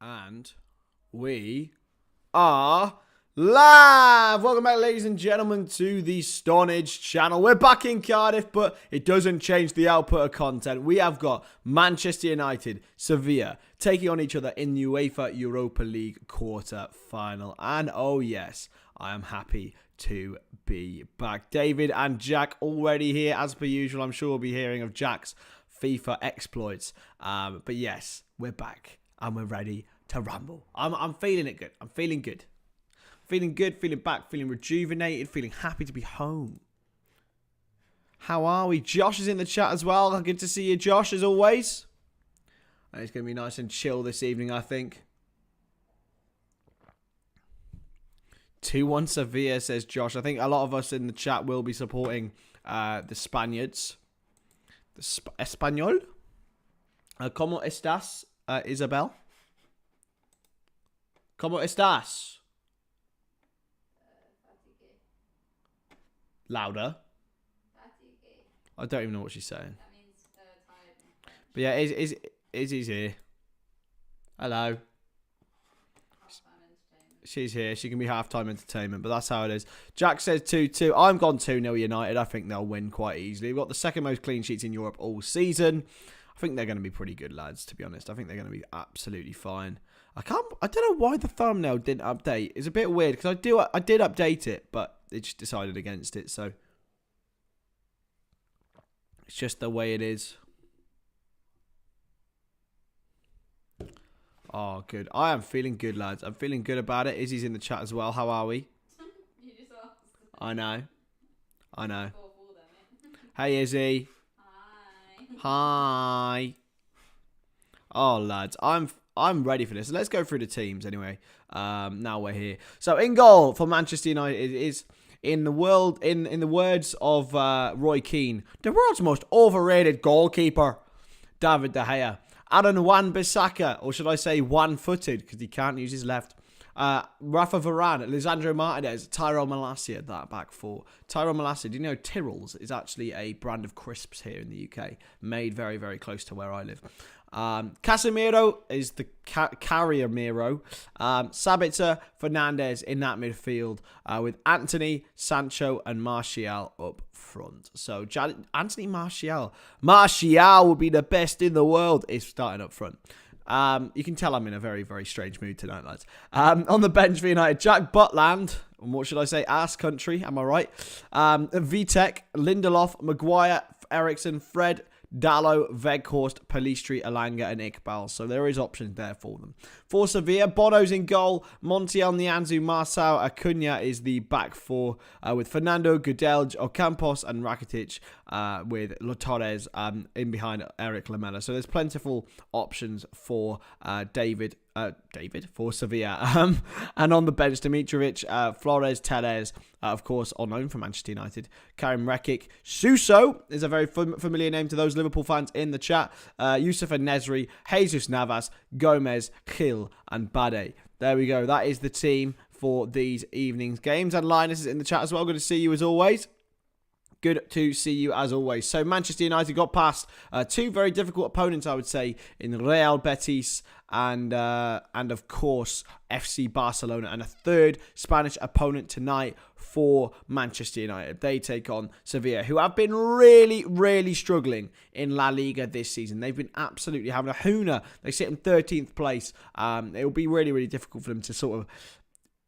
And we are live! Welcome back, ladies and gentlemen, to the Stonadge channel. We're back in Cardiff, but it doesn't change the output of content. We have got Manchester United, Sevilla, taking on each other in the UEFA Europa League quarter-final. And oh yes, I am happy to be back. David and Jack already here, as per usual. I'm sure we'll be hearing of Jack's FIFA exploits. But yes, we're back. And we're ready to rumble. I'm feeling it good. I'm feeling good. Feeling good, feeling back, feeling rejuvenated, feeling happy to be home. How are we? Josh is in the chat as well. Good to see you, Josh, as always. And it's going to be nice and chill this evening, I think. 2-1 Sevilla, says Josh. I think a lot of us in the chat will be supporting the Spaniards. The Español. ¿Cómo estás? Isabel? ¿Cómo estás? Louder. I don't even know what she's saying. That means tired. But yeah, Izzy's here. Hello. She's here. She can be halftime entertainment, but that's how it is. Jack says 2-2. I'm gone 2-0 United. I think they'll win quite easily. We've got the second most clean sheets in Europe all season. I think they're going to be pretty good, lads, to be honest. I think they're going to be absolutely fine. I don't know why the thumbnail didn't update. It's a bit weird because I did update it, but it just decided against it, so it's just the way it is. Oh, good. I am feeling good, lads. I'm feeling good about it. Izzy's in the chat as well. How are we? You just asked. I know. I know. 4-4 then, Hey, Izzy. Hi. Oh, lads, I'm ready for this. Let's go through the teams anyway. Now we're here. So in goal for Manchester United is, in the words of Roy Keane, the world's most overrated goalkeeper, David De Gea. Aaron Wan-Bissaka, or should I say one-footed, because he can't use his left. Rafa Varane, Lisandro Martinez, Tyrell Malacia, that back four. Tyrell Malacia, do you know Tyrrell's is actually a brand of crisps here in the UK, made very, very close to where I live. Casemiro is the carrier Miro. Sabitzer, Fernandes in that midfield, with Anthony, Sancho, and Martial up front. So Anthony Martial would be the best in the world if starting up front. You can tell I'm in a very, very strange mood tonight, lads. On the bench for United, Jack Butland. And what should I say? Ass country, am I right? Vitek, Lindelof, Maguire, Ericsson, Fred, Dallo, Weghorst, Pellistri, Elanga, and Iqbal. So there is options there for them. For Sevilla, Bono's in goal. Montiel, Nianzou, Marçal, Acuna is the back four with Fernando, Gudelj, Ocampos, and Rakitic with Torres in behind Eric Lamela. So there's plentiful options for David for Sevilla. And on the bench, Dimitrovic, Flores, Tellez, of course, all known for Manchester United. Karim Rekic. Suso is a very familiar name to those Liverpool fans in the chat. Youssef Nesri, Jesus Navas, Gomez, Gil, and Bade. There we go. That is the team for these evening's games. And Linus is in the chat as well. Good to see you as always. Good to see you as always. So Manchester United got past two very difficult opponents, I would say, in Real Betis and of course FC Barcelona, and a third Spanish opponent tonight for Manchester United. They take on Sevilla, who have been really, really struggling in La Liga this season. They've been absolutely having a hooner. They sit in 13th place. It will be really, really difficult for them to sort of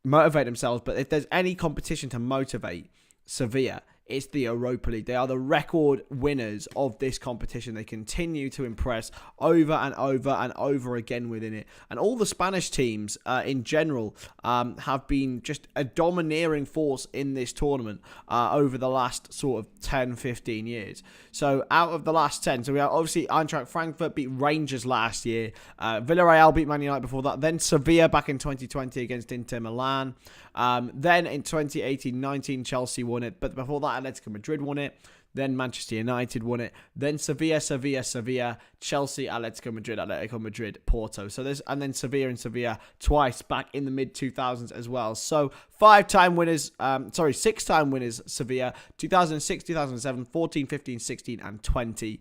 motivate themselves. But if there's any competition to motivate Sevilla, it's the Europa League. They are the record winners of this competition. They continue to impress over and over and over again within it. And all the Spanish teams in general have been just a domineering force in this tournament over the last sort of 10, 15 years. So out of the last 10, so we are obviously Eintracht Frankfurt beat Rangers last year. Villarreal beat Man United before that. Then Sevilla back in 2020 against Inter Milan. Then in 2018-19, Chelsea won it. But before that, Atletico Madrid won it. Then Manchester United won it. Then Sevilla, Chelsea, Atletico Madrid, Porto. So there's, and then Sevilla and Sevilla twice back in the mid-2000s as well. So six-time winners, Sevilla, 2006, 2007, 14, 15, 16, and 20.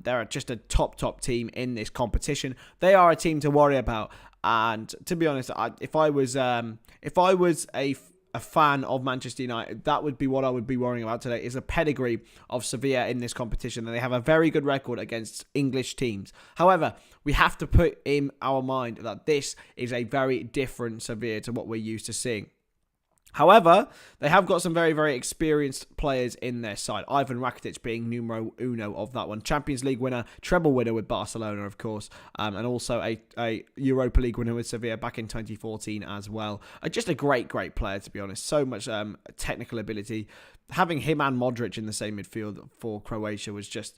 They're just a top team in this competition. They are a team to worry about. And to be honest, if I was a fan of Manchester United, that would be what I would be worrying about today, is a pedigree of Sevilla in this competition. And they have a very good record against English teams. However, we have to put in our mind that this is a very different Sevilla to what we're used to seeing. However, they have got some very, very experienced players in their side. Ivan Rakitic being numero uno of that one. Champions League winner, treble winner with Barcelona, of course. And also a Europa League winner with Sevilla back in 2014 as well. Just a great, great player, to be honest. So much technical ability. Having him and Modric in the same midfield for Croatia was just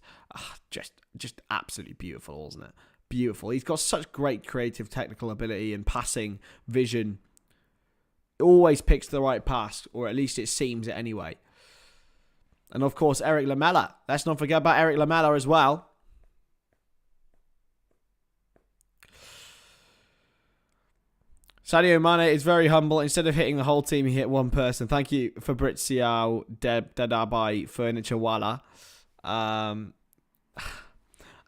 absolutely beautiful, wasn't it? Beautiful. He's got such great creative technical ability and passing vision. Always picks the right pass, or at least it seems it anyway. And of course, Eric Lamela. Let's not forget about Eric Lamela as well. Sadio Mane is very humble. Instead of hitting the whole team, he hit one person. Thank you, Fabrizio Dedabai Furniturewala.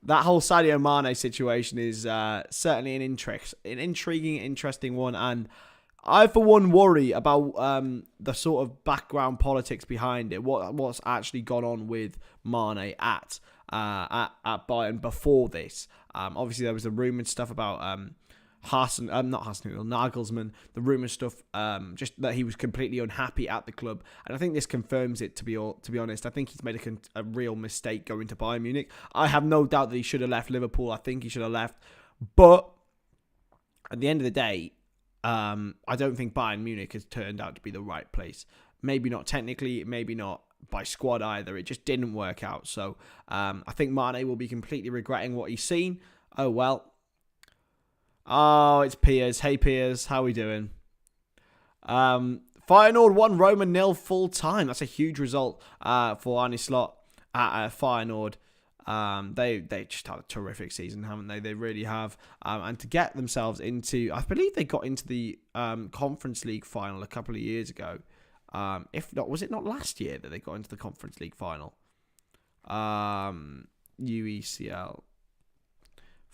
That whole Sadio Mane situation is certainly an intriguing, interesting one, and I, for one, worry about the sort of background politics behind it. What's actually gone on with Mane at Bayern before this? Obviously, there was the rumoured stuff about Nagelsmann. The rumoured stuff, just that he was completely unhappy at the club, and I think this confirms it. To be honest, I think he's made a real mistake going to Bayern Munich. I have no doubt that he should have left Liverpool. I think he should have left, but at the end of the day, I don't think Bayern Munich has turned out to be the right place. Maybe not technically, maybe not by squad either. It just didn't work out. So I think Mane will be completely regretting what he's seen. Oh, well. Oh, it's Piers. Hey, Piers. How we doing? Feyenoord 1, Roma 0 full time. That's a huge result for Arne Slot at Feyenoord. They just had a terrific season, haven't they? They really have. And to get themselves into, I believe they got into the Conference League final a couple of years ago. If not, was it not last year that they got into the Conference League final? UECL.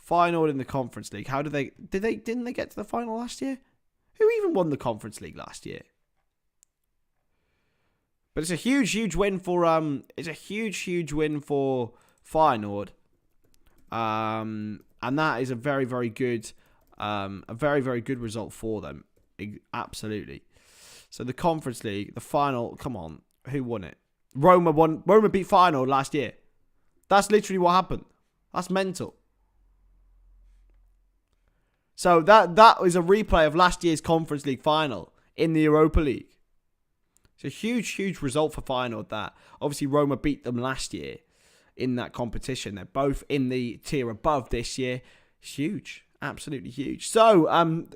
Feyenoord in the Conference League. How didn't they get to the final last year? Who even won the Conference League last year? But it's a huge, huge win for Feyenoord, and that is a very, very good, result for them. Absolutely. So the Conference League, the final. Come on, who won it? Roma won. Roma beat Feyenoord last year. That's literally what happened. That's mental. So that is a replay of last year's Conference League final in the Europa League. It's a huge, huge result for Feyenoord. That obviously Roma beat them last year in that competition. They're both in the tier above this year. Huge. Absolutely huge. So,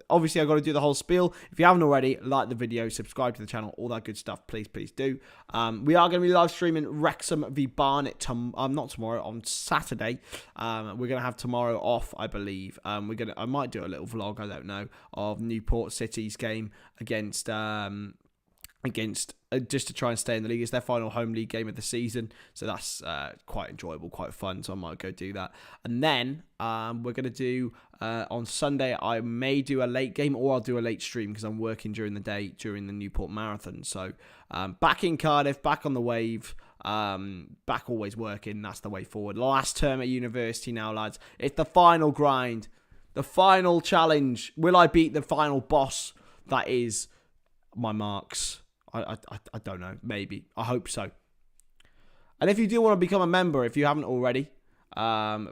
obviously, I've got to do the whole spiel. If you haven't already, like the video, subscribe to the channel, all that good stuff. Please, please do. We are going to be live streaming Wrexham v Barnet not tomorrow, on Saturday. We're going to have tomorrow off, I believe. I might do a little vlog, I don't know, of Newport City's game against just to try and stay in the league. It's their final home league game of the season, so that's quite enjoyable, quite fun, so I might go do that. And then we're going to do on Sunday, I may do a late game, or I'll do a late stream because I'm working during the day during the Newport Marathon. So back in Cardiff, back on the wave, back always working. That's the way forward. Last term at university now, lads. It's the final grind, the final challenge. Will I beat the final boss? That is my marks. I don't know. Maybe. I hope so. And if you do want to become a member, if you haven't already,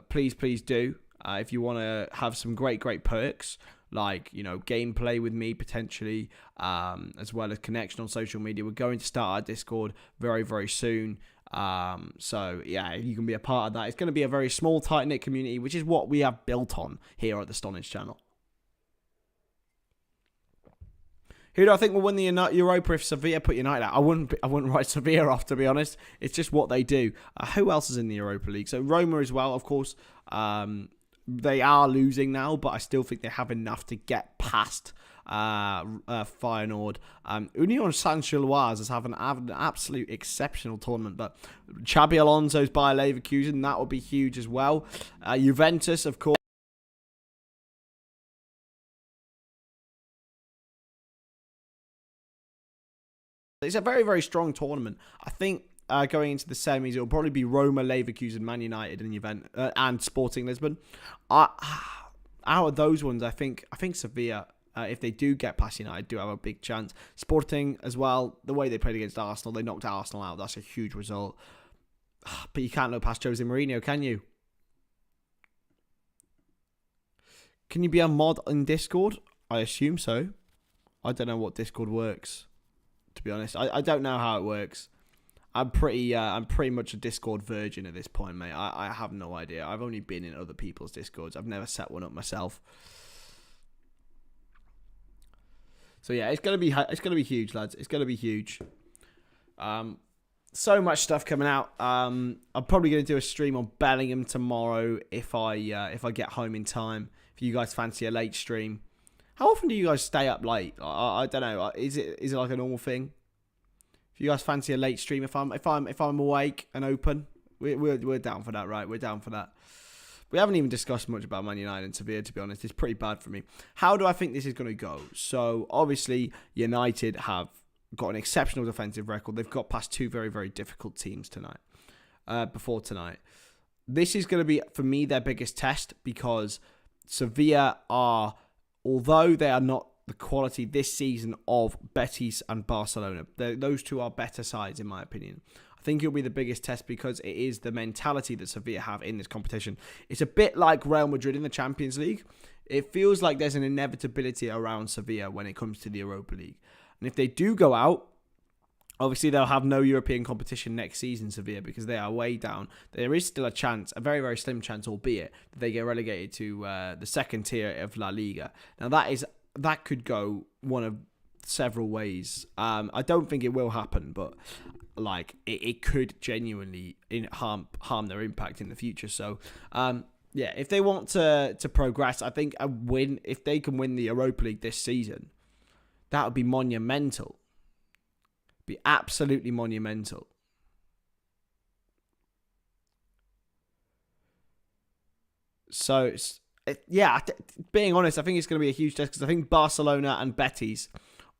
please do. If you want to have some great perks, like, gameplay with me potentially, as well as connection on social media. We're going to start our Discord very, very soon. So, yeah, you can be a part of that. It's going to be a very small, tight-knit community, which is what we have built on here at the Stonadge channel. Who do I think will win the Europa if Sevilla put United out? I wouldn't write Sevilla off, to be honest. It's just what they do. Who else is in the Europa League? So Roma as well, of course. They are losing now, but I still think they have enough to get past Feyenoord. Union Saint-Gilloise is having an absolute exceptional tournament, but Xabi Alonso's Bayer Leverkusen, that will be huge as well. Juventus, of course. It's a very, very strong tournament. I think going into the semis, it'll probably be Roma, Leverkusen, Man United, and Sporting Lisbon. Out of those ones, I think Sevilla, if they do get past United, do have a big chance. Sporting as well, the way they played against Arsenal, they knocked Arsenal out. That's a huge result. But you can't look past Jose Mourinho, can you? Can you be a mod in Discord? I assume so. I don't know what Discord works, to be honest. I don't know how it works. I'm pretty much a Discord virgin at this point, mate. I have no idea. I've only been in other people's Discords. I've never set one up myself. So yeah, it's gonna be huge, lads. It's gonna be huge. So much stuff coming out. I'm probably gonna do a stream on Bellingham tomorrow if I get home in time. If you guys fancy a late stream, how often do you guys stay up late? I don't know. Is it like a normal thing? If you guys fancy a late stream, if I'm awake and open, we're down for that, right? We're down for that. We haven't even discussed much about Man United and Sevilla, to be honest. It's pretty bad for me. How do I think this is going to go? So, obviously, United have got an exceptional defensive record. They've got past two very, very difficult teams before tonight. This is going to be, for me, their biggest test because Sevilla are, although they are not the quality this season of Betis and Barcelona, those two are better sides, in my opinion. I think it'll be the biggest test because it is the mentality that Sevilla have in this competition. It's a bit like Real Madrid in the Champions League. It feels like there's an inevitability around Sevilla when it comes to the Europa League. And if they do go out, obviously they'll have no European competition next season, Sevilla, because they are way down. There is still a chance, a very, very slim chance, albeit, that they get relegated to the second tier of La Liga. Now that could go one of several ways. I don't think it will happen, but like it could genuinely harm their impact in the future. So yeah, if they want to progress, I think a win, if they can win the Europa League this season, that would be monumental. Be absolutely monumental. So yeah, being honest, I think it's going to be a huge test because I think Barcelona and Betis,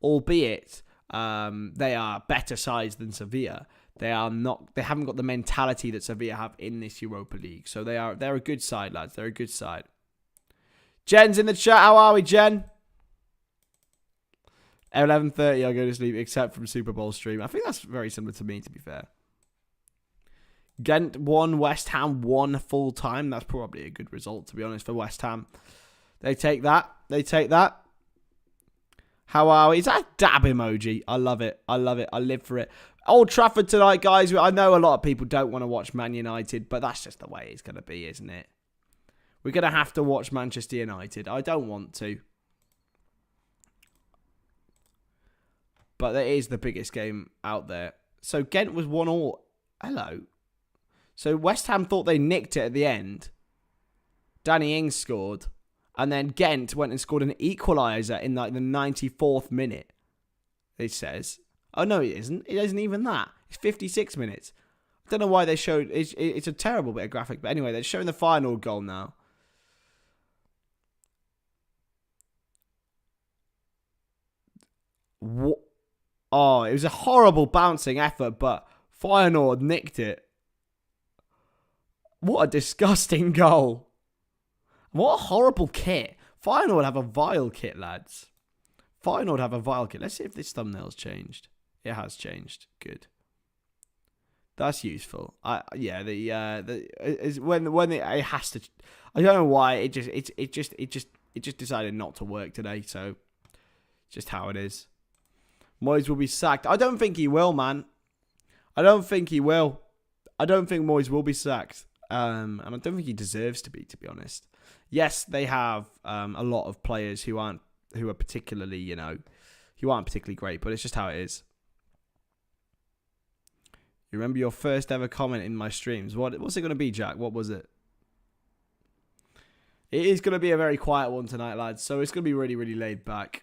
albeit they are better sides than Sevilla, they haven't got the mentality that Sevilla have in this Europa League. So they're a good side, lads. They're a good side. Jen's in the chat. How are we, Jen? 11:30, I go to sleep, except from Super Bowl stream. I think that's very similar to me, to be fair. Ghent won, West Ham won full time. That's probably a good result, to be honest, for West Ham. They take that. How are we? Is that a dab emoji? I love it. I live for it. Old Trafford tonight, guys. I know a lot of people don't want to watch Man United, but that's just the way it's going to be, isn't it? We're going to have to watch Manchester United. I don't want to. But that is the biggest game out there. So Ghent was 1-1. Hello. So West Ham thought they nicked it at the end. Danny Ings scored. And then Ghent went and scored an equaliser in like the 94th minute. It says. Oh, no, it isn't. It isn't even that. It's 56 minutes. I don't know why they showed... It's a terrible bit of graphic. But anyway, they're showing the final goal now. What? Oh, it was a horrible bouncing effort, but Feyenoord nicked it. What a disgusting goal. What a horrible kit. Feyenoord have a vile kit, lads. Feyenoord have a vile kit. Let's see if this thumbnail's changed. It has changed. Good. That's useful. It has to. I don't know why it just decided not to work today. So, just how it is. Moyes will be sacked. I don't think he will, man. I don't think he will. I don't think Moyes will be sacked. And I don't think he deserves to be honest. Yes, they have a lot of players who are particularly, who aren't particularly great, but it's just how it is. You remember your first ever comment in my streams? What's it going to be, Jack? What was it? It is going to be a very quiet one tonight, lads. So it's going to be really, really laid back.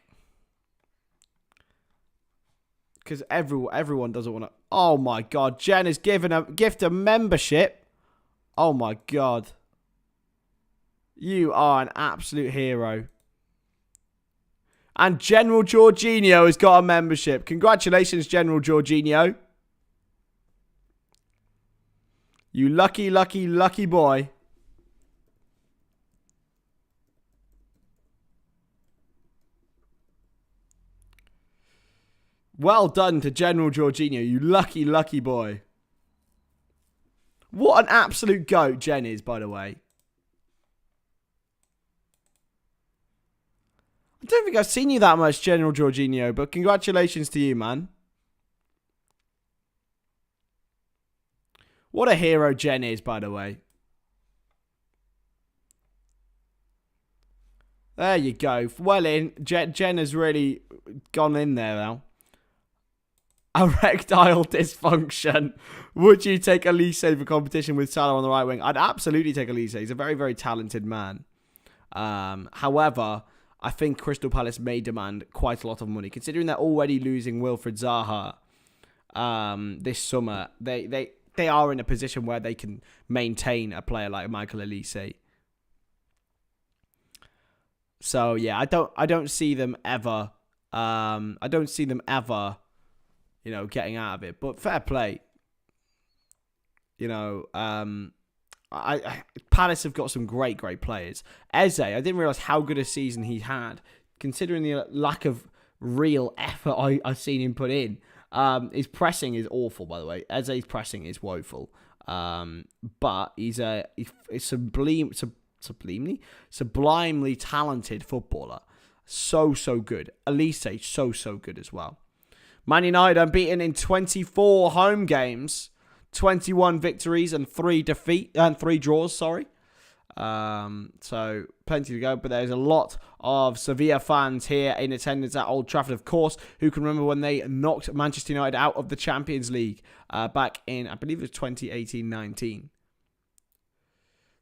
Because everyone doesn't want to... Oh, my God. Jen is giving a gift of membership. Oh, my God. You are an absolute hero. And General Jorginho has got a membership. Congratulations, General Jorginho. You lucky, lucky, lucky boy. Well done to General Jorginho, you lucky, lucky boy. What an absolute goat Jen is, by the way. I don't think I've seen you that much, General Jorginho, but congratulations to you, man. What a hero Jen is, by the way. There you go. Well in. Jen has really gone in there now. Erectile dysfunction. Would you take Elise for competition with Salah on the right wing? I'd absolutely take Elise. He's a very, very talented man. However, I think Crystal Palace may demand quite a lot of money. Considering they're already losing Wilfried Zaha this summer, they are in a position where they can maintain a player like Michael Elise. So yeah, I don't see them ever. Getting out of it. But fair play. Palace have got some great players. Eze, I didn't realise how good a season he had, considering the lack of real effort I've seen him put in. His pressing is awful, by the way. Eze's pressing is woeful. But he's a sublimely talented footballer. So good. Elise, so good as well. Man United unbeaten in 24 home games, 21 victories and 3 draws. So plenty to go, but there's a lot of Sevilla fans here in attendance at Old Trafford, of course, who can remember when they knocked Manchester United out of the Champions League back in, I believe it was 2018-19.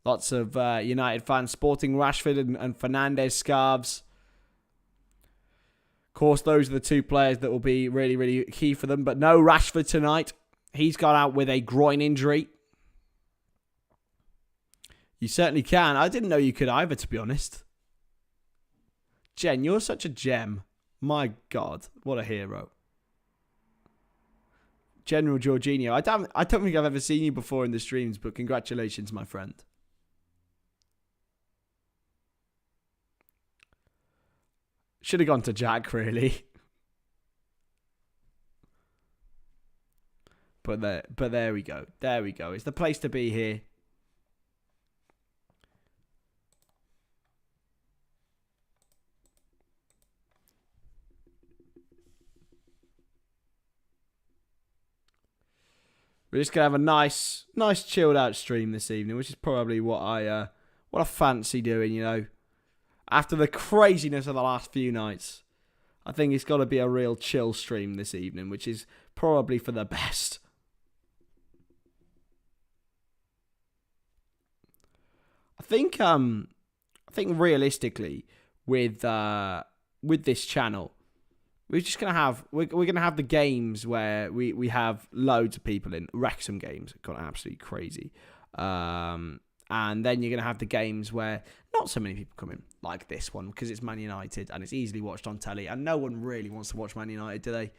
Lots of United fans sporting Rashford and Fernandes scarves. Of course, those are the two players that will be really, really key for them. But no Rashford tonight. He's got out with a groin injury. You certainly can. I didn't know you could either, to be honest. Jen, you're such a gem. My God, what a hero. General Jorginho. I don't think I've ever seen you before in the streams, but congratulations, my friend. Should have gone to Jack, really. But there we go. There we go. It's the place to be here. We're just gonna have a nice chilled out stream this evening, which is probably what I fancy doing, After the craziness of the last few nights, I think it's got to be a real chill stream this evening, which is probably for the best. I think realistically, with this channel, we're just gonna have the games where we have loads of people in. Wrexham games got absolutely crazy. And then you're going to have the games where not so many people come in, like this one, because it's Man United and it's easily watched on telly. And no one really wants to watch Man United, do they?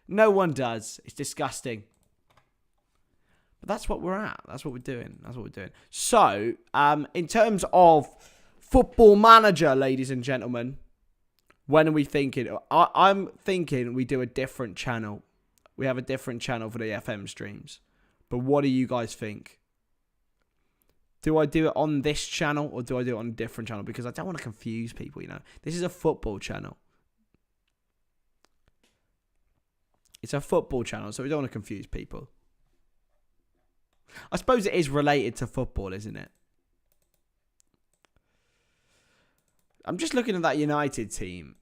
No one does. It's disgusting. But that's what we're at. That's what we're doing. So, in terms of Football Manager, ladies and gentlemen, when are we thinking? I'm thinking we do a different channel. We have a different channel for the FM streams. But what do you guys think? Do I do it on this channel or do I do it on a different channel? Because I don't want to confuse people, This is a football channel. It's a football channel, so we don't want to confuse people. I suppose it is related to football, isn't it? I'm just looking at that United team.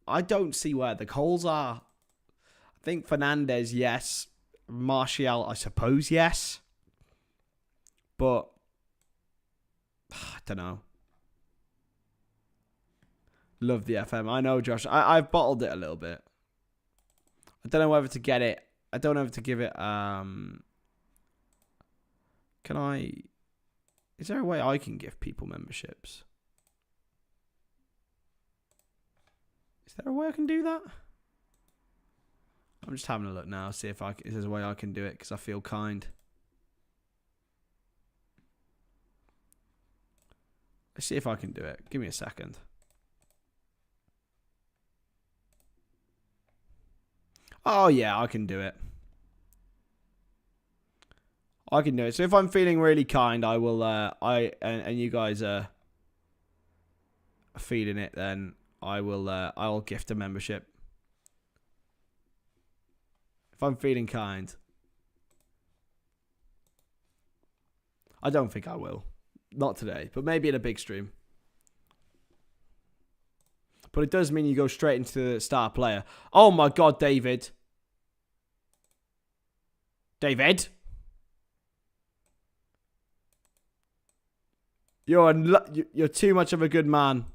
I don't see where the goals are. I think Fernandes, yes. Martial, I suppose, yes. But I don't know. Love the FM. I know, Josh. I've bottled it a little bit. I don't know whether to get it. I don't know whether to give it. Can I? Is there a way I can give people memberships? Is there a way I can do that? I'm just having a look now, see if there's a way I can do it, because I feel kind. Let's see if I can do it. Give me a second. Oh yeah, I can do it. I can do it. So if I'm feeling really kind, I will. And you guys are feeling it, then I will. I'll gift a membership. If I'm feeling kind, I don't think I will. Not today, but maybe in a big stream. But it does mean you go straight into the star player. Oh my God, David. David? You're too much of a good man.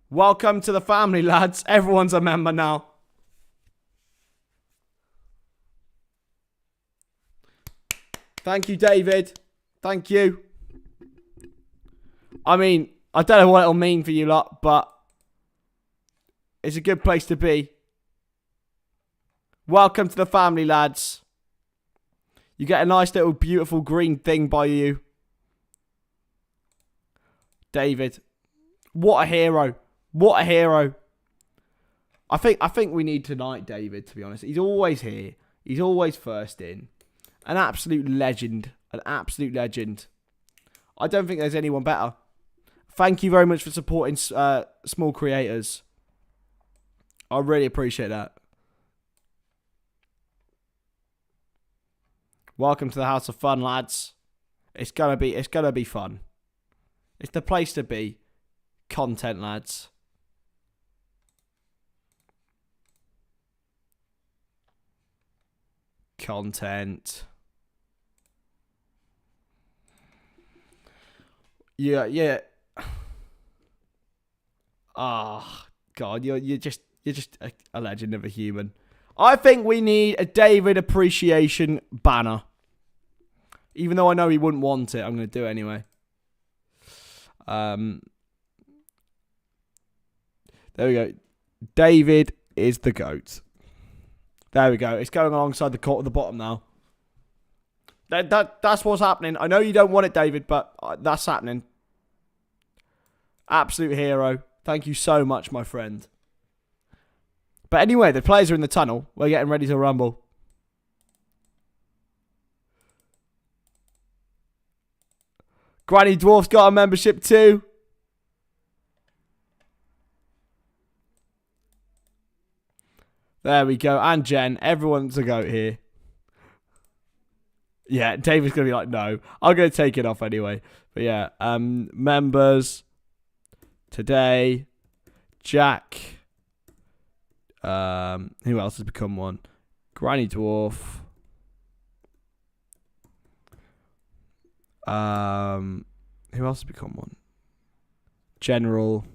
Welcome to the family, lads. Everyone's a member now. Thank you, David. Thank you. I mean, I don't know what it'll mean for you lot, but it's a good place to be. Welcome to the family, lads. You get a nice little beautiful green thing by you. David. What a hero. What a hero. I think we need tonight, David, to be honest. He's always here. He's always first in. An absolute legend. An absolute legend. I don't think there's anyone better. Thank you very much for supporting small creators. I really appreciate that. Welcome to the House of Fun, lads. It's gonna be fun. It's the place to be. Content, lads. Content. Yeah. Ah, oh, God, you're just a legend of a human. I think we need a David appreciation banner. Even though I know he wouldn't want it, I'm going to do it anyway. There we go. David is the GOAT. There we go. It's going alongside the court at the bottom now. That's what's happening. I know you don't want it, David, but that's happening. Absolute hero. Thank you so much, my friend. But anyway, the players are in the tunnel. We're getting ready to rumble. Granny Dwarf's got a membership too. There we go. And Jen. Everyone's a goat here. Yeah, David's going to be like, no. I'm going to take it off anyway. But yeah, members today. Jack. Who else has become one? Granny Dwarf. Who else has become one? General.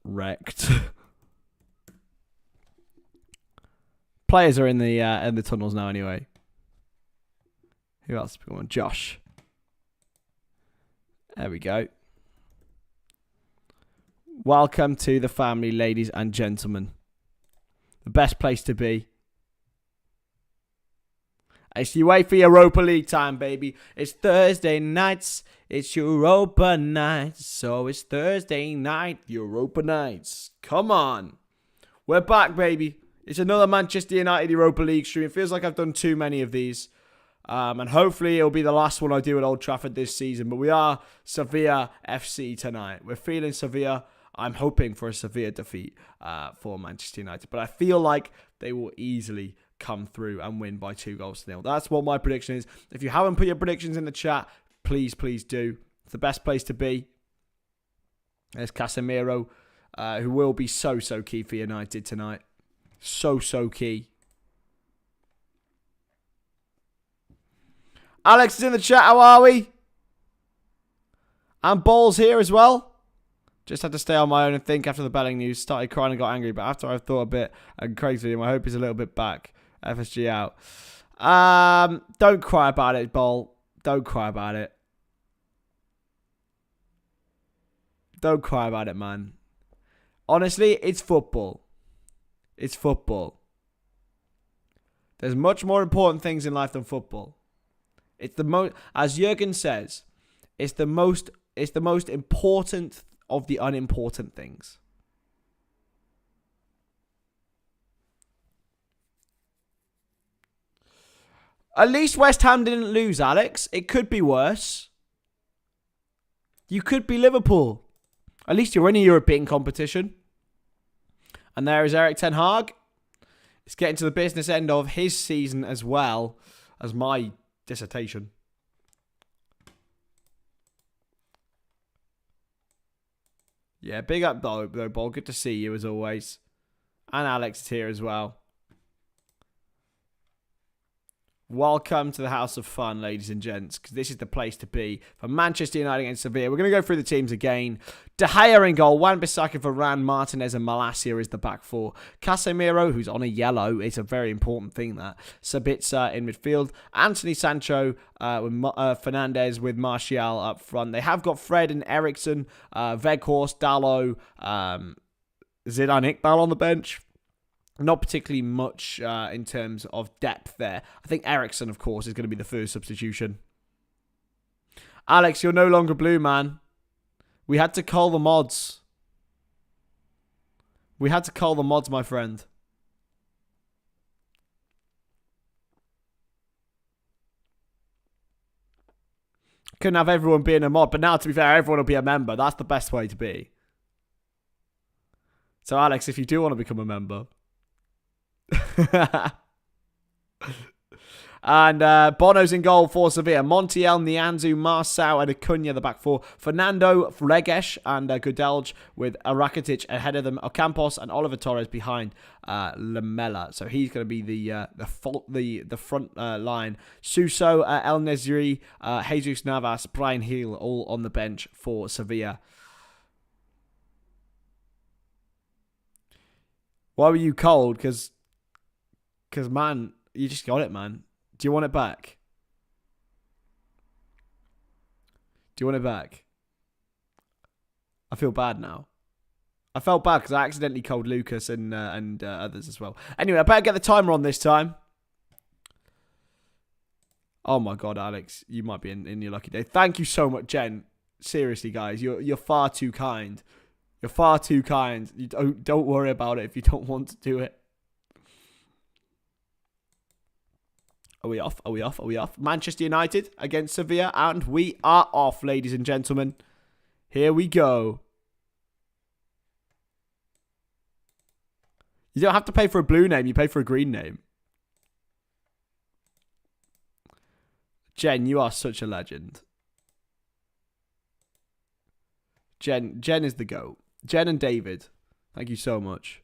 Wrecked. Players are in the tunnels now anyway. Who else has become one? Josh. There we go. Welcome to the family, ladies and gentlemen. The best place to be. It's UEFA Europa League time, baby. It's Thursday nights. It's Europa nights. So it's Thursday night, Europa nights. Come on. We're back, baby. It's another Manchester United Europa League stream. It feels like I've done too many of these. And hopefully it'll be the last one I do at Old Trafford this season. But we are Sevilla FC tonight. We're feeling Sevilla. I'm hoping for a Sevilla defeat for Manchester United. But I feel like they will easily come through and win by 2-0. That's what my prediction is. If you haven't put your predictions in the chat, please do. It's the best place to be. There's Casemiro, who will be so key for United tonight. So key. Alex is in the chat. How are we? And Ball's here as well. Just had to stay on my own and think after the Belling news. Started crying and got angry. But after I've thought a bit and Craig's video, I hope he's a little bit back. FSG out. Don't cry about it, Ball. Don't cry about it. Don't cry about it, man. Honestly, it's football. It's football. There's much more important things in life than football. It's the most, as Jurgen says, it's the most important of the unimportant things. At least West Ham didn't lose, Alex. It could be worse. You could be Liverpool. At least you're in a European competition. And there is Erik ten Hag. It's getting to the business end of his season as well as my dissertation. Yeah, big up though, Ball. Good to see you as always. And Alex is here as well. Welcome to the House of Fun, ladies and gents, because this is the place to be for Manchester United against Sevilla. We're going to go through the teams again. De Gea in goal, Wan-Bissaka, Varane, Martinez and Malacia is the back four. Casemiro, who's on a yellow, it's a very important thing that. Sabitzer in midfield. Anthony Sancho with Fernandes with Martial up front. They have got Fred and Eriksen, Weghorst, Dalot, Zidane Iqbal on the bench. Not particularly much in terms of depth there. I think Eriksen, of course, is going to be the first substitution. Alex, you're no longer blue, man. We had to call the mods. We had to call the mods, my friend. Couldn't have everyone being a mod, but now, to be fair, everyone will be a member. That's the best way to be. So, Alex, if you do want to become a member... And Bono's in goal for Sevilla. Montiel, Nianzou, Marçal and Acuna the back four. Fernando, Regesh and Gudelj with Rakitic ahead of them. Ocampos and Oliver Torres behind Lamela. So he's going to be the front line. Suso, El Nesri, Jesus Navas, Bryan Gil all on the bench for Sevilla. Why were you cold? Because, man, you just got it, man. Do you want it back? Do you want it back? I feel bad now. I felt bad because I accidentally called Lucas and others as well. Anyway, I better get the timer on this time. Oh my God, Alex. You might be in your lucky day. Thank you so much, Jen. Seriously, guys. You're far too kind. You're far too kind. You don't worry about it if you don't want to do it. Are we off? Are we off? Are we off? Manchester United against Sevilla. And we are off, ladies and gentlemen. Here we go. You don't have to pay for a blue name. You pay for a green name. Jen, you are such a legend. Jen is the GOAT. Jen and David, thank you so much.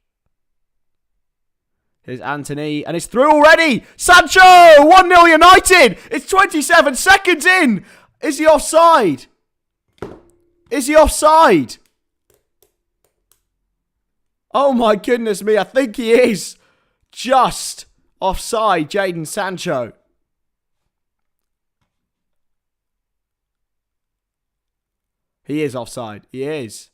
Here's Anthony, and it's through already! Sancho! 1-0 United! It's 27 seconds in! Is he offside? Is he offside? Oh my goodness me, I think he is. Just offside, Jadon Sancho. He is offside. He is.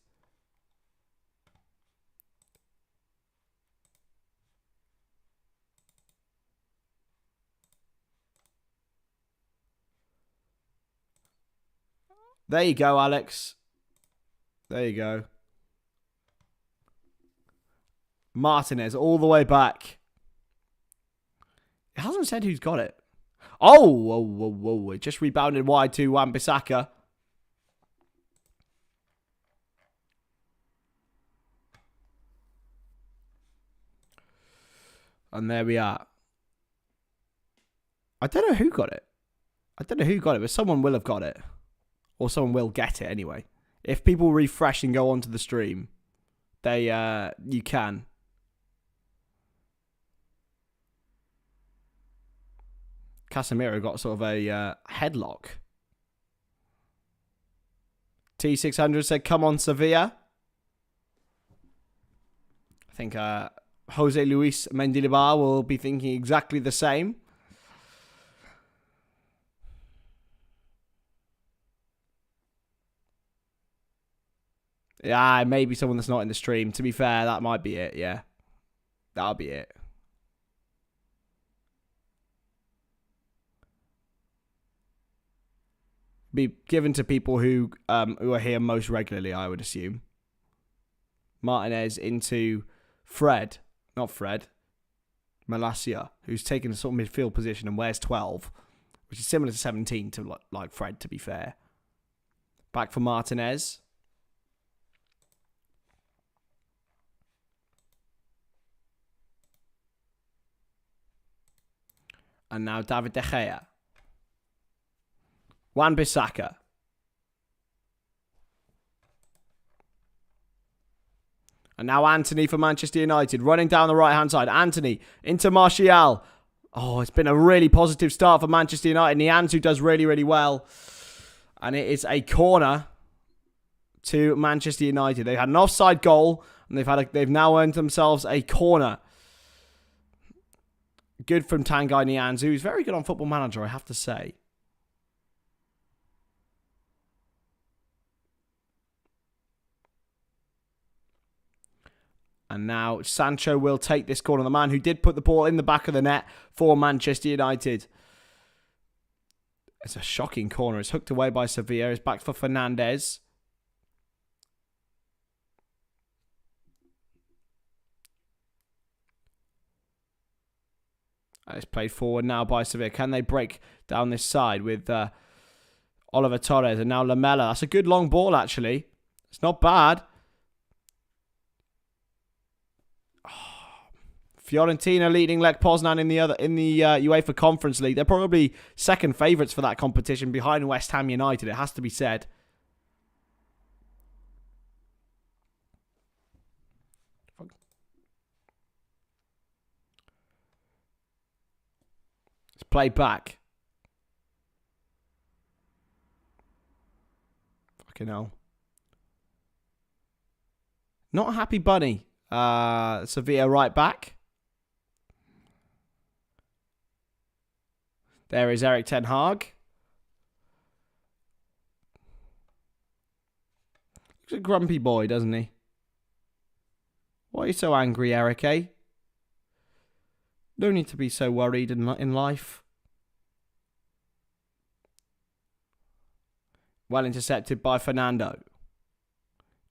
There you go, Alex. There you go. Martinez all the way back. It hasn't said who's got it. Oh, whoa, whoa, whoa. It just rebounded wide to Wan-Bissaka. And there we are. I don't know who got it. But someone will have got it. Or someone will get it anyway. If people refresh and go onto the stream, you can. Casemiro got sort of a headlock. T600 said, come on, Sevilla. I think Jose Luis Mendilibar will be thinking exactly the same. Yeah, maybe someone that's not in the stream. To be fair, that might be it, yeah. That'll be it. Be given to people who are here most regularly, I would assume. Martinez into Fred. Not Fred. Malacia, who's taken a sort of midfield position and wears 12, which is similar to 17 to like Fred, to be fair. Back for Martinez. And now David De Gea. Wan-Bissaka. And now Anthony for Manchester United, running down the right-hand side. Anthony into Martial. Oh, it's been a really positive start for Manchester United. Nianzou does really, really well. And it is a corner to Manchester United. They had an offside goal, and they've now earned themselves a corner. Good from Tanguy Nianzou. He's very good on Football Manager, I have to say. And now Sancho will take this corner. The man who did put the ball in the back of the net for Manchester United. It's a shocking corner. It's hooked away by Sevilla. It's back for Fernandes. And it's played forward now by Sevilla. Can they break down this side with Oliver Torres and now Lamela? That's a good long ball, actually. It's not bad. Fiorentina leading Lech Poznan in the UEFA Conference League. They're probably second favourites for that competition behind West Ham United. It has to be said. Let's play back. Fucking hell. Not a happy bunny. Sevilla right back. There is Erik ten Hag. Looks a grumpy boy, doesn't he? Why are you so angry, Eric, eh? No need to be so worried in life. Well intercepted by Fernando.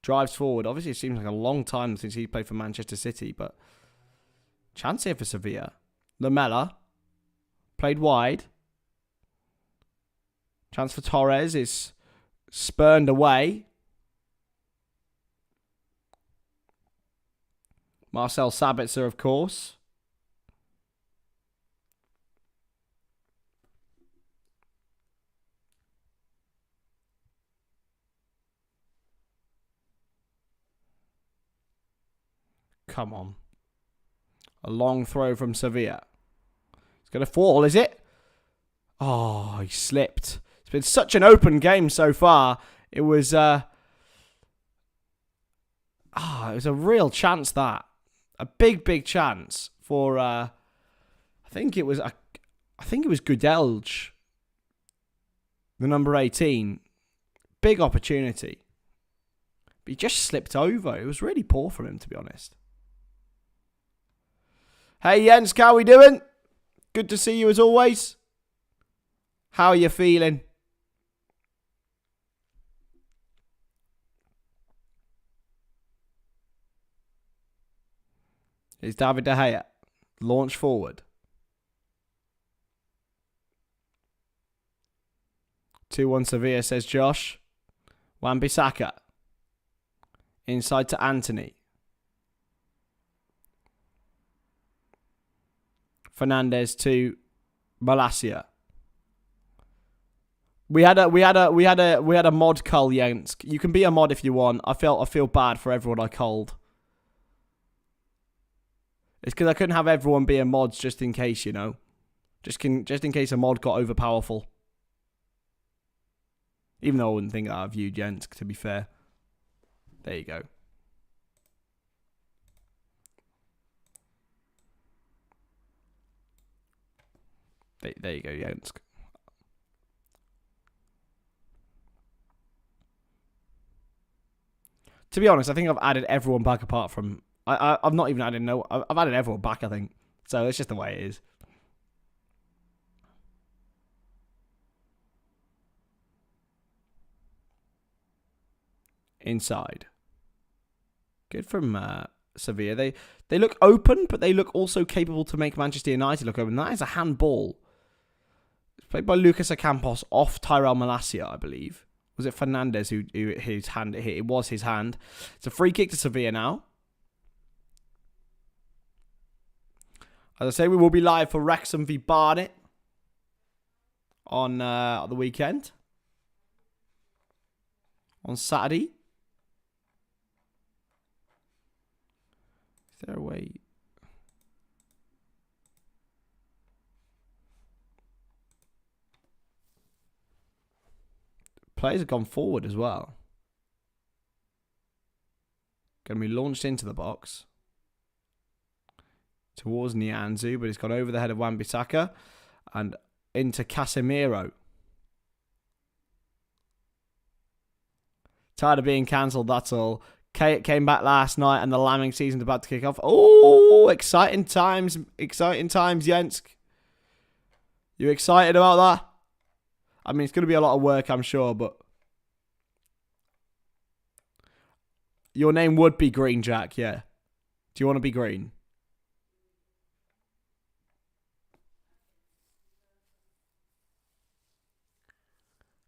Drives forward. Obviously, it seems like a long time since he played for Manchester City, but chance here for Sevilla. Lamela. Played wide. Chance for Torres is spurned away. Marcel Sabitzer, of course. Come on. A long throw from Sevilla. It's going to fall, is it? Oh, he slipped. It's been such an open game so far. It was it was a real chance, that. A big chance for I think it was Gudelj, the number 18. Big opportunity. But he just slipped over. It was really poor from him, to be honest. Hey Jens, how we doing? Good to see you as always. How are you feeling? It's David De Gea. Launch forward. 2-1 Sevilla, says Josh. Wan-Bissaka. Inside to Anthony. Fernandes to Malacia. We had a mod cull, Jens. You can be a mod if you want. I feel bad for everyone I culled. It's because I couldn't have everyone being mods just in case, you know. Just in case a mod got overpowerful. Even though I wouldn't think that of you, Jens, to be fair. There you go. There you go, Jens. To be honest, I think I've added everyone back apart from... I've not even added no... I've added everyone back, I think. So it's just the way it is. Inside. Good from Sevilla. They look open, but they look also capable to make Manchester United look open. That is a handball. It's played by Lucas Ocampos off Tyrell Malacia, I believe. Was it Fernandes who his hand hit? It was his hand. It's a free kick to Sevilla now. As I say, we will be live for Wrexham v Barnet on the weekend. On Saturday. Is there a way? Players have gone forward as well. Going to be launched into the box. Towards Nianzou, but he's gone over the head of Wan-Bissaka and into Casemiro. Tired of being cancelled, that's all. Came back last night and the lambing season's about to kick off. Oh, exciting times, Jensk. You excited about that? I mean, it's going to be a lot of work, I'm sure, but your name would be Green, Jack, yeah. Do you want to be green?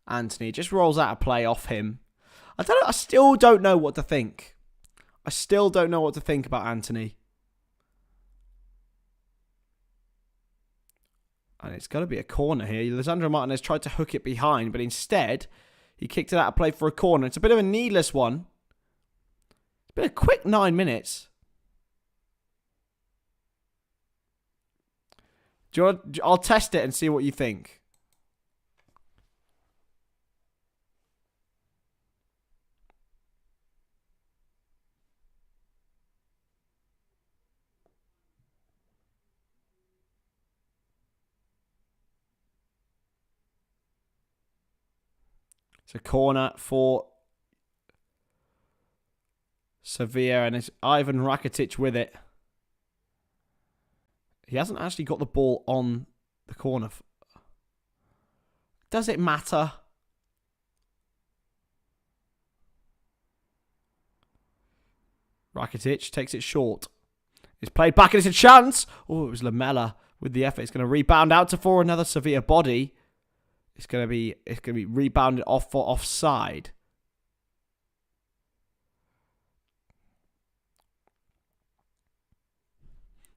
Anthony just rolls out a play off him. I still don't know what to think. I still don't know what to think about Anthony. And it's got to be a corner here. Lisandro Martinez tried to hook it behind, but instead, he kicked it out of play for a corner. It's a bit of a needless one. It's been a quick 9 minutes. I'll test it and see what you think. It's a corner for Sevilla, and it's Ivan Rakitic with it. He hasn't actually got the ball on the corner. Does it matter? Rakitic takes it short. It's played back and it's a chance. Oh, it was Lamela with the effort. It's going to rebound out to for another Sevilla body. It's going to be rebounded off for offside.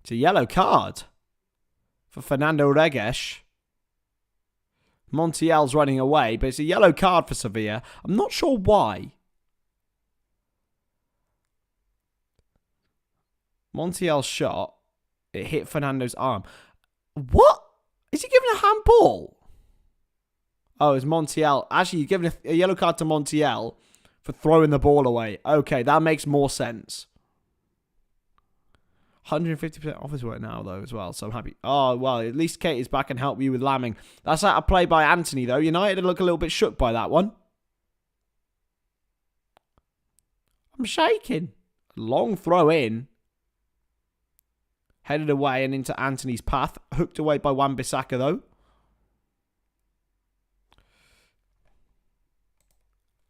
It's a yellow card for Fernando Regues. Montiel's running away, but it's a yellow card for Sevilla. I'm not sure why. Montiel's shot, it hit Fernando's arm. What? Is he giving a handball? Oh, it's Montiel. Actually, you're giving a yellow card to Montiel for throwing the ball away. Okay, that makes more sense. 150% office work now, though, as well, so I'm happy. Oh, well, at least Kate is back and help you with lambing. That's out of play by Anthony, though. United look a little bit shook by that one. I'm shaking. Long throw in. Headed away and into Anthony's path. Hooked away by Wan-Bissaka, though.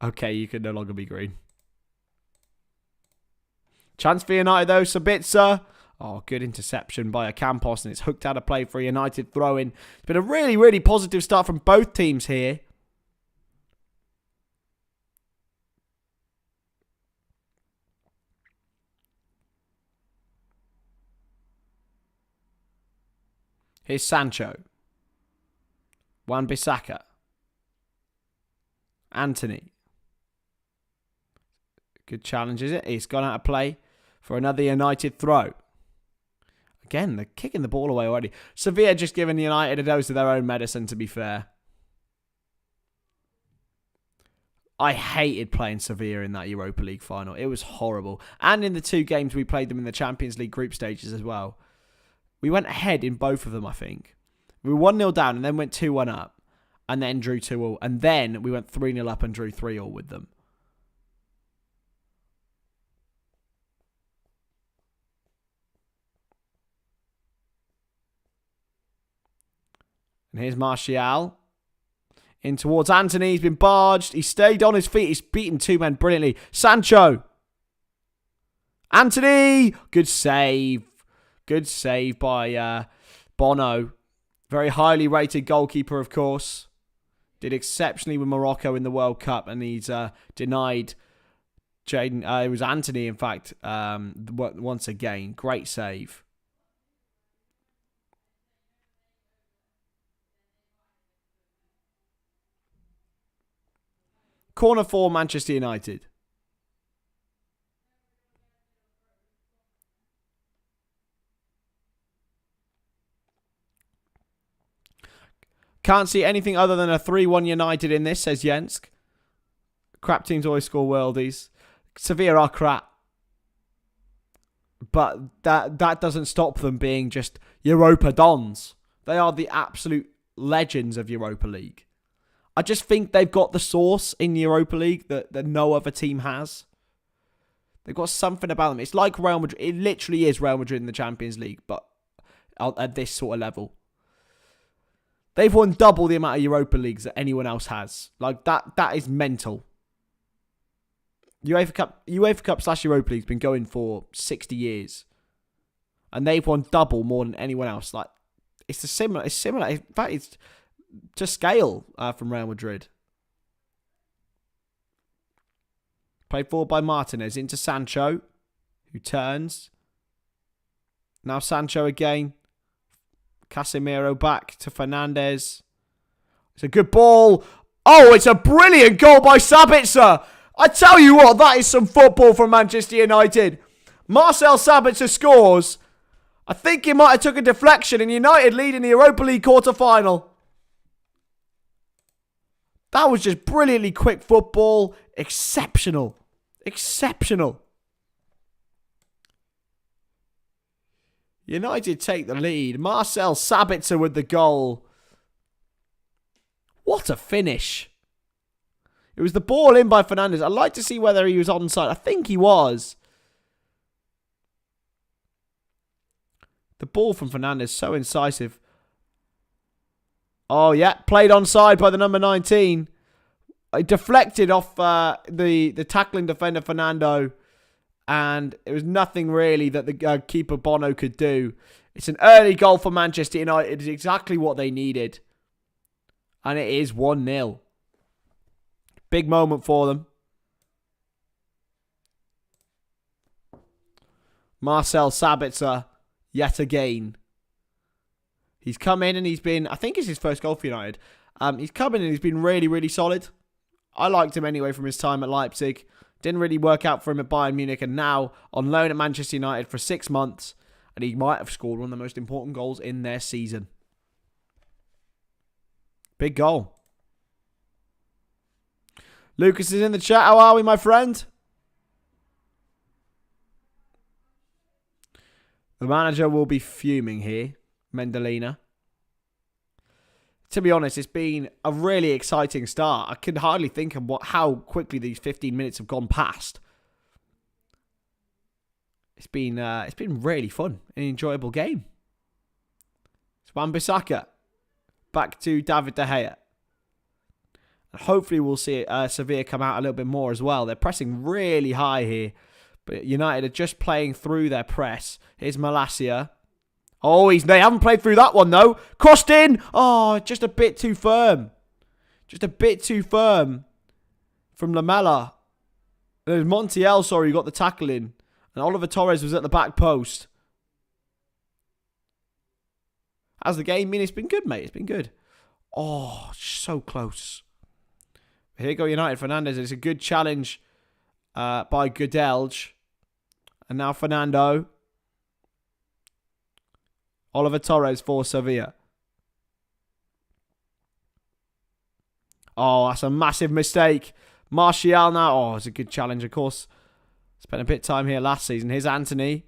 Okay, you can no longer be green. Chance for United, though. Sabitzer. Oh, good interception by Ocampos, and it's hooked out of play for a United throw-in. It's been a really, really positive start from both teams here. Here's Sancho. Wan-Bissaka. Anthony. Good challenge, is it? He's gone out of play for another United throw. Again, they're kicking the ball away already. Sevilla just giving United a dose of their own medicine, to be fair. I hated playing Sevilla in that Europa League final. It was horrible. And in the 2 games we played them in the Champions League group stages as well. We went ahead in both of them, I think. We were 1-0 down and then went 2-1 up. And then drew 2-2. And then we went 3-0 up and drew 3-3 with them. And here's Martial. In towards Anthony. He's been barged. He stayed on his feet. He's beaten 2 men brilliantly. Sancho. Anthony. Good save. Good save by Bono. Very highly rated goalkeeper, of course. Did exceptionally with Morocco in the World Cup. And he's denied Jaden. It was Anthony, in fact, once again. Great save. Corner for Manchester United. Can't see anything other than a 3-1 United in this, says Jensk. Crap teams always score worldies. Sevilla are crap. But that doesn't stop them being just Europa Dons. They are the absolute legends of Europa League. I just think they've got the sauce in Europa League that no other team has. They've got something about them. It's like Real Madrid. It literally is Real Madrid in the Champions League, but at this sort of level. They've won double the amount of Europa Leagues that anyone else has. Like, that is mental. UEFA Cup / Europa League's been going for 60 years. And they've won double more than anyone else. Like, it's similar. In fact, it's to scale from Real Madrid. Played forward by Martinez into Sancho, who turns. Now Sancho again. Casemiro back to Fernandes. It's a good ball. Oh, it's a brilliant goal by Sabitzer. I tell you what, that is some football from Manchester United. Marcel Sabitzer scores. I think he might have took a deflection and United lead in the Europa League quarter-final. That was just brilliantly quick football. Exceptional. Exceptional. United take the lead. Marcel Sabitzer with the goal. What a finish. It was the ball in by Fernandes. I'd like to see whether he was onside. I think he was. The ball from Fernandes, so incisive. Oh, yeah. Played onside by the number 19. It deflected off the tackling defender, Fernando. And it was nothing really that the keeper Bono could do. It's an early goal for Manchester United. It is exactly what they needed. And it is 1-0. Big moment for them. Marcel Sabitzer, yet again. He's come in and he's been, I think it's his first goal for United. He's come in and he's been really, really solid. I liked him anyway from his time at Leipzig. Didn't really work out for him at Bayern Munich, and now on loan at Manchester United for 6 months, and he might have scored one of the most important goals in their season. Big goal. Lucas is in the chat. How are we, my friend? The manager will be fuming here, Mendelina. To be honest, it's been a really exciting start. I can hardly think of how quickly these 15 minutes have gone past. It's been really fun, an enjoyable game. It's Wan-Bissaka back to David De Gea. And hopefully we'll see Sevilla come out a little bit more as well. They're pressing really high here, but United are just playing through their press. Here's Malacia. Oh, they haven't played through that one, though. Crossed in. Oh, just a bit too firm. Just a bit too firm from Lamela. There's Montiel, sorry, who got the tackle in. And Oliver Torres was at the back post. How's the game been? It's been good, mate. It's been good. Oh, so close. Here you go, United. Fernandes. It's a good challenge by Goodelge. And now Fernando. Oliver Torres for Sevilla. Oh, that's a massive mistake. Martial now. Oh, it's a good challenge, of course. Spent a bit of time here last season. Here's Anthony.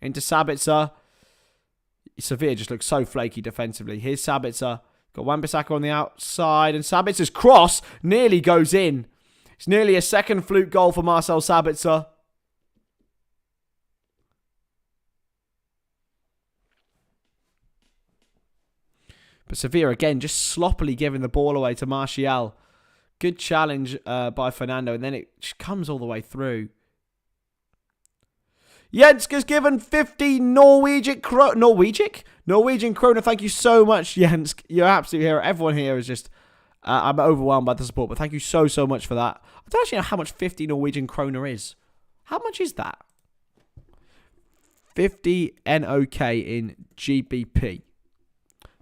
Into Sabitzer. Sevilla just looks so flaky defensively. Here's Sabitzer. Got Wan-Bissaka on the outside. And Sabitzer's cross nearly goes in. It's nearly a second fluke goal for Marcel Sabitzer. But Sevilla, again, just sloppily giving the ball away to Martial. Good challenge by Fernando, and then it comes all the way through. Jenska's given 50 Norwegian krona. Thank you so much, Jensk. You're absolutely here. Everyone here is just... I'm overwhelmed by the support, but thank you so much for that. I don't actually know how much 50 Norwegian krona is. How much is that? 50 NOK in GBP.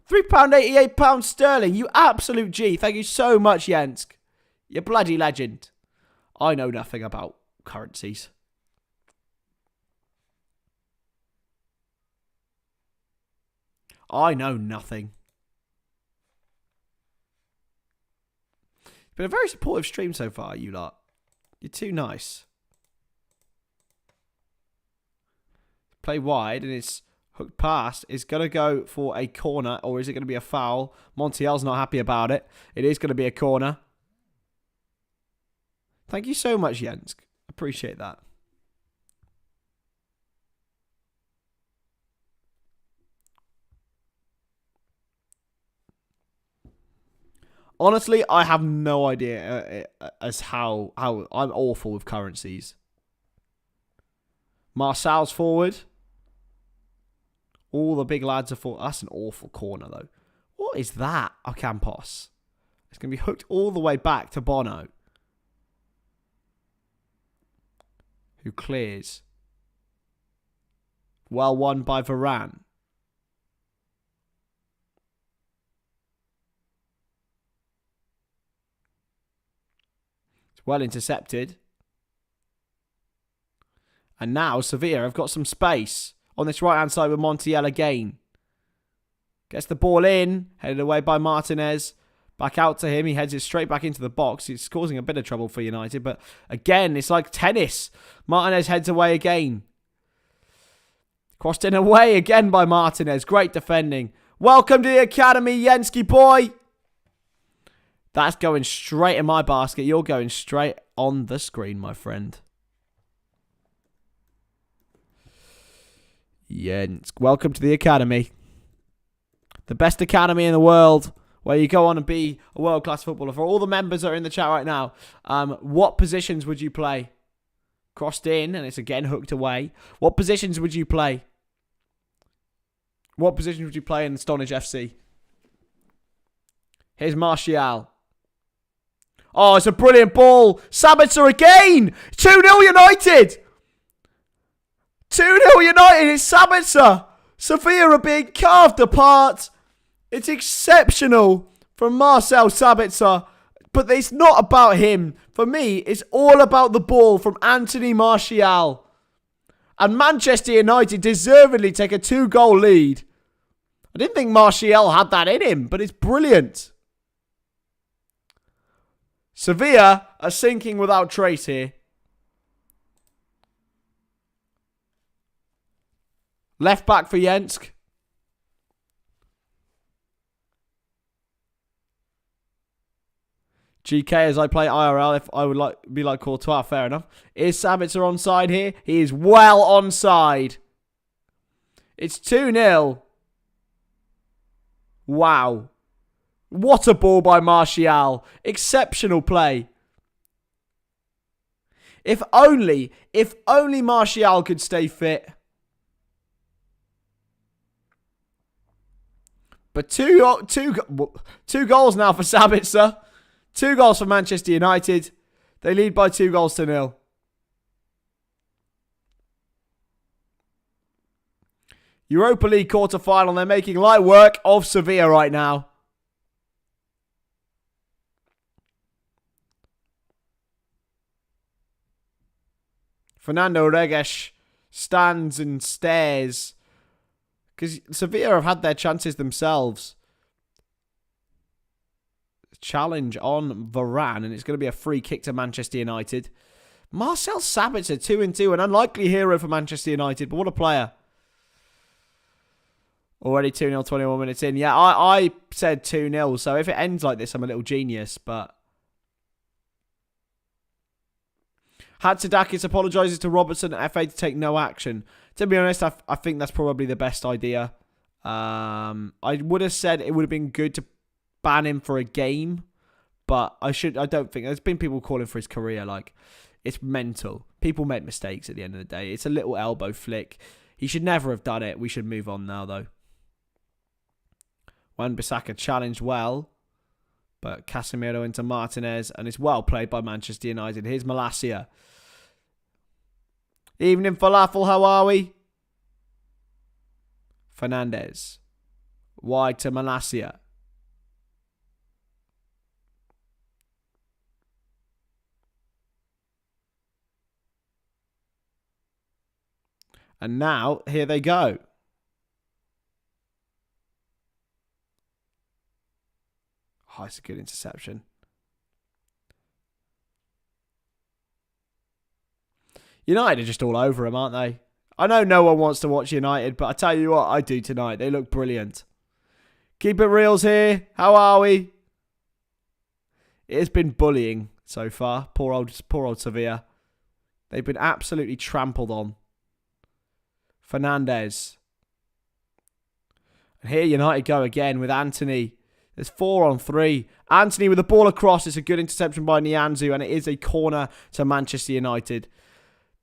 £3.88 sterling. You absolute G. Thank you so much, Jensk. You bloody legend. I know nothing about currencies. I know nothing. It's been a very supportive stream so far, you lot. You're too nice. Play wide, and it's hooked past. It's going to go for a corner, or is it going to be a foul? Montiel's not happy about it. It is going to be a corner. Thank you so much, Jensk. Appreciate that. Honestly, I have no idea as how I'm awful with currencies. Marcel's forward. All the big lads are forward. That's an awful corner, though. What is that? Ocampos. It's going to be hooked all the way back to Bono, who clears. Well won by Varane. Well intercepted. And now Sevilla have got some space on this right-hand side with Montiel again. Gets the ball in. Headed away by Martinez. Back out to him. He heads it straight back into the box. It's causing a bit of trouble for United. But again, it's like tennis. Martinez heads away again. Crossed in away again by Martinez. Great defending. Welcome to the academy, Jenski boy. That's going straight in my basket. You're going straight on the screen, my friend. Jens, welcome to the academy. The best academy in the world, where you go on and be a world-class footballer. For all the members that are in the chat right now, what positions would you play? Crossed in, and it's again hooked away. What positions would you play? What positions would you play in Stonadge FC? Here's Martial. Oh, it's a brilliant ball. Sabitzer again. 2-0 United. 2-0 United. It's Sabitzer. Sevilla are being carved apart. It's exceptional from Marcel Sabitzer. But it's not about him. For me, it's all about the ball from Anthony Martial. And Manchester United deservedly take a 2-goal lead. I didn't think Martial had that in him, but it's brilliant. Sevilla are sinking without trace here. Left back for Jensk. GK as I play IRL, if I would be like Courtois, fair enough. Is Sabitzer onside here? He is well onside. It's 2-0. Wow. What a ball by Martial. Exceptional play. If only Martial could stay fit. But two goals now for Sabitzer. 2 goals for Manchester United. They lead by 2-0. Europa League quarter-final. They're making light work of Sevilla right now. Fernando Reges stands and stares. Because Sevilla have had their chances themselves. Challenge on Varane. And it's going to be a free kick to Manchester United. Marcel Sabitzer, 2-2. An unlikely hero for Manchester United. But what a player. Already 2-0, 21 minutes in. Yeah, I said 2-0. So if it ends like this, I'm a little genius. But Hatzidakis apologises to Robertson and FA to take no action. To be honest, I think that's probably the best idea. I would have said it would have been good to ban him for a game, but I don't think there's been people calling for his career. Like, it's mental. People make mistakes at the end of the day. It's a little elbow flick. He should never have done it. We should move on now, though. Wan-Bissaka challenged well, but Casemiro into Martinez, and it's well played by Manchester United. Here's Malacia. Evening, Falafel, how are we? Fernandes. Wide to Malacia. And now, here they go. Oh, it's a good interception. United are just all over him, aren't they? I know no one wants to watch United, but I tell you what, I do tonight. They look brilliant. Keep it reals here. How are we? It has been bullying so far. Poor old Sevilla. They've been absolutely trampled on. Fernandes. And here United go again with Anthony. There's 4-on-3. Anthony with the ball across. It's a good interception by Nianzou, and it is a corner to Manchester United.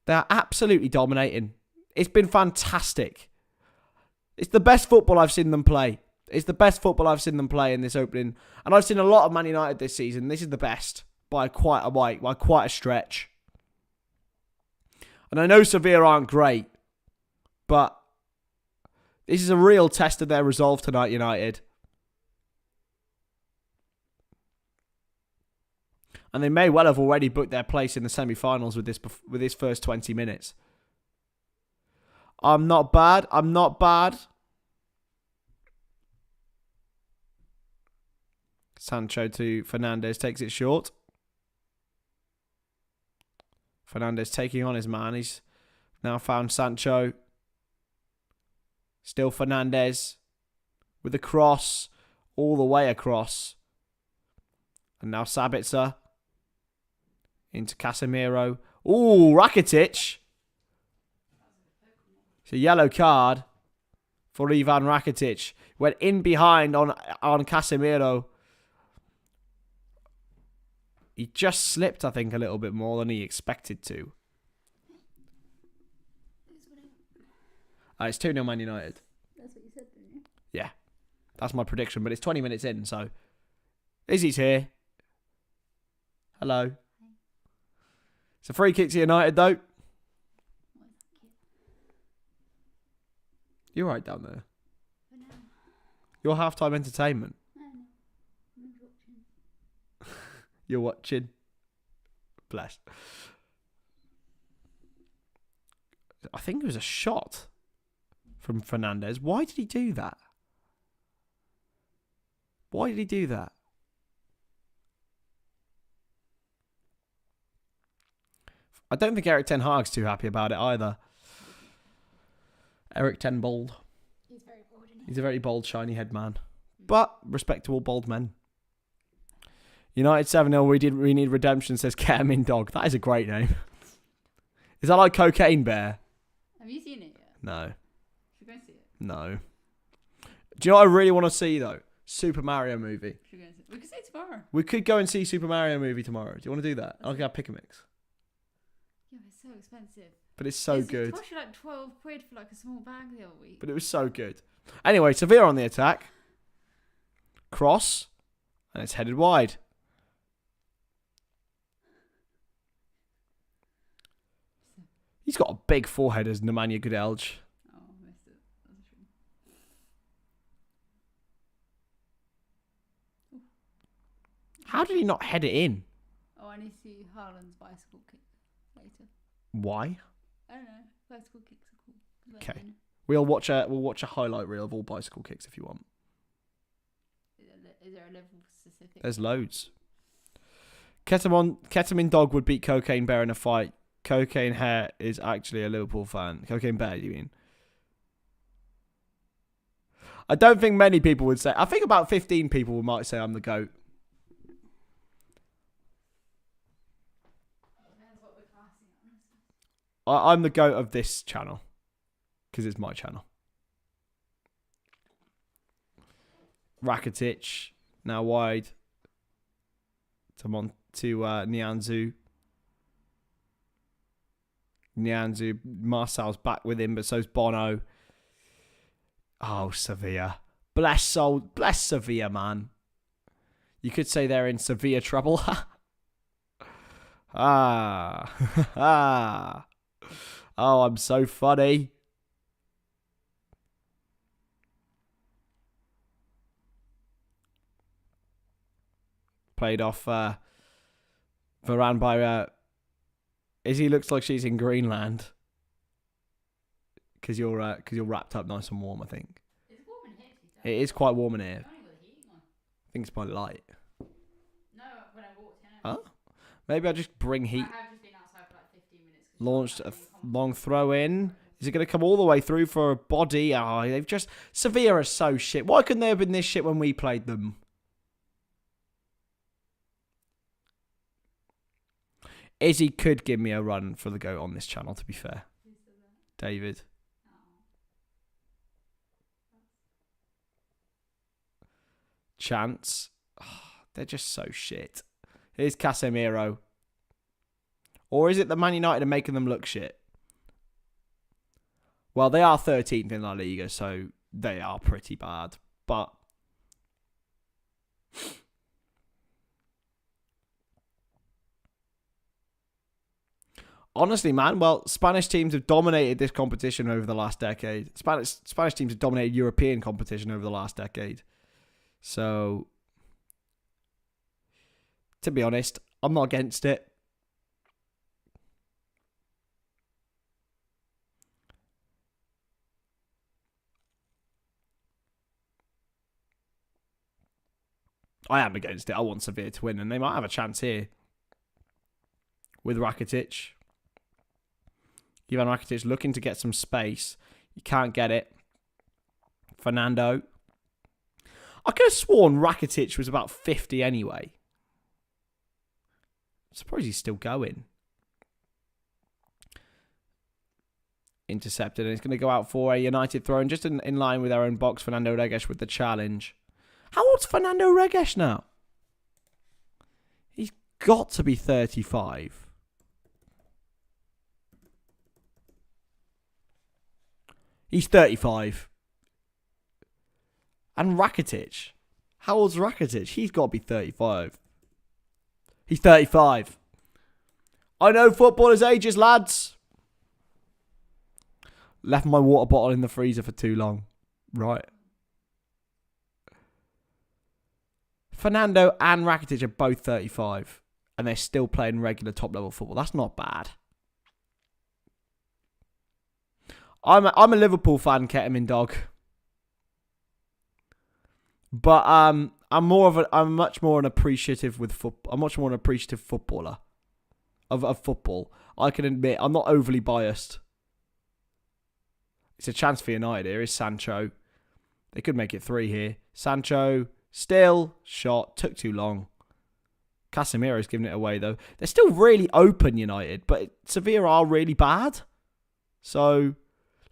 They're absolutely dominating. It's been fantastic. It's the best football I've seen them play. It's the best football I've seen them play in this opening. And I've seen a lot of Man United this season. This is the best by quite a stretch. And I know Sevilla aren't great, but this is a real test of their resolve tonight, United. And they may well have already booked their place in the semi-finals with this first 20 minutes. I'm not bad. I'm not bad. Sancho to Fernandes, takes it short. Fernandes taking on his man. He's now found Sancho. Still Fernandes with the cross all the way across. And now Sabitzer into Casemiro. Ooh, Rakitic. It's a yellow card for Ivan Rakitic. Went in behind on Casemiro. He just slipped, I think, a little bit more than he expected to. It's 2-0 Man United. That's what you said, didn't you? Yeah. That's my prediction, but it's 20 minutes in, so... Izzy's here. Hello. It's a free kick to United, though. You're right down there. Your halftime entertainment. You're watching. Bless. I think it was a shot from Fernandes. Why did he do that? Why did he do that? I don't think Eric Ten Hag's too happy about it either. Eric Ten Bold. He's very bold, isn't he? He's a very bold, shiny head man. But respectable bold men. United 7-0. We need redemption, says Ketamine Dog. That is a great name. Is that like Cocaine Bear? Have you seen it yet? No. Should we go and see it? No. Do you know what I really want to see, though? Super Mario movie. Should we go and see it? We could see it tomorrow. We could go and see Super Mario movie tomorrow. Do you want to do that? I'll get a pick a mix. Yeah, but it's so expensive. But it's so good. It cost you like 12 quid for like a small bag the other week. But it was so good. Anyway, Sevilla on the attack. Cross. And it's headed wide. He's got a big forehead as Nemanja Gudelj. Oh, I missed it. That's a shame. How did he not head it in? Oh, I need to see Haaland's bicycle kick later. Why? I don't know. Bicycle kicks are cool. Okay. We'll watch a highlight reel of all bicycle kicks if you want. Is there a level specific? There's loads. Ketamine Dog would beat Cocaine Bear in a fight. Cocaine Hair is actually a Liverpool fan. Cocaine Bear, you mean? I don't think many people would say. I think about 15 people might say I'm the GOAT. Depends what we're classing, honestly. I'm the GOAT of this channel. Because it's my channel. Rakitic now wide to Nianzou. Marcel's back with him, but so's Bono. Oh, Sevilla. Bless Sevilla, man. You could say they're in Sevilla trouble. Ah. Oh, I'm so funny. Played off Varane by Izzy looks like she's in Greenland. Because you're wrapped up nice and warm, I think. It's warm in here. It is quite warm in here. Only with the heating on. I think it's quite light. No, when I walked in. Oh? Maybe I'll just bring heat. I have just been outside for like 15 minutes. Launched a long throw in. Is it going to come all the way through for a body? Oh, they've just... Sevilla are so shit. Why couldn't they have been this shit when we played them? Izzy could give me a run for the goat on this channel, to be fair. David. Chance. Oh, they're just so shit. Here's Casemiro. Or is it that Man United are making them look shit? Well, they are 13th in La Liga, so they are pretty bad. But honestly, man, well, Spanish teams have dominated this competition over the last decade. Spanish teams have dominated European competition over the last decade. So, to be honest, I'm not against it. I am against it. I want Sevilla to win, and they might have a chance here with Rakitic. Ivan Rakitic looking to get some space. You can't get it. Fernando. I could have sworn Rakitic was about 50 anyway. I suppose he's still going. Intercepted, and it's going to go out for a United throw, and just in line with their own box. Fernando Regues with the challenge. How old's Fernando Regues now? He's got to be 35. He's 35. And Rakitic. How old's Rakitic? He's got to be 35. He's 35. I know footballers' ages, lads. Left my water bottle in the freezer for too long. Right. Fernando and Rakitic are both 35. And they're still playing regular top-level football. That's not bad. I'm a Liverpool fan, Ketamine Dog. But I'm much more an appreciative with football. I'm much more an appreciative footballer of football. I can admit I'm not overly biased. It's a chance for United here. Is Sancho? They could make it 3 here. Sancho still shot, took too long. Casemiro's giving it away though. They're still really open, United, but Sevilla are really bad. So,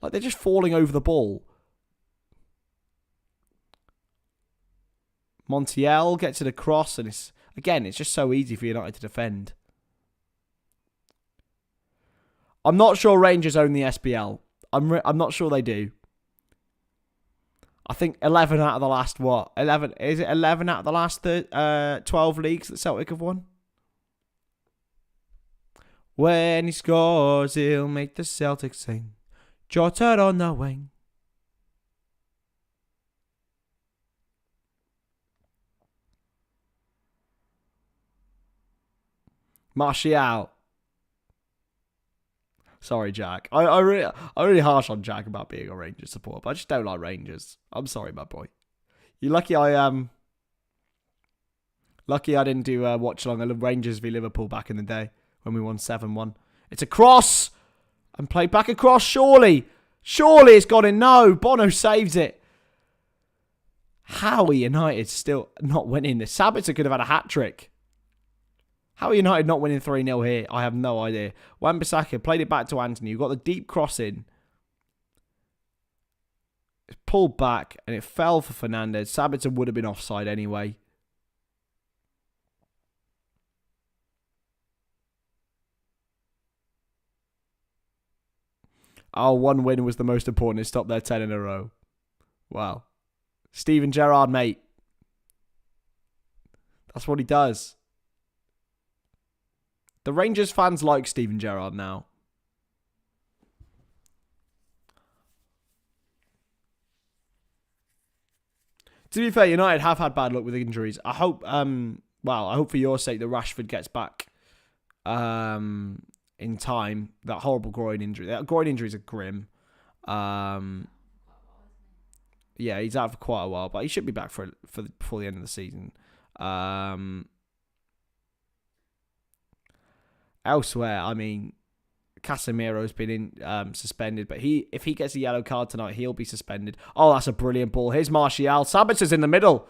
like, they're just falling over the ball. Montiel gets it across, and it's just so easy for United to defend. I'm not sure Rangers own the SPL. I'm not sure they do. I think 11 out of the last, 11? Is it 11 out of the last 12 leagues that Celtic have won? When he scores, he'll make the Celtics sing. Jota on the wing. Martial. Sorry, Jack. I'm really harsh on Jack about being a Rangers supporter, but I just don't like Rangers. I'm sorry, my boy. You're lucky lucky I didn't do watch along at Rangers v Liverpool back in the day when we won 7-1. It's a cross and played back across. Surely it's gone in. No, Bono saves it. How are United still not winning this? Sabitzer could have had a hat trick. How are United not winning 3-0 here? I have no idea. Wan-Bissaka played it back to Anthony. You've got the deep cross in. It's pulled back and it fell for Fernandes. Sabitzer would have been offside anyway. Oh, one win was the most important. It stopped their 10 in a row. Wow. Steven Gerrard, mate. That's what he does. The Rangers fans like Steven Gerrard now. To be fair, United have had bad luck with injuries. I hope, I hope for your sake that Rashford gets back in time. That horrible groin injury. That groin injuries are grim. Yeah, he's out for quite a while, but he should be back for before the end of the season. Elsewhere, I mean, Casemiro's been suspended, but if he gets a yellow card tonight, he'll be suspended. Oh, that's a brilliant ball. Here's Martial. Sabitzer's in the middle.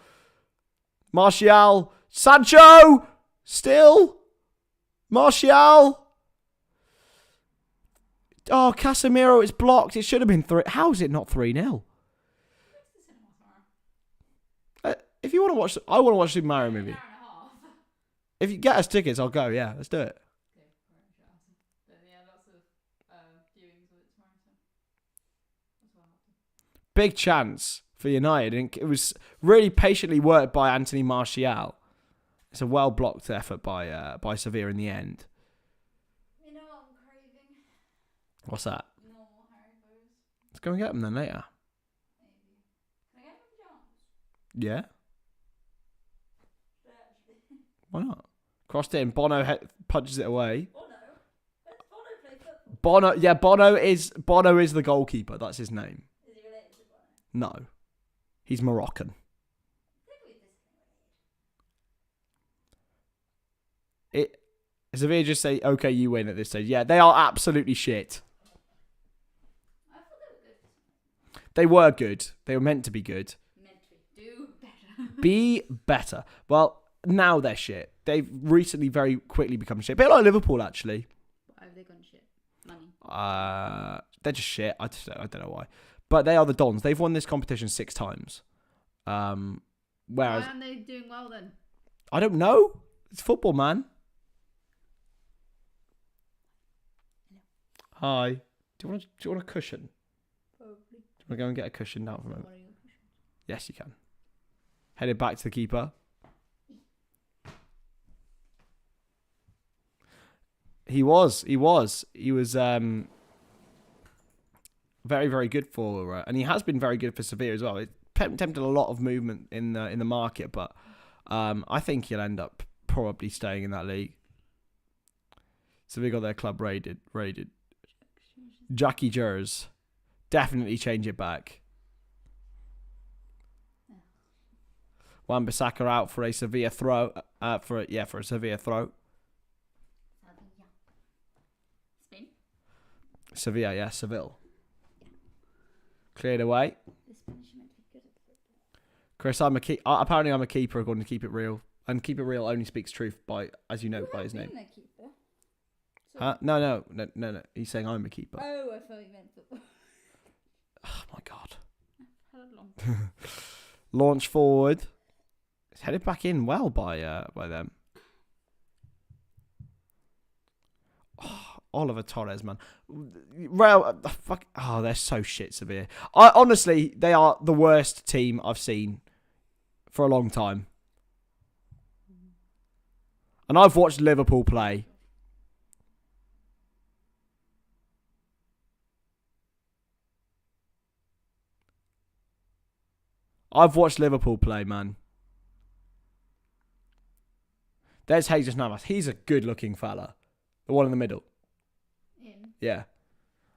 Martial. Sancho. Still. Martial. Oh, Casemiro is blocked. It should have been 3. How is it not 3-0? If you want to watch, I want to watch a Super Mario movie. If you get us tickets, I'll go. Yeah, let's do it. Big chance for United, and it was really patiently worked by Anthony Martial. It's a well blocked effort by Sevilla in the end. You know what I'm craving? What's that? Normal Haribos. Let's go and get them then later. Maybe. Can I get them jams? Yeah. Why not? Crossed it in. Bono punches it away. Bono? Where does Bono play football? Bono, yeah, Bono is the goalkeeper. That's his name. Is he related to Bono? No, he's Moroccan. Sevilla just say, okay, you win at this stage. Yeah, they are absolutely shit. I thought they were good. They were good. They were meant to be good. Meant to do better. Be better. Well, now they're shit. They've recently very quickly become shit. A bit like Liverpool, actually. Why have they gone shit? Money. They're just shit. I don't know why. But they are the Dons. They've won this competition 6 times. Whereas, why aren't they doing well then? I don't know. It's football, man. Hi. Do you want a cushion? Probably. Do you want to go and get a cushion now for a moment? What are your cushions? Yes, you can. Headed back to the keeper. He was very, very good for, and he has been very good for Sevilla as well. It tempted a lot of movement in the market, but I think he'll end up probably staying in that league. Sevilla got their club raided. Jackie Jers, definitely change it back. Wan-Bissaka out for a Sevilla throw. For a Sevilla throw. Spain? Sevilla, yeah, Seville. Cleared away. Chris, apparently I'm a keeper according to Keep It Real. And Keep It Real only speaks truth by, as you know, by his name. Huh? No. He's saying I'm a keeper. Oh, I thought you meant football. Oh my god. How long? Launch forward. It's headed back in well by them. Oh, Oliver Torres, man. Real, fuck. Oh, they're so shit, Sevilla. Honestly, they are the worst team I've seen for a long time. And I've watched Liverpool play. I've watched Liverpool play, man. There's Jesus Navas. He's a good-looking fella. The one in the middle. Him? Yeah.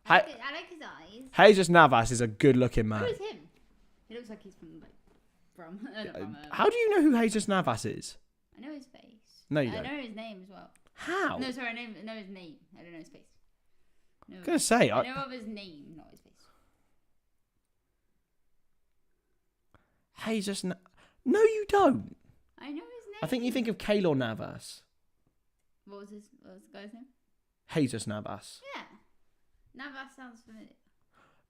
I like his eyes. Jesus Navas is a good-looking man. Who is him? He looks like he's from How do you know who Jesus Navas is? I know his face. No, you don't. I know his name as well. How? No, sorry, I know his name. I don't know his face. No, I was going to say. I know of his name, not his face. Jesus No, you don't. I know his name. I think you think of Keylor Navas. What was the guy's name? Jesus Navas. Yeah. Navas sounds familiar.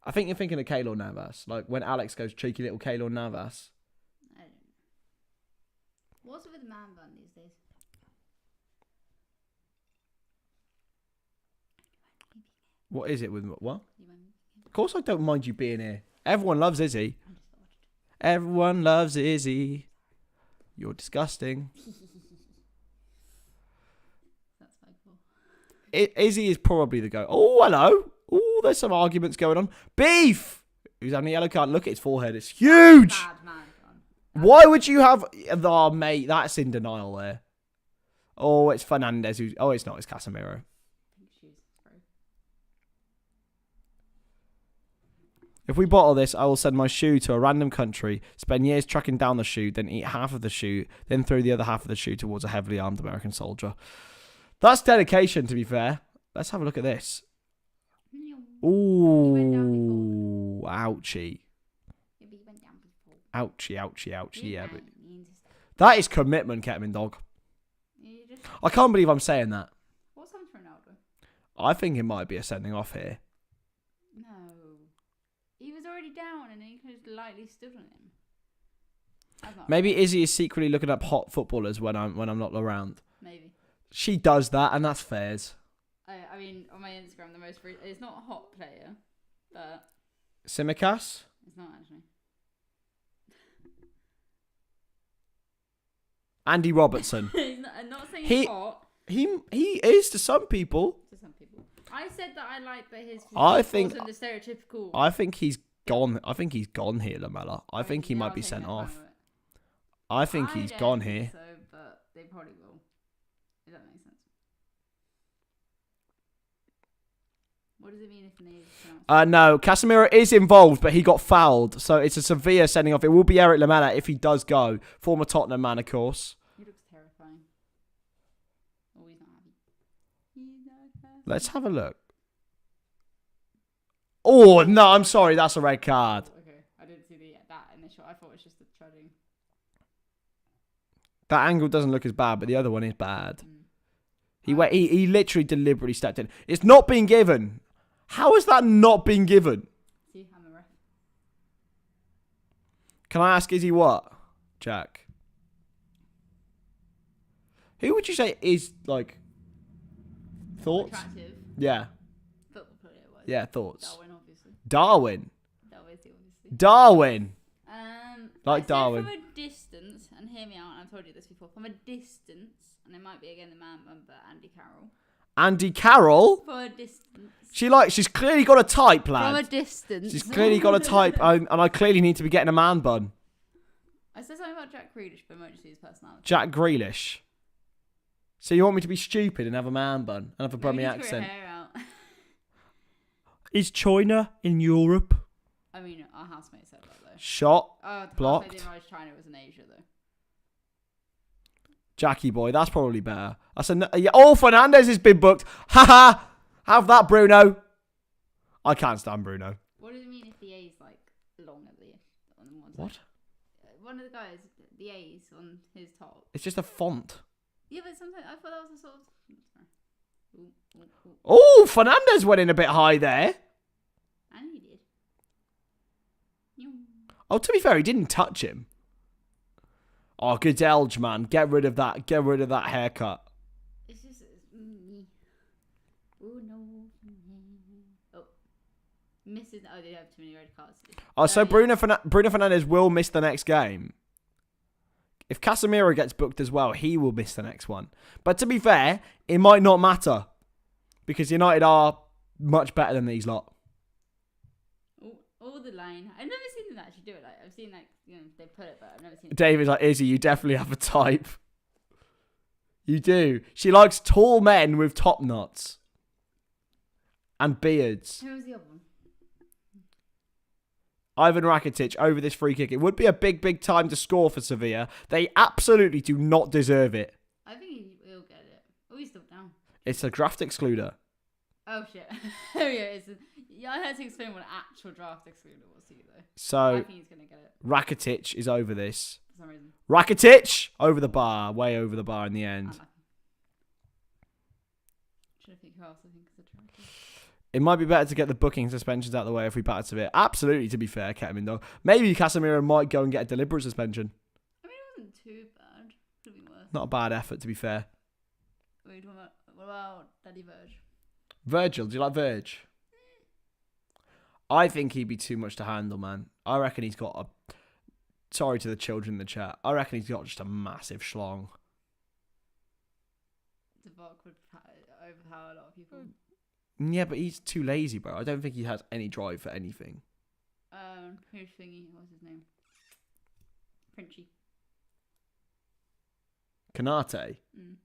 I think you're thinking of Keylor Navas. Like when Alex goes cheeky little Keylor Navas. I don't know. What's with the man bun these days? What is it with what? You mind me? Of course I don't mind you being here. Everyone loves Izzy. I'm just watched. Everyone loves Izzy. You're disgusting. That's quite cool. Izzy is probably the goat. Oh, hello. Oh, there's some arguments going on. Beef! Who's having a yellow card? Look at his forehead. It's huge. Bad man bun. Why would you have... Oh, mate, that's in denial there. Oh, it's Fernandes. Who's... Oh, it's not. It's Casemiro. Pink shoes. Sorry. If we bottle this, I will send my shoe to a random country, spend years tracking down the shoe, then eat half of the shoe, then throw the other half of the shoe towards a heavily armed American soldier. That's dedication, to be fair. Let's have a look at this. Ooh, ouchie. Yeah, but you went down before. Ouchie, ouchie, ouchie. Yeah, but You just, that is commitment, Ketman dog. you just, I can't believe I'm saying that. what's happened to Ronaldo? I think it might be a sending off here. No. He was already down and then you could have lightly stood on him. That's not Maybe right. Izzy is secretly looking up hot footballers when I'm not around. Maybe. She does that, and that's fairs. I mean, on my Instagram, the most it's not a hot player, but Simicas? it's not actually. Andy Robertson. I'm not saying He- he's hot he is to some people. to some people. I said that I like that his I physique think- wasn't the stereotypical. I think he's gone. I think he's gone here, Lamella. I think he yeah, might I'll be take sent that fine off. with it. I think he's don't gone think here. So, but they probably will. If that makes sense. What does it mean if the name is pronounced? No, Casemiro is involved, but he got fouled, so it's a severe sending off. It will be Eric Lamella if he does go. Former Tottenham man, of course. He looks terrifying. Oh, he's not happy. He's not happy. Let's have a look. Oh, no, I'm sorry. That's a red card. Okay, I didn't see that initial. I thought it was just the trudging. That angle doesn't look as bad, but the other one is bad. Mm. He literally deliberately stepped in. It's not been given. How has that not been given? See, I'm a ref. Can I ask Izzy what? Jack. Who would you say is, like, thoughts? Attractive. Yeah. Football player wise. Yeah, thoughts. Darwin, obviously. Darwin. Obviously. Darwin. I Like said Darwin. from a distance, and hear me out, I've told you this before, from a distance, and it might be again the man bun, but Andy Carroll. Andy Carroll. For a distance. She's clearly got a type, From a lad. distance. She's clearly got a type, and I clearly need to be getting a man bun. I said something about Jack Grealish, but might just his personality. Jack Grealish. So you want me to be stupid and have a man bun and have a No, Brummie you need to grow accent? your hair out. Is China in Europe? I mean, our housemate said that though. Shot. Oh, the Blocked. I didn't realize China was in Asia though. Jackie boy, that's probably better. Yeah. Oh, Fernandes has been booked. Haha. Have that, Bruno. I can't stand Bruno. What does it mean if the A's like long at the on the one side? What? One of the guys, the A's on his top. It's just a font. Yeah, but sometimes I thought that was a sort of. Sorry. Ooh, ooh, ooh. Oh, Fernandes went in a bit high there. And he did. Yew. Oh, to be fair, he didn't touch him. Oh, good Elge, man. Get rid of that. Get rid of that haircut. It's just. Oh no. Oh. Misses. Oh, they have too many red cards. Oh, so Yeah. Bruno Fernandes will miss the next game. If Casemiro gets booked as well, he will miss the next one. But to be fair, it might not matter. Because United are much better than these lot. All the line. I've never seen them actually do it. Like I've seen they put it, but I've never seen it. David's like, Izzy, you definitely have a type. You do. She likes tall men with top knots. And beards. Who was the other one? Ivan Rakitic over this free kick. It would be a big, big time to score for Sevilla. They absolutely do not deserve it. I think he'll get it. Oh, he's still down. It's a draft excluder. Oh shit. Oh yeah, I had to explain what an actual draft excluder was to you though. I So think he's gonna get it Rakitic is over this. for some reason. Rakitic over the bar, way over the bar in the end. Should I think who else I think is attractive? It might be better to get the booking suspensions out of the way if we batter Sevilla. Absolutely, to be fair, Ketamine, though. Maybe Casemiro might go and get a deliberate suspension. I mean, it wasn't too bad. Could have been worse. Not a bad effort, to be fair. Wait, what about Daddy Verge? Virgil, do you like Verge? I think he'd be too much to handle, man. I reckon he's got a... Sorry to the children in the chat. I reckon he's got just a massive schlong. The Vogue would overpower a lot of people. Yeah, but he's too lazy, bro. I don't think he has any drive for anything. Who's thingy? What's his name? Princhy. Kanate? Mm.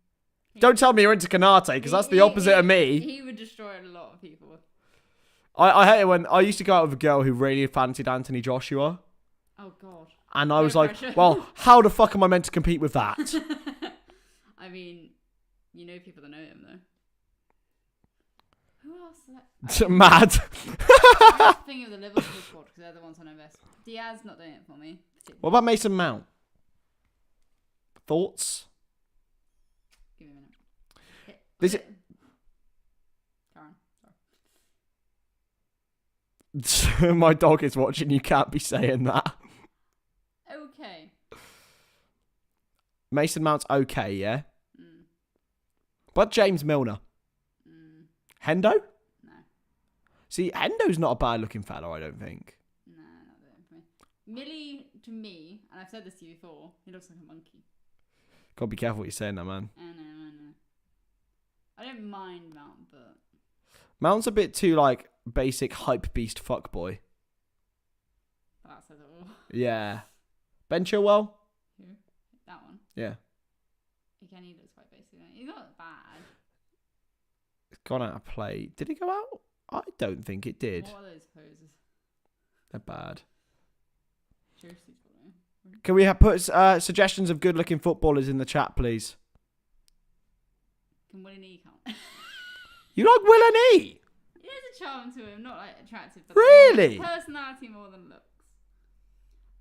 Don't tell me you're into Kanate, because that's the opposite of me. He would destroy a lot of people. I hate it when... I used to go out with a girl who really fancied Anthony Joshua. Oh, God. And I was like, well, how the fuck am I meant to compete with that? I mean, you know people that know him, though. Who else is that? Mad. I'm just thinking of the Liverpool squad, because they're the ones I know best. Diaz not doing it for me. What about Mason Mount? Thoughts? Give me a minute. This is... Karen, sorry. My dog is watching. You can't be saying that. Okay. Mason Mount's okay, yeah? Mm. But James Milner? Hendo? No. See, Hendo's not a bad-looking fella, I don't think. No, not doing it for me. Millie, to me, and I've said this to you before, he looks like a monkey. Gotta be careful what you're saying there, man. I know. I don't mind Mount, but... Mount's a bit too, like, basic hype beast fuckboy. That says it all. Yeah. Ben Chilwell? Who? That one? Yeah. Again, he looks quite basic. He's not bad. It's gone out of play. Did he go out? I don't think it did. What are those poses? They're bad. Seriously, Can we put suggestions of good-looking footballers in the chat, please? Can Willie Nee count? You like Will and E? He has a charm to him, not like attractive. But Really? Personality more than looks.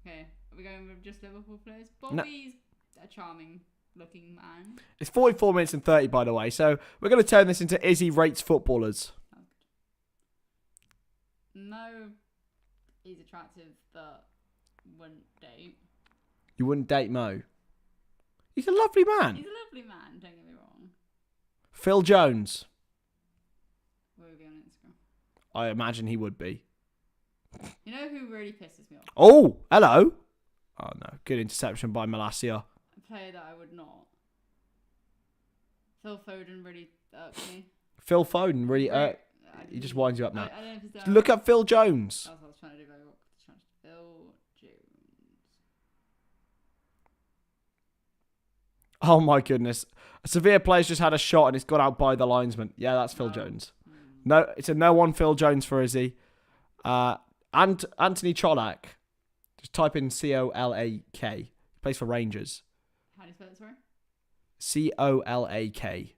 Okay, are we going with just Liverpool players? Bobby's a charming looking man. It's 44 minutes and 30, by the way, so we're going to turn this into Izzy Rates Footballers. No, he's attractive, but wouldn't date. You wouldn't date Mo? He's a lovely man. He's a lovely man, don't get me wrong. Phil Jones. Will he be on Instagram? I imagine he would be. You know who really pisses me off? Oh, hello. Oh, no. Good interception by Malacia. A player that I would not. Phil Foden really irks me. Phil Foden really... he just winds you up now. I don't know if it's Look at Phil Jones. That's what I was trying to do. Phil Jones. Oh, my goodness. A Sevilla player's just had a shot and it's got out by the linesman. Yeah, that's Phil Jones. No, it's a no-one Phil Jones for Izzy. And Anthony Cholak. Just type in C-O-L-A-K. He plays for Rangers. How do you spell it, sorry? C-O-L-A-K.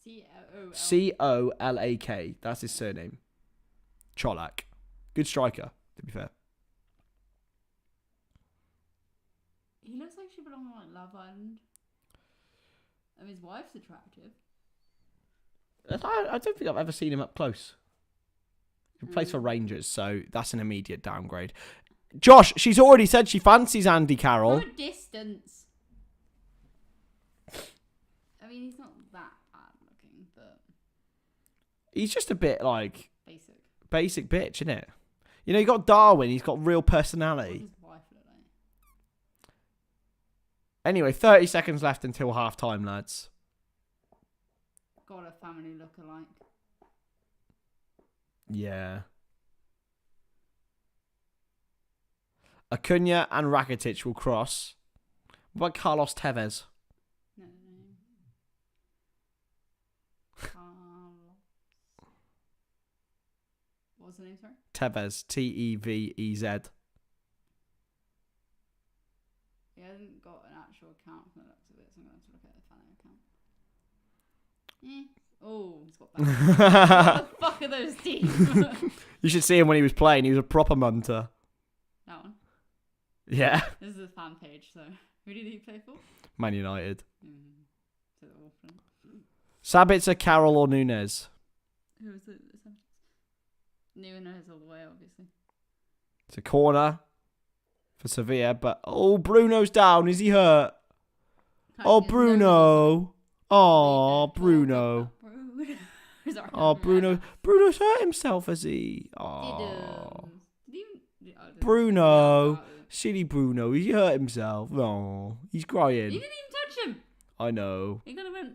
C-O-O-L. C-O-L-A-K. That's his surname. Cholak. Good striker, to be fair. He looks like she belongs on like Love Island. And his wife's attractive. I don't think I've ever seen him up close. He plays for Rangers, so that's an immediate downgrade. Josh, she's already said she fancies Andy Carroll. From a distance. I mean, he's not that bad looking, but... He's just a bit, like... Basic bitch, isn't it? You know, you got Darwin. He's got real personality. What does his wife look like? Anyway, 30 seconds left until half-time, lads. Got a family look alike. Yeah. Acuna and Rakitic will cross. What about Carlos Tevez? No. Carlos. What was the name, sorry? Tevez. T-E-V-E-Z. He hasn't got an actual account from the looks of it, so I'm going to look at the fan account. Oh, he's got that. What the fuck are those teams? You should see him when he was playing. He was a proper munter. That one? Yeah. This is a fan page, so who did he play for? Man United. Sabitzer, Carroll, or Nunez? Who was it? Nunez all the way, obviously. It's a corner for Sevilla, but Bruno's down. Is he hurt? Oh, Bruno. Oh, Bruno. Oh, Bruno. Bruno's hurt himself, has he? Oh, Bruno. Silly Bruno. He hurt himself. Oh, he's crying. You didn't even touch him. I know. He could have went.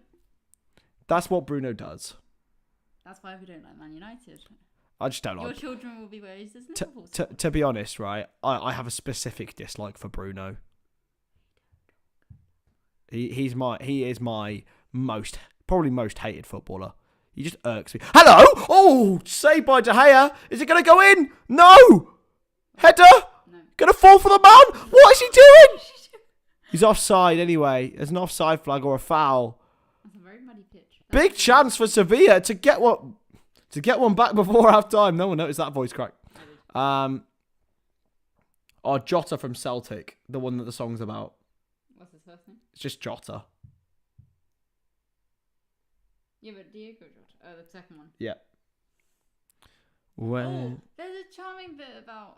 That's what Bruno does. That's why we don't like Man United. I just don't Your like. children will be raised as Liverpool. To be honest, right, I have a specific dislike for Bruno. He is my probably most hated footballer. He just irks me. Hello! Oh, saved by De Gea. Is it going to go in? No! Header? No. Going to fall for the man? What is he doing? He's offside anyway. There's an offside flag or a foul. That's a very muddy pitch. Big chance for Sevilla to get one back before half time. No one noticed that voice crack. Jota from Celtic, the one that the song's about. What's his first name? It's just Jota. Yeah, but Diego Jota. Oh, the second one. Yeah. Well, Oh, there's a charming bit about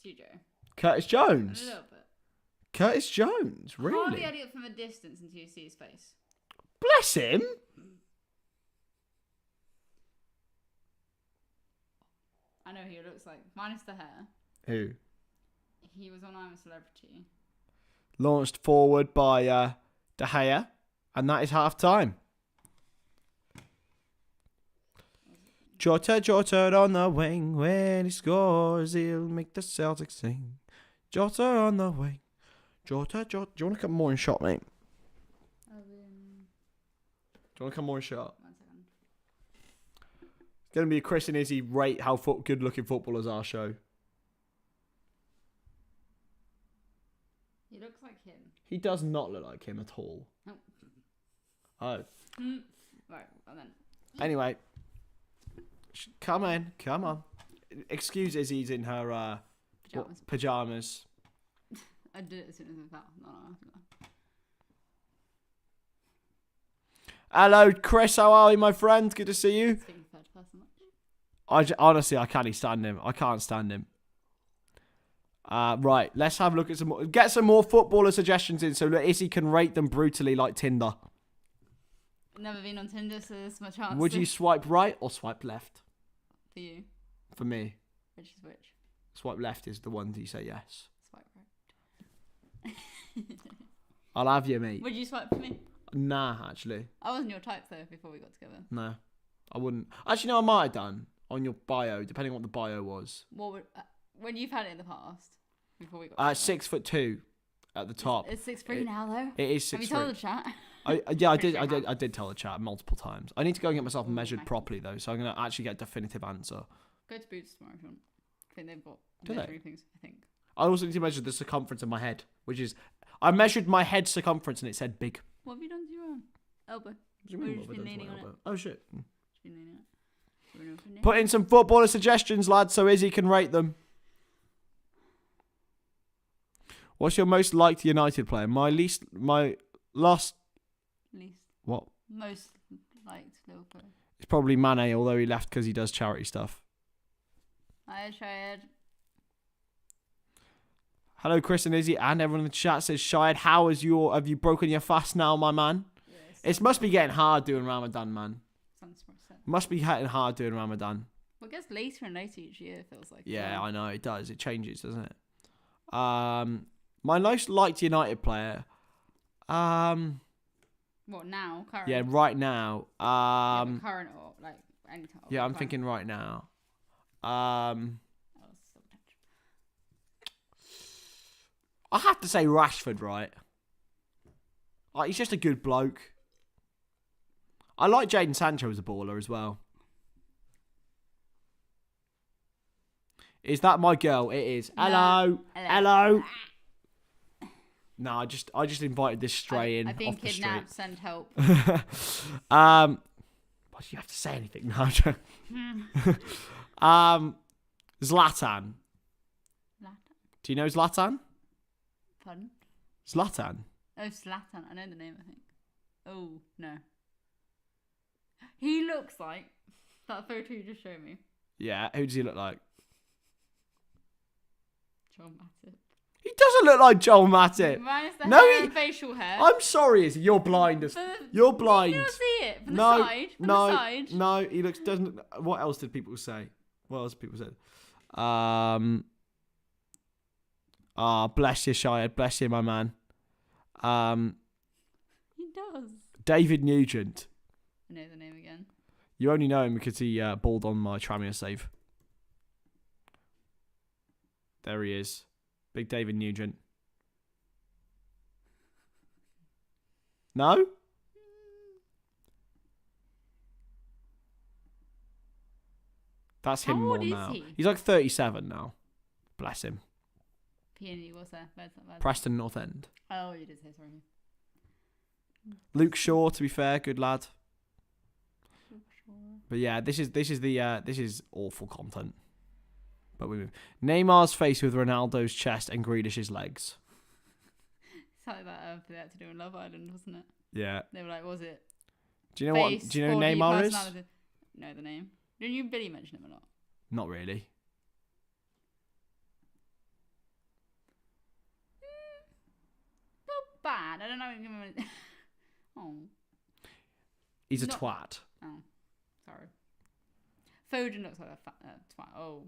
TJ. Curtis A Jones. little bit. Curtis Jones, Hardly really? at it from a distance until you see his face. Bless him. I know who he looks like. Minus the hair. Who? He was on I'm a Celebrity. Launched forward by De Gea, and that is half time. Jota on the wing. When he scores, he'll make the Celtics sing. Jota on the wing. Jota. Do you want to come more in shot, mate? Do you want to come more in shot? 1 second. It's going to be a Chris and Izzy rate how good-looking footballers are show. He looks like him. He does not look like him at all. Nope. Oh. Right, well then. Anyway. Come on. Excuse Izzy's in her pajamas. I did it as soon as I fell. No. Hello, Chris. How are you, my friend? Good to see you. Speaking third person. Honestly, I can't stand him. I can't stand him. Right, let's have a look at some more. Get some more footballer suggestions in so that Izzy can rate them brutally like Tinder. Never been on Tinder, so this is my chance. Would you swipe right or swipe left? For you. For me. Which is which? Swipe left is the one that you say yes. Swipe right. I'll have you, mate. Would you swipe for me? Nah, actually. I wasn't your type though before we got together. No, I wouldn't. Actually, no, I might have done on your bio, depending on what the bio was. What would when you've had it in the past before we got together? 6'2" at the top. It's 6'3" now though. It is 6'3". Have you told the chat? I did tell the chat multiple times. I need to go and get myself measured properly though, so I'm gonna actually get a definitive answer. Go to Boots tomorrow if you want. I think they've got Do measuring they? things. I think. I also need to measure the circumference of my head, which is I measured my head circumference and it said big. What have you done to your elbow? What do you mean, Just what have I been done to leaning my on it. elbow? Oh shit. Just been leaning on it. Put in some footballer suggestions, lads, so Izzy can rate them. What's your most liked United player? My last. Least. What? Most liked Liverpool. It's probably Mane, although he left because he does charity stuff. I tried. Hello, Chris and Izzy, and everyone in the chat says, Shahid, have you broken your fast now, my man? Yes. It must be getting hard doing Ramadan, man. Sounds Must be getting hard doing Ramadan. Well, it gets later and later each year, it feels like. Yeah, I know, it does. It changes, doesn't it? My most liked United player. What, now? Current? Yeah, right now. Yeah, but current or, like, any time. Yeah, I'm thinking right now. I have to say Rashford, right? Like, he's just a good bloke. I like Jadon Sancho as a baller as well. Is that my girl? It is. No. Hello. No, I just invited this stray in I've been off the street. kidnapped, send help. Why do you have to say anything? No, I'm joking. Zlatan. Do you know Zlatan? Pardon? Zlatan. Oh, Zlatan. I know the name, I think. Oh, no. looks like that photo you just showed me. Yeah, who does he look like? John Matip. He doesn't look like Joel Matip. Minus the No, hair and facial hair. I'm sorry, Izzy. You're blind. You're blind. You don't see it from the No, side. From no, the side. no. He looks doesn't. What else did people say? What else did people say? Bless you, Shire. Bless you, my man. He does. David Nugent. I know the name again. You only know him because he balled on my Tranmere save. There he is. Big David Nugent. No? That's him How more old is now. he? He's like 37 now. Bless him. Peony was there. Where's that? Preston North End. Oh, you did say sorry. Luke Shaw, to be fair, good lad. But yeah, this is awful content. But we move. Neymar's face with Ronaldo's chest and Grealish's legs. It's like that they had to do in Love Island, wasn't it? Yeah. They were like, was it? Do you know what? Do you know who Neymar is? Know the name. Didn't you Billy mention him a lot? Not really. Not bad. I don't know. Oh. He's a twat. Oh, sorry. Foden looks like a twat. Oh,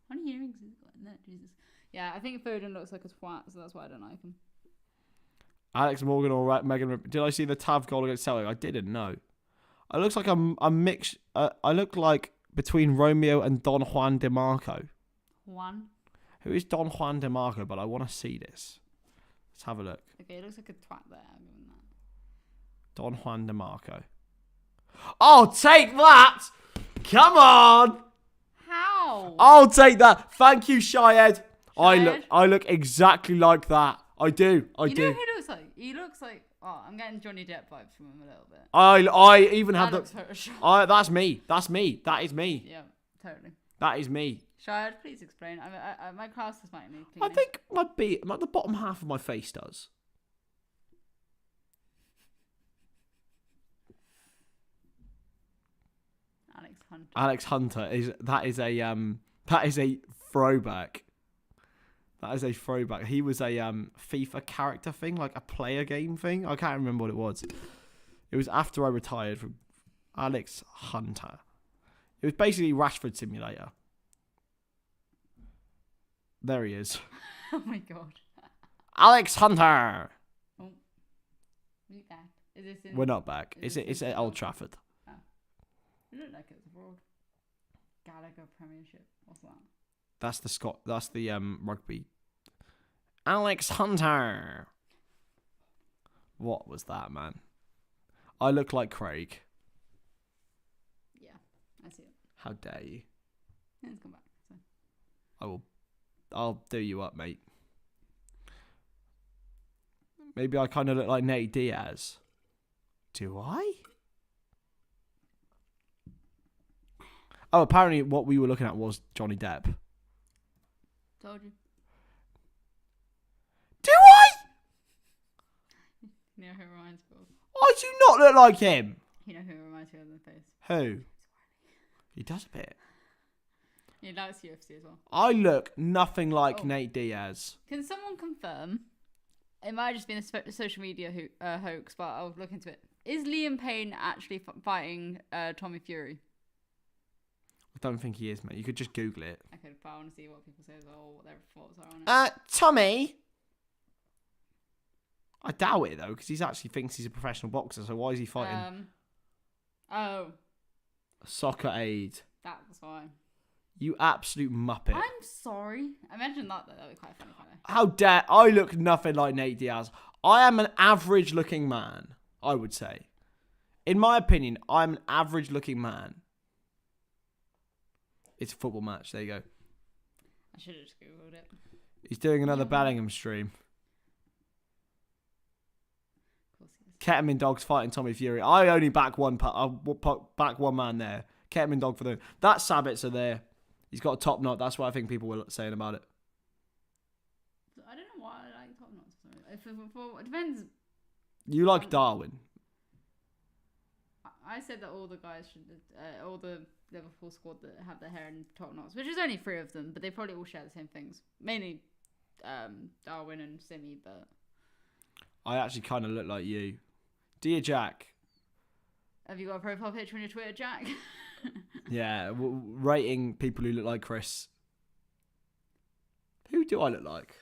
how many earrings has he got in there? Jesus. Yeah, I think Foden looks like a twat, so that's why I don't like him. Alex Morgan or Megan? Did I see the Tav goal against Celtic? I didn't. No. I looks like a mix. I look like between Romeo and Don Juan DeMarco. Juan. Who is Don Juan DeMarco? But I want to see this. Let's have a look. Okay, it looks like a twat there. I'll give him that. Don Juan DeMarco. I'll take that. Come on. How? I'll take that. Thank you, Syed. Syed? I look exactly like that. I do. I do. You know who he looks like? He looks like. Oh, I'm getting Johnny Depp vibes from him a little bit. I even have that the. looks That's me. That's me. That is me. Yeah, totally. That is me. Shard, please explain. My class is might need I cleaning. think the bottom half of my face does. Alex Hunter is a throwback. That is a throwback. He was a FIFA character thing, like a player game thing. I can't remember what it was. It was after I retired from Alex Hunter. It was basically Rashford Simulator. There he is. Oh my god. Alex Hunter. Oh, we back? Is this in? We're not back. It's at Old Trafford. Oh. It looked like it was abroad. Gallagher Premiership. What's that? That's the rugby. Alex Hunter. What was that, man? I look like Craig. Yeah, I see it. How dare you? Let's come back. So. I'll do you up, mate. Maybe I kind of look like Nate Diaz. Do I? Oh, apparently what we were looking at was Johnny Depp. Told you. Do I? You know who reminds me of? I do not look like him. You know who reminds me of the face? Who? He does a bit. He likes UFC as well. I look nothing like Nate Diaz. Can someone confirm? It might have just been a social media hoax, but I'll look into it. Is Liam Payne actually fighting Tommy Fury? I don't think he is, mate. You could just Google it. Okay, but I want to see what people say as well, what their thoughts are on it. Tommy? I doubt it, though, because he actually thinks he's a professional boxer, so why is he fighting? Soccer aid. That was fine. You absolute muppet. I'm sorry. I mentioned that, though. That would be quite funny. How dare I look nothing like Nate Diaz. I am an average-looking man, I would say. In my opinion, I'm an average-looking man. It's a football match. There you go. I should have just Googled it. He's doing another Bellingham stream. Ketamine Dog's fighting Tommy Fury. I only back one man there. Ketamine Dog for them. That Sabbats are there. He's got a top knot. That's what I think people were saying about it. I don't know why I like top knots. It depends. You like Darwin. I I said that all the guys should, all the Liverpool squad that have their hair in top knots, which is only 3 of them, but they probably all share the same things. Mainly Darwin and Simi, but... I actually kind of look like you. Dear Jack. Have you got a profile picture on your Twitter, Jack? Yeah, rating people who look like Chris. Who do I look like?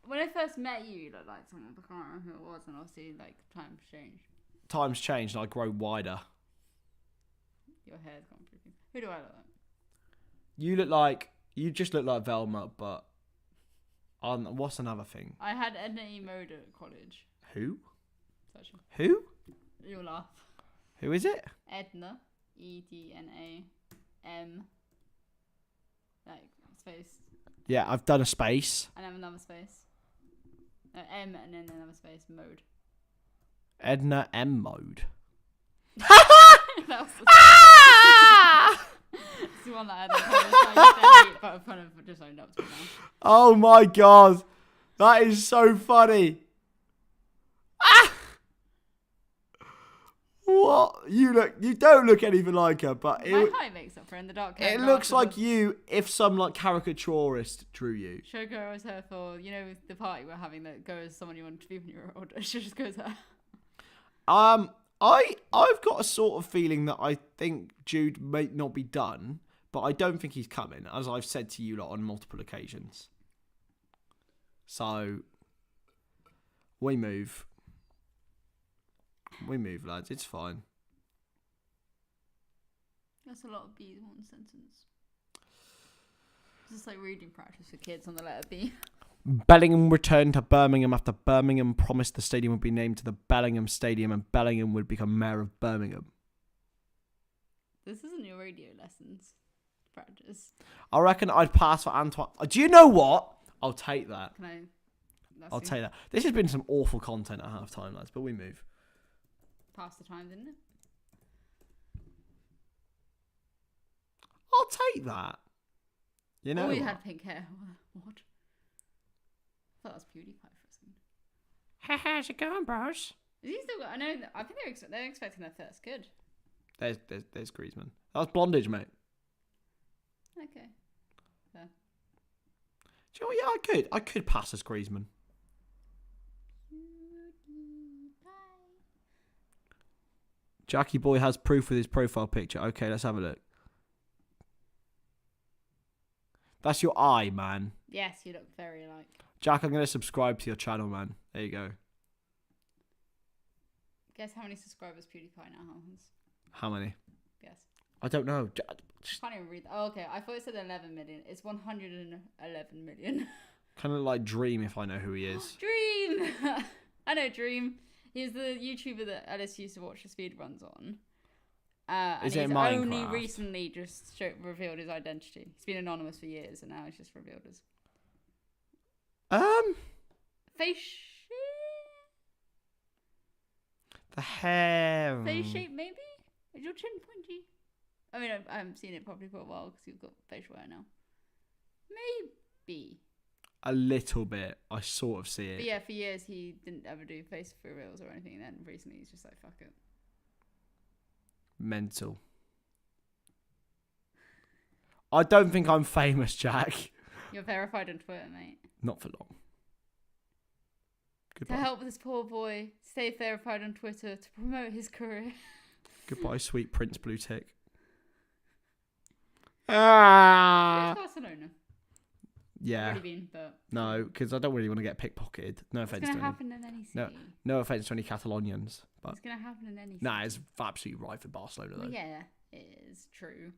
When I first met you, you looked like someone, but I can't remember who it was, and obviously, like, times change. Times change and I grow wider. Your hair's gone pretty. Who do I look like? You just look like Velma, but what's another thing? I had Edna E. Mode at college. Who? Such Who? You'll laugh. Who is it? Edna, EDNA, M, like space. Yeah, I've done a space. And then another space. No, M and then another space. Mode. Edna M mode. That was it's the one that I had in college. I used to hate, but kind of just owned up to it now. Oh my god, that is so funny. What? You don't look anything like her, but My height makes up for in the dark hair. it looks like you if some like caricaturist drew you. Should go as her for, the party we're having that goes someone you want to be when you're older. Should just go as her. I've got a sort of feeling that I think Jude may not be done, but I don't think he's coming, as I've said to you lot on multiple occasions. So we move. We move, lads. It's fine. That's a lot of B's in one sentence. It's just like reading practice for kids on the letter B. Bellingham returned to Birmingham after Birmingham promised the stadium would be named to the Bellingham Stadium and Bellingham would become mayor of Birmingham. This isn't your radio lessons practice. I reckon I'd pass for Antoine. Do you know what? I'll take that. I'll take that. This has been some awful content at half time, lads, but we move. Pass the time, didn't it? I'll take that. You know. Oh, you had pink hair. What? I thought that was PewDiePie for a second. How's it going, bros? Is he still got? I know. I think they're expecting their first kid. There's Griezmann. That was Blondage, mate. Okay. Fair. Do you know what? Yeah, I could pass as Griezmann. Jackie Boy has proof with his profile picture. Okay, let's have a look. That's your eye, man. Yes, you look very like. Jack, I'm going to subscribe to your channel, man. There you go. Guess how many subscribers PewDiePie now has? How many? Guess. I don't know. I can't even read. Oh, okay. I thought it said 11 million. It's 111 million. Kind of like Dream if I know who he is. Dream! I know Dream. He's the YouTuber that Alice used to watch the speedruns on. Is and it he's Minecraft? only recently just revealed his identity. He's been anonymous for years, and now he's just revealed his face shape. The hair. Face shape, maybe. Is your chin pointy? I mean, I haven't seen it properly for a while because you've got facial hair now. Maybe. A little bit. I sort of see it. But yeah, for years he didn't ever do face reveals or anything, and then recently he's just like, fuck it. Mental. I don't think I'm famous, Jack. You're verified on Twitter, mate. Not for long. Goodbye. To help this poor boy stay verified on Twitter to promote his career. Goodbye, sweet Prince Blue Tick. Where's Barcelona? Yeah. Already been, but No, because I don't really want to get pickpocketed. No it's offense going to to any. happen in any city. No offense to any Catalonians, but It's going to happen in any city. nah, it's absolutely right for Barcelona though. Well, yeah, it is true.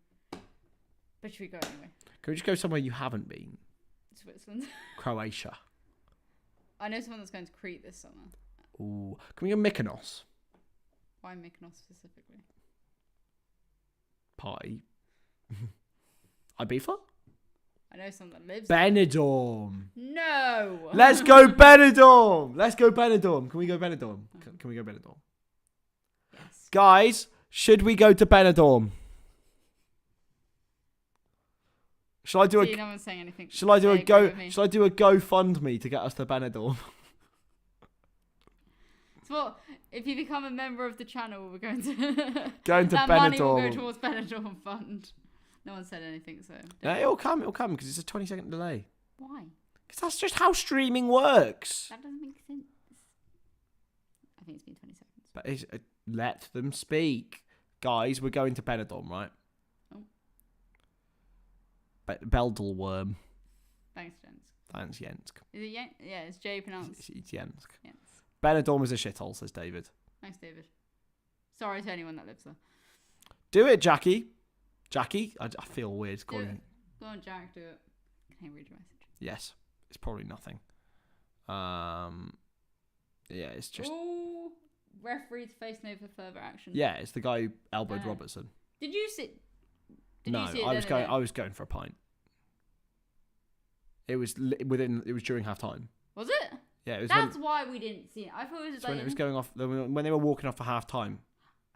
But should we go anyway? Can we just go somewhere you haven't been? Switzerland. Croatia. I know someone that's going to Crete this summer. Ooh, can we go Mykonos? Why Mykonos specifically? Party. Ibiza? I know someone that lives Benidorm. No! Let's go Benidorm. Let's go Benidorm. Can we go Benidorm? Can we go Benidorm? Yes. Guys, should we go to Benidorm? Shall I do no one's saying anything. Shall I do a me. GoFundMe to get us to Benidorm? So if you become a member of the channel, we're going to Going to that money will go Benidorm. towards Benidorm Fund. No one said anything, so No, it'll come because it's a 20-second delay. why? Because that's just how streaming works. That doesn't make sense. I think it's been 20 seconds. But let them speak. Guys, we're going to Benidorm, right? Oh. Beldelworm. Thanks, Jens. Thanks, Jensk. Is it Yen? Yeah, it's J pronounced. It's Jensk. Jens. Benidorm is a shithole, says David. Thanks, David. Sorry to anyone that lives there. Do it, Jackie. Jackie? I feel weird calling it. Go on, Jack, do it. Can I read your message? Yes. It's probably nothing. Yeah, it's just... Ooh, referee's face no for further action. Yeah, it's the guy who elbowed Robertson. Did you see... No, I was going for a pint. It was during half time. Was it? Yeah, it was. That's why we didn't see it. I thought it was like when it was going off. When they were walking off for half time.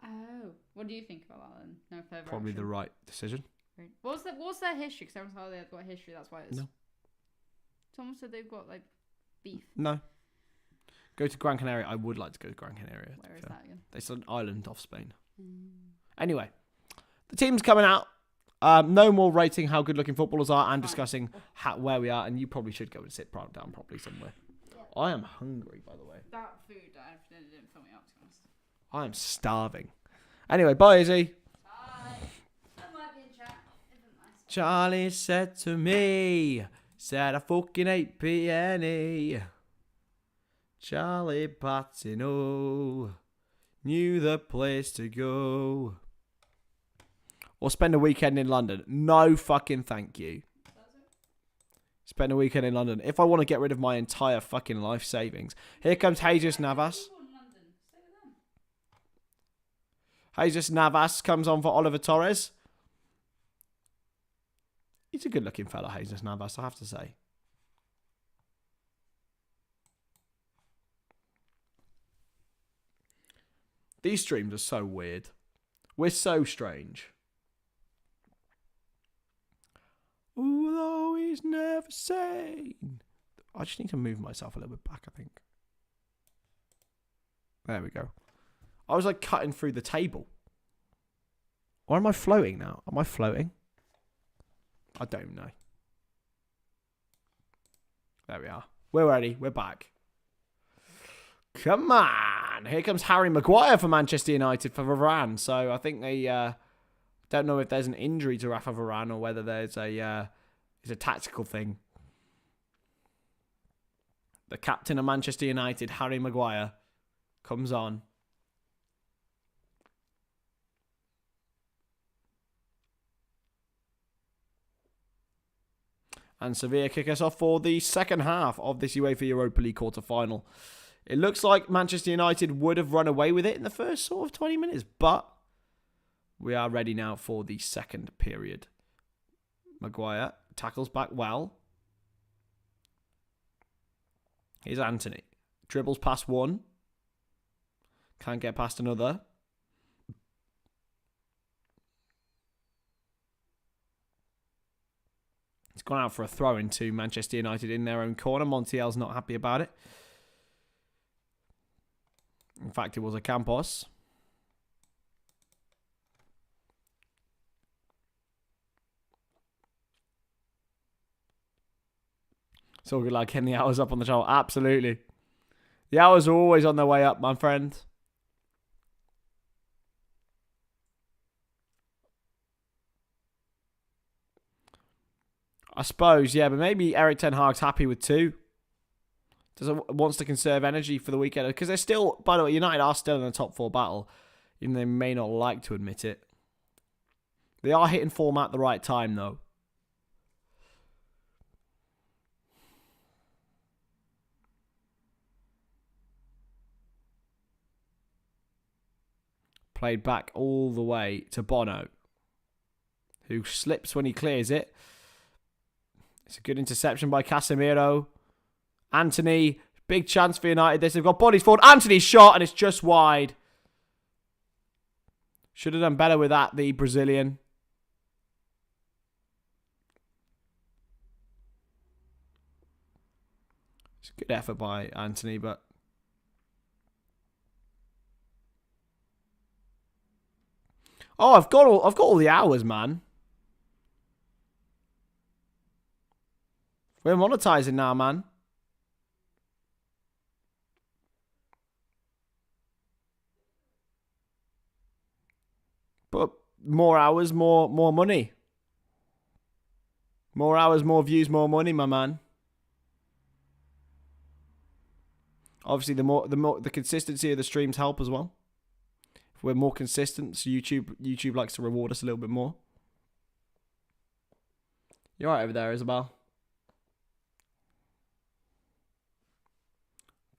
Oh, what do you think about that then? No further. Probably action. the right decision. Right. What's their history? Because everyone's how they've got history. That's why it's. No. Someone said they've got like beef. No. Go to Gran Canaria. I would like to go to Gran Canaria. Where is that again? It's an island off Spain. Anyway, the team's coming out. No more rating how good-looking footballers are and discussing where we are. And you probably should go and sit down properly somewhere. Yeah. I am hungry, by the way. That food didn't fill me up, to be honest. I am starving. Anyway, bye, Izzy. Bye. That might be in chat. Nice. Charlie said to me, said I fucking hate PNE. Charlie Patino knew the place to go. Or spend a weekend in London. No fucking thank you. Spend a weekend in London. If I want to get rid of my entire fucking life savings. Here comes Jesus Navas. Jesus Navas comes on for Oliver Torres. He's a good looking fella, Jesus Navas, I have to say. These streams are so weird. We're so strange. Although he's never sane. I just need to move myself a little bit back, I think. There we go. I was like cutting through the table. Or am I floating now? Am I floating? I don't know. There we are. We're ready. We're back. Come on. Here comes Harry Maguire for Manchester United for Varane. So I think they... don't know if there's an injury to Rafa Varane or whether there's it's a tactical thing. The captain of Manchester United, Harry Maguire, comes on. And Sevilla kick us off for the second half of this UEFA Europa League quarter-final. It looks like Manchester United would have run away with it in the first sort of 20 minutes, but we are ready now for the second period. Maguire tackles back well. Here's Anthony. Dribbles past one. Can't get past another. It's gone out for a throw into Manchester United in their own corner. Montiel's not happy about it. In fact, it was a Campos. So good like getting the hours up on the channel. Absolutely. The hours are always on their way up, my friend. I suppose, yeah, but maybe Eric Ten Hag's happy with 2. Wants to conserve energy for the weekend. Because they're still, by the way, United are still in the top 4 battle. Even though they may not like to admit it. They are hitting form at the right time, though. Played back all the way to Bono, who slips when he clears it. It's a good interception by Casemiro. Anthony, big chance for United. They've got bodies forward. Anthony's shot, and it's just wide. Should have done better with that, the Brazilian. It's a good effort by Anthony, but Oh, I've got all the hours, man. We're monetizing now, man. But more hours, more money. More hours, more views, more money, my man. Obviously, the consistency of the streams help as well. If we're more consistent, so YouTube likes to reward us a little bit more. You're right over there, Isabel.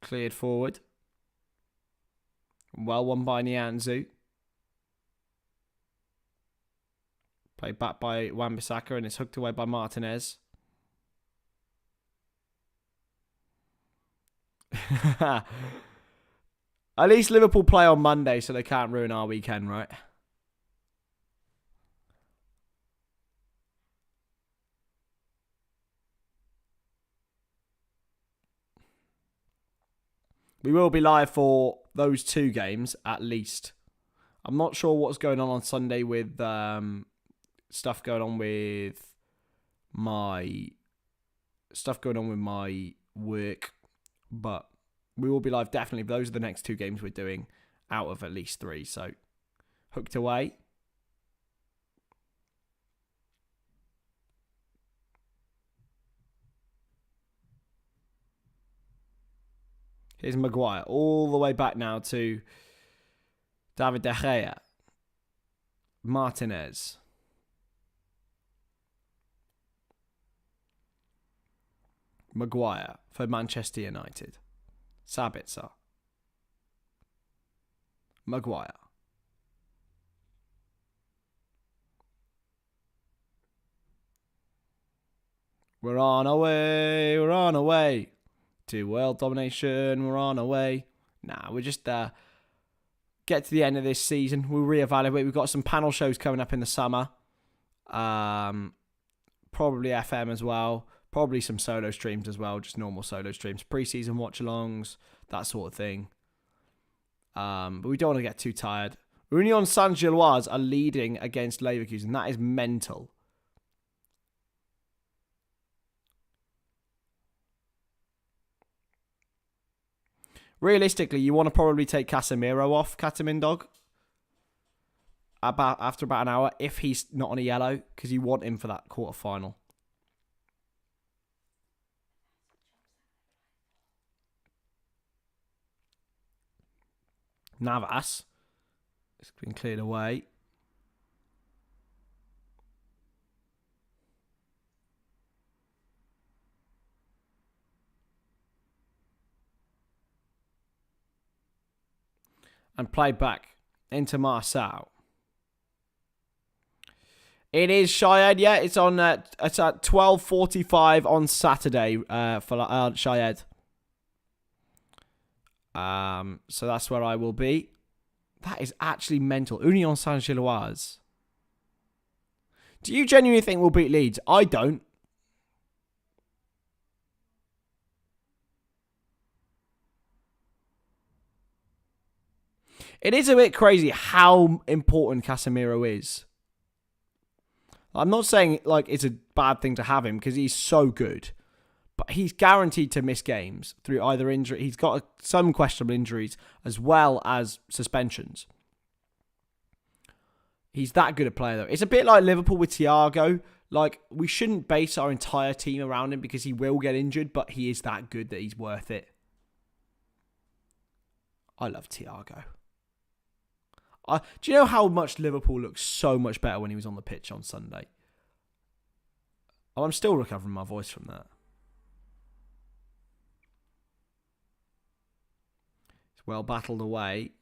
Cleared forward. Well won by Nianzou. Played back by Wan-Bissaka and it's hooked away by Martinez. At least Liverpool play on Monday so they can't ruin our weekend, right? We will be live for those 2 games at least. I'm not sure what's going on Sunday with stuff going on with my work, but we will be live definitely. Those are the next 2 games we're doing out of at least 3. So hooked away. Here's Maguire all the way back now to David De Gea. Martinez. Maguire for Manchester United. Sabitzer. Maguire. We're on our way. We're on our way to world domination. We're on our way. Nah, we're just get to the end of this season. We'll reevaluate. We've got some panel shows coming up in the summer. Probably FM as well. Probably some solo streams as well. Just normal solo streams. Pre-season watch-alongs. That sort of thing. But we don't want to get too tired. Union Saint-Gilloise are leading against Leverkusen. That is mental. Realistically, you want to probably take Casemiro off, Catamindog. After about an hour, if he's not on a yellow, because you want him for that quarter-final. Navas. It's been cleared away. And played back into Marcel. It is Shayed, yeah. It's on. It's at 12:45 on Saturday for Shayed. So that's where I will be. That is actually mental. Union Saint-Gilloise. Do you genuinely think we'll beat Leeds? I don't. It is a bit crazy how important Casemiro is. I'm not saying like it's a bad thing to have him because he's so good. But he's guaranteed to miss games through either injury. He's got some questionable injuries as well as suspensions. He's that good a player, though. It's a bit like Liverpool with Thiago. Like, we shouldn't base our entire team around him because he will get injured, but he is that good that he's worth it. I love Thiago. Do you know how much Liverpool looked so much better when he was on the pitch on Sunday? Oh, I'm still recovering my voice from that. It's well battled away.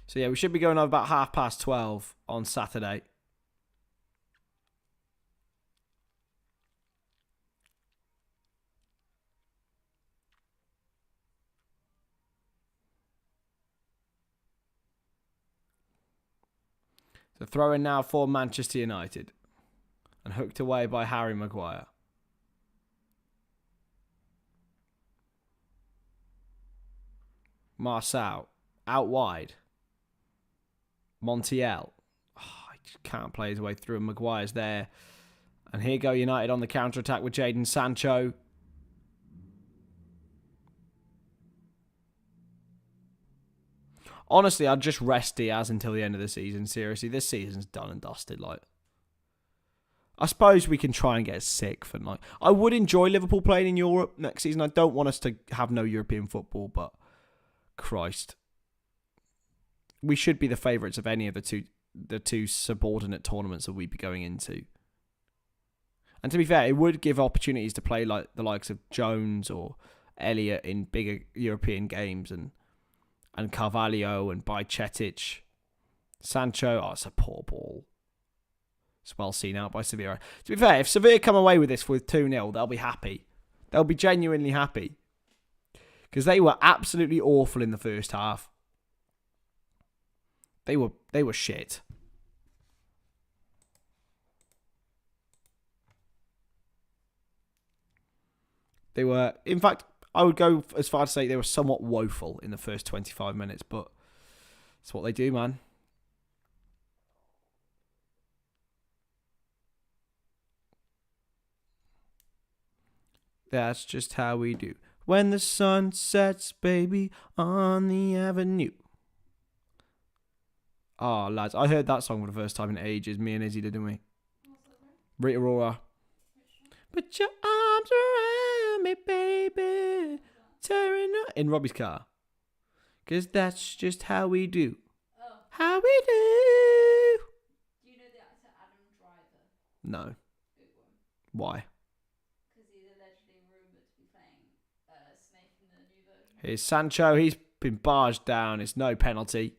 So yeah, we should be going on about 12:30 on Saturday. So throw in now for Manchester United. And hooked away by Harry Maguire. Marcel. Out wide. Montiel. Oh, he just can't play his way through. Maguire's there. And here go United on the counter-attack with Jadon Sancho. Honestly, I'd just rest Diaz until the end of the season. Seriously, this season's done and dusted. Like, I suppose we can try and get sick for night. I would enjoy Liverpool playing in Europe next season. I don't want us to have no European football, but Christ, we should be the favourites of any of the two subordinate tournaments that we'd be going into. And to be fair, it would give opportunities to play like the likes of Jones or Elliott in bigger European games and Carvalho and Bajcetic. Sancho, oh, it's a poor ball. It's well seen out by Sevilla. To be fair, if Sevilla come away with this with 2-0, they'll be happy. They'll be genuinely happy. Because they were absolutely awful in the first half. They were shit. They were, in fact, I would go as far to say they were somewhat woeful in the first 25 minutes, but it's what they do, man. That's just how we do. When the sun sets, baby, on the avenue. Oh, lads, I heard that song for the first time in ages. Me and Izzy did, didn't we? Rita Ora. Put your arms around me, baby. Tearing up. In Robbie's car. Because that's just how we do. Oh. How we do. Do you know the actor Adam Driver? No. Good one. Why? Because he's allegedly rumoured to be playing Snape in the new version. Here's Sancho. He's been barged down. It's no penalty.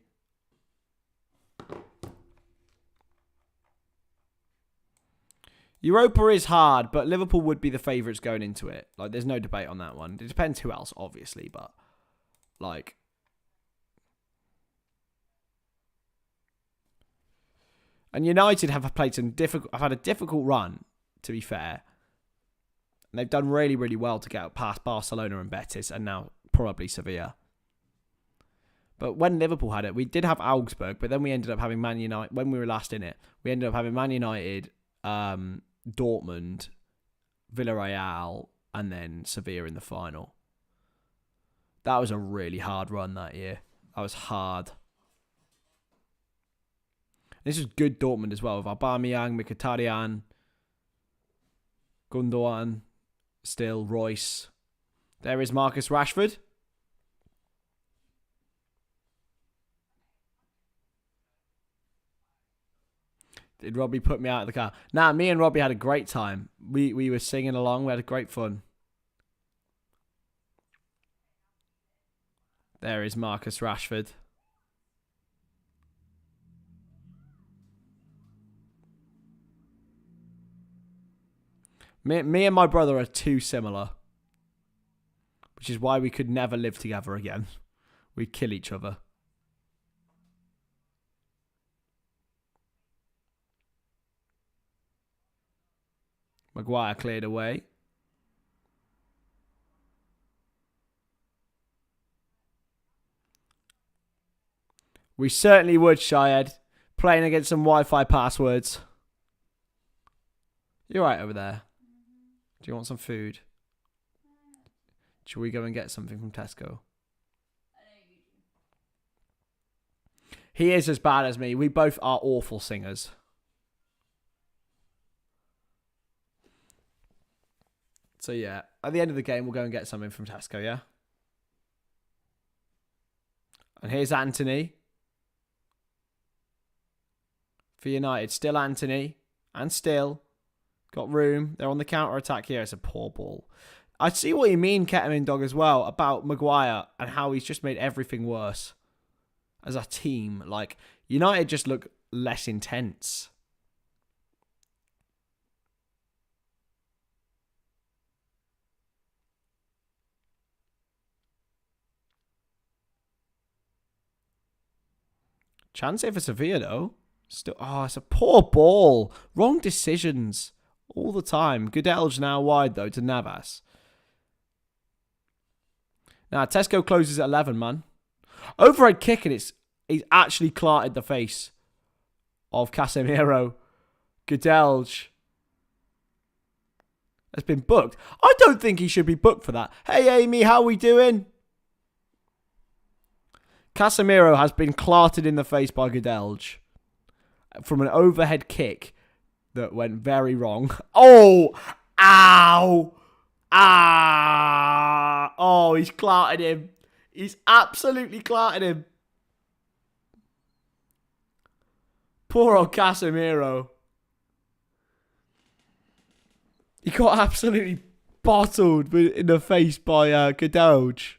Europa is hard, but Liverpool would be the favourites going into it. Like, there's no debate on that one. It depends who else, obviously, but like, and United have played some difficult. I've had a difficult run, to be fair, and they've done really, really well to get past Barcelona and Betis, and now probably Sevilla. But when Liverpool had it, we did have Augsburg, but then we ended up having Man United. When we were last in it, we ended up having Man United, Dortmund, Villarreal, and then Sevilla in the final. That was a really hard run that year. That was hard. This was good Dortmund as well, with Aubameyang, Mkhitaryan, Gundogan, still Royce. There is Marcus Rashford. Did Robbie put me out of the car? Nah, me and Robbie had a great time. We were singing along. We had a great fun. There is Marcus Rashford. Me and my brother are too similar. Which is why we could never live together again. We'd kill each other. Maguire cleared away. We certainly would, Shayed. Playing against some Wi-Fi passwords. You're right over there. Do you want some food? Should we go and get something from Tesco? He is as bad as me. We both are awful singers. So yeah, at the end of the game, we'll go and get something from Tesco, yeah? And here's Anthony. For United, still Anthony. And still. Got room. They're on the counter-attack here. It's a poor ball. I see what you mean, Ketamine Dog, as well, about Maguire and how he's just made everything worse. As a team. Like, United just look less intense. Chance here for Sevilla, though. Still, oh, it's a poor ball. Wrong decisions all the time. Goodell's now wide, though, to Navas. Now, Tesco closes at 11, man. Overhead kick, and he's actually clarted the face of Casemiro. Gudelj has been booked. I don't think he should be booked for that. Hey, Amy, how we doing? Casemiro has been clarted in the face by Gudelj from an overhead kick that went very wrong. Oh! Ow! Ah! Oh, he's clarted him. He's absolutely clarted him. Poor old Casemiro. He got absolutely bottled in the face by Gudelj.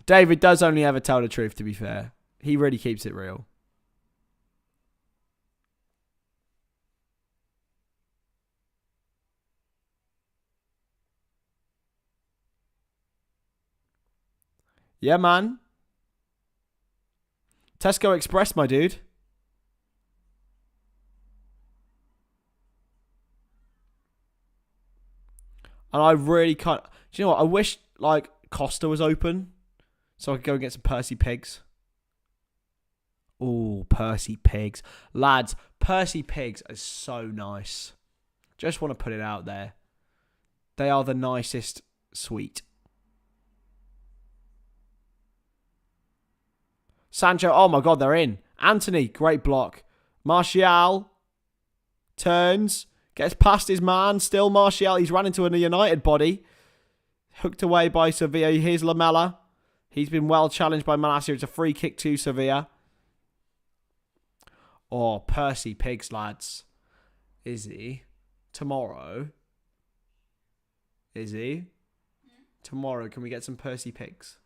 David does only ever tell the truth, to be fair. He really keeps it real. Yeah, man. Tesco Express, my dude. And I really can't... Do you know what? I wish, like, Costa was open so I could go and get some Percy Pigs. Oh, Percy Pigs. Lads, Percy Pigs are so nice. Just want to put it out there. They are the nicest sweet. Sancho, oh my God, they're in. Anthony, great block. Martial turns, gets past his man. Still Martial, he's run into a United body. Hooked away by Sevilla. Here's Lamela. He's been well challenged by Malacia. It's a free kick to Sevilla. Oh, Percy Pigs, lads. Is he? Tomorrow? Is he? Tomorrow, can we get some Percy Pigs?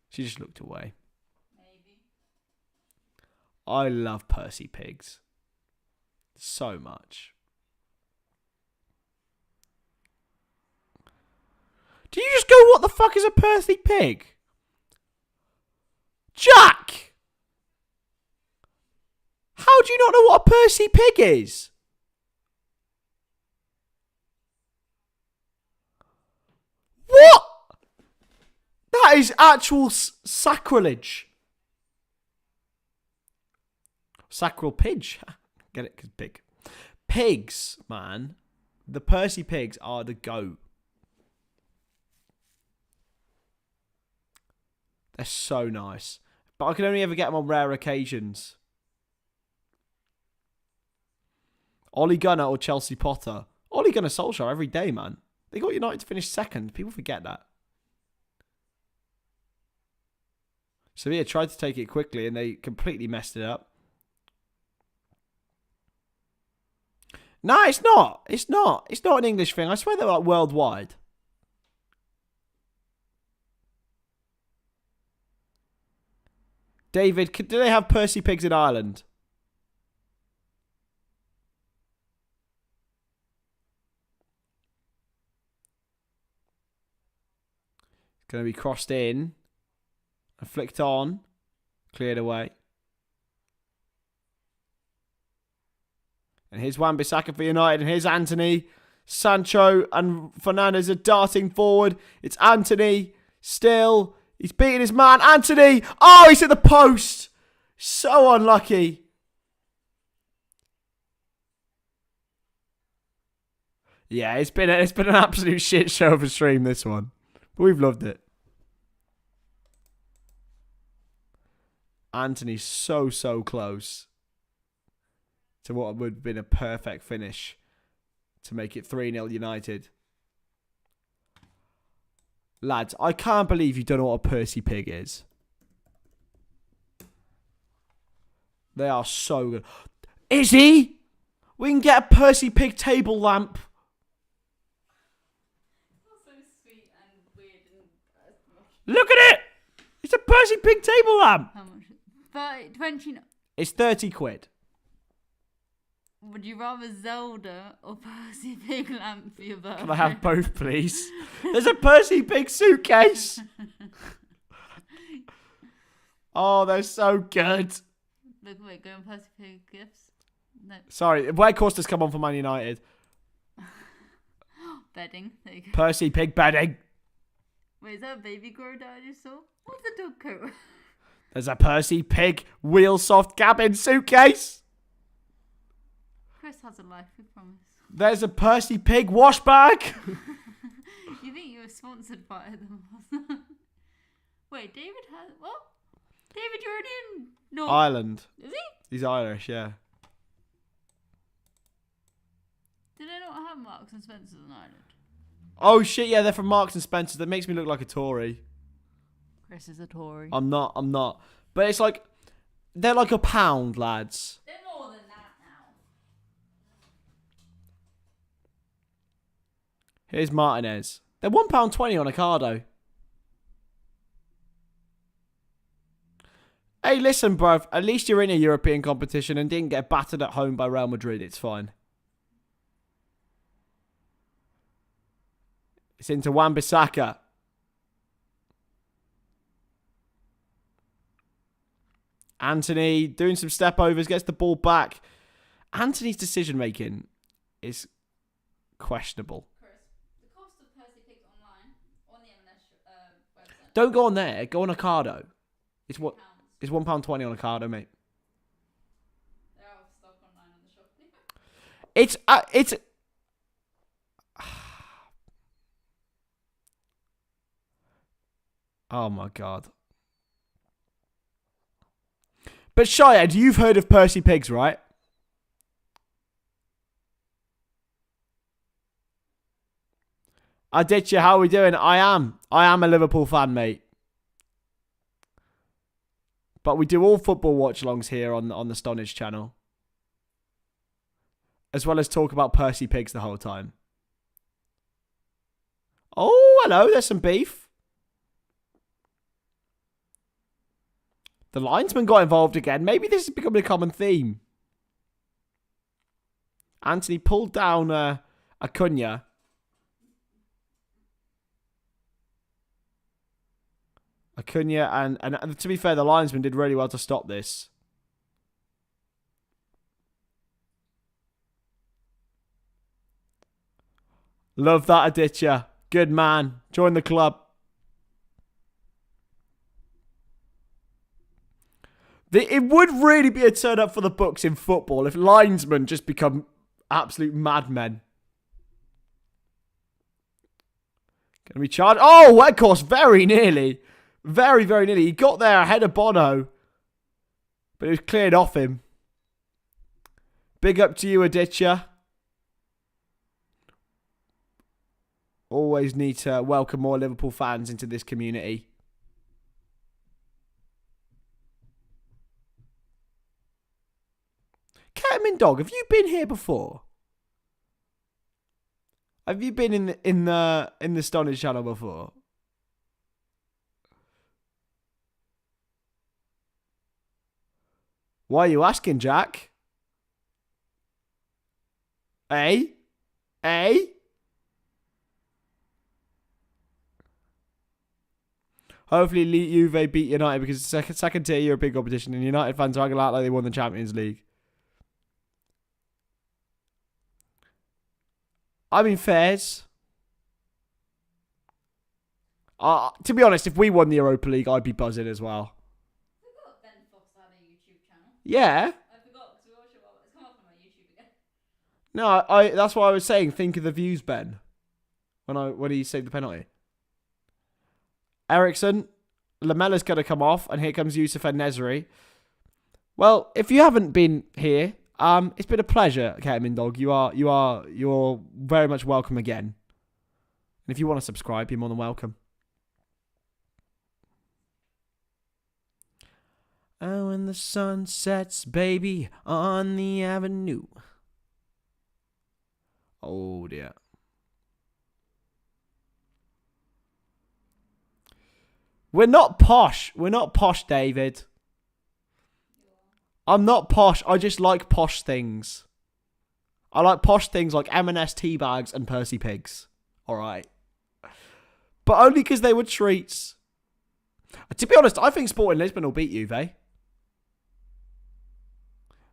She just looked away. Maybe. I love Percy Pigs. So much. Do you just go, what the fuck is a Percy Pig? Jack! How do you not know what a Percy Pig is? What? That is actual sacrilege. Sacral pidge. Get it? Because pig. Pigs, man. The Percy Pigs are the goat. They're so nice. But I can only ever get them on rare occasions. Ole Gunnar or Chelsea Potter. Ole Gunnar Solskjaer every day, man. They got United to finish second. People forget that. Sevilla tried to take it quickly and they completely messed it up. No, it's not. It's not. It's not an English thing. I swear they're like worldwide. David, do they have Percy Pigs in Ireland? It's going to be crossed in. And flicked on. Cleared away. And here's Wan-Bissaka for United. And here's Anthony. Sancho and Fernandes are darting forward. It's Anthony. Still. He's beating his man. Anthony. Oh, he's at the post. So unlucky. Yeah, it's been an absolute shit show of a stream, this one. But we've loved it. Anthony's so close to what would have been a perfect finish to make it 3-0 United. Lads, I can't believe you don't know what a Percy Pig is. They are so good. Is he? We can get a Percy Pig table lamp. That's so sweet and weird and... Look at it! It's a Percy Pig table lamp. How much? 20. It's 30 quid. Would you rather Zelda or Percy Pig lamp for your birthday? Can I have both, please? There's a Percy Pig suitcase. Oh, they're so good. Look, wait, go on Percy Pig gifts. No. Sorry, Where Costa's come on for Man United. bedding. There you go. Percy Pig bedding. Wait, is that a baby grow that I just saw? What's the dog coat? There's a Percy Pig wheel soft cabin suitcase. Chris has a life, we promise. There's a Percy Pig wash bag. You think you were sponsored by them? Wait, David has what? David, you're already in North Ireland. Is he? He's Irish, yeah. Did I not have Marks and Spencer's in Ireland? Oh shit, yeah, they're from Marks and Spencer's. That makes me look like a Tory. Chris is a Tory. I'm not. But it's like, they're like £1, lads. They're more than that now. Here's Martinez. They're £1.20 on Ocado. Hey, listen, bruv. At least you're in a European competition and didn't get battered at home by Real Madrid. It's fine. It's into Wan-Bissaka. Anthony doing some step overs, gets the ball back. Anthony's decision making is questionable. Chris, the cost of Percy Pigs online on the M&S website. Don't go on there. Go on Ocado. It's what? £3. It's £1.20 on Ocado, mate. They're out of stock online on the shop. It's. Oh my god. But Shayad, you've heard of Percy Pigs, right? Aditya, how are we doing? I am a Liverpool fan, mate. But we do all football watch-alongs here on the Stonadge channel. As well as talk about Percy Pigs the whole time. Oh, hello, there's some beef. The linesman got involved again. Maybe this is becoming a common theme. Anthony pulled down Acuna. And to be fair, the linesman did really well to stop this. Love that, Aditya. Good man. Join the club. It would really be a turn up for the books in football if linesmen just become absolute madmen. Can we charge? Oh, of course, very nearly. Very, very nearly. He got there ahead of Bono. But it was cleared off him. Big up to you, Aditya. Always need to welcome more Liverpool fans into this community. Ketamine Dog, have you been here before? Have you been in the Stonadge channel before? Why are you asking, Jack? Eh? Hopefully Juve beat United because it's second tier European competition and United fans are going to act like they won the Champions League. I mean, fairs. To be honest, if we won the Europa League, I'd be buzzing as well. I forgot Ben Fox had a YouTube channel. Yeah. I forgot because we watched it while it's come up on my YouTube again. No, that's why I was saying. Think of the views, Ben. When he saved the penalty. Ericsson, Lamella's going to come off, and here comes Yusuf En-Nesyri. Well, if you haven't been here, it's been a pleasure, Ketamine Dog. You're very much welcome again. And if you want to subscribe, you're more than welcome. Oh, when the sun sets, baby, on the avenue. Oh, dear. We're not posh. We're not posh, David. I'm not posh. I just like posh things. I like posh things like M&S tea bags and Percy Pigs. All right. But only because they were treats. To be honest, I think Sporting Lisbon will beat Juve.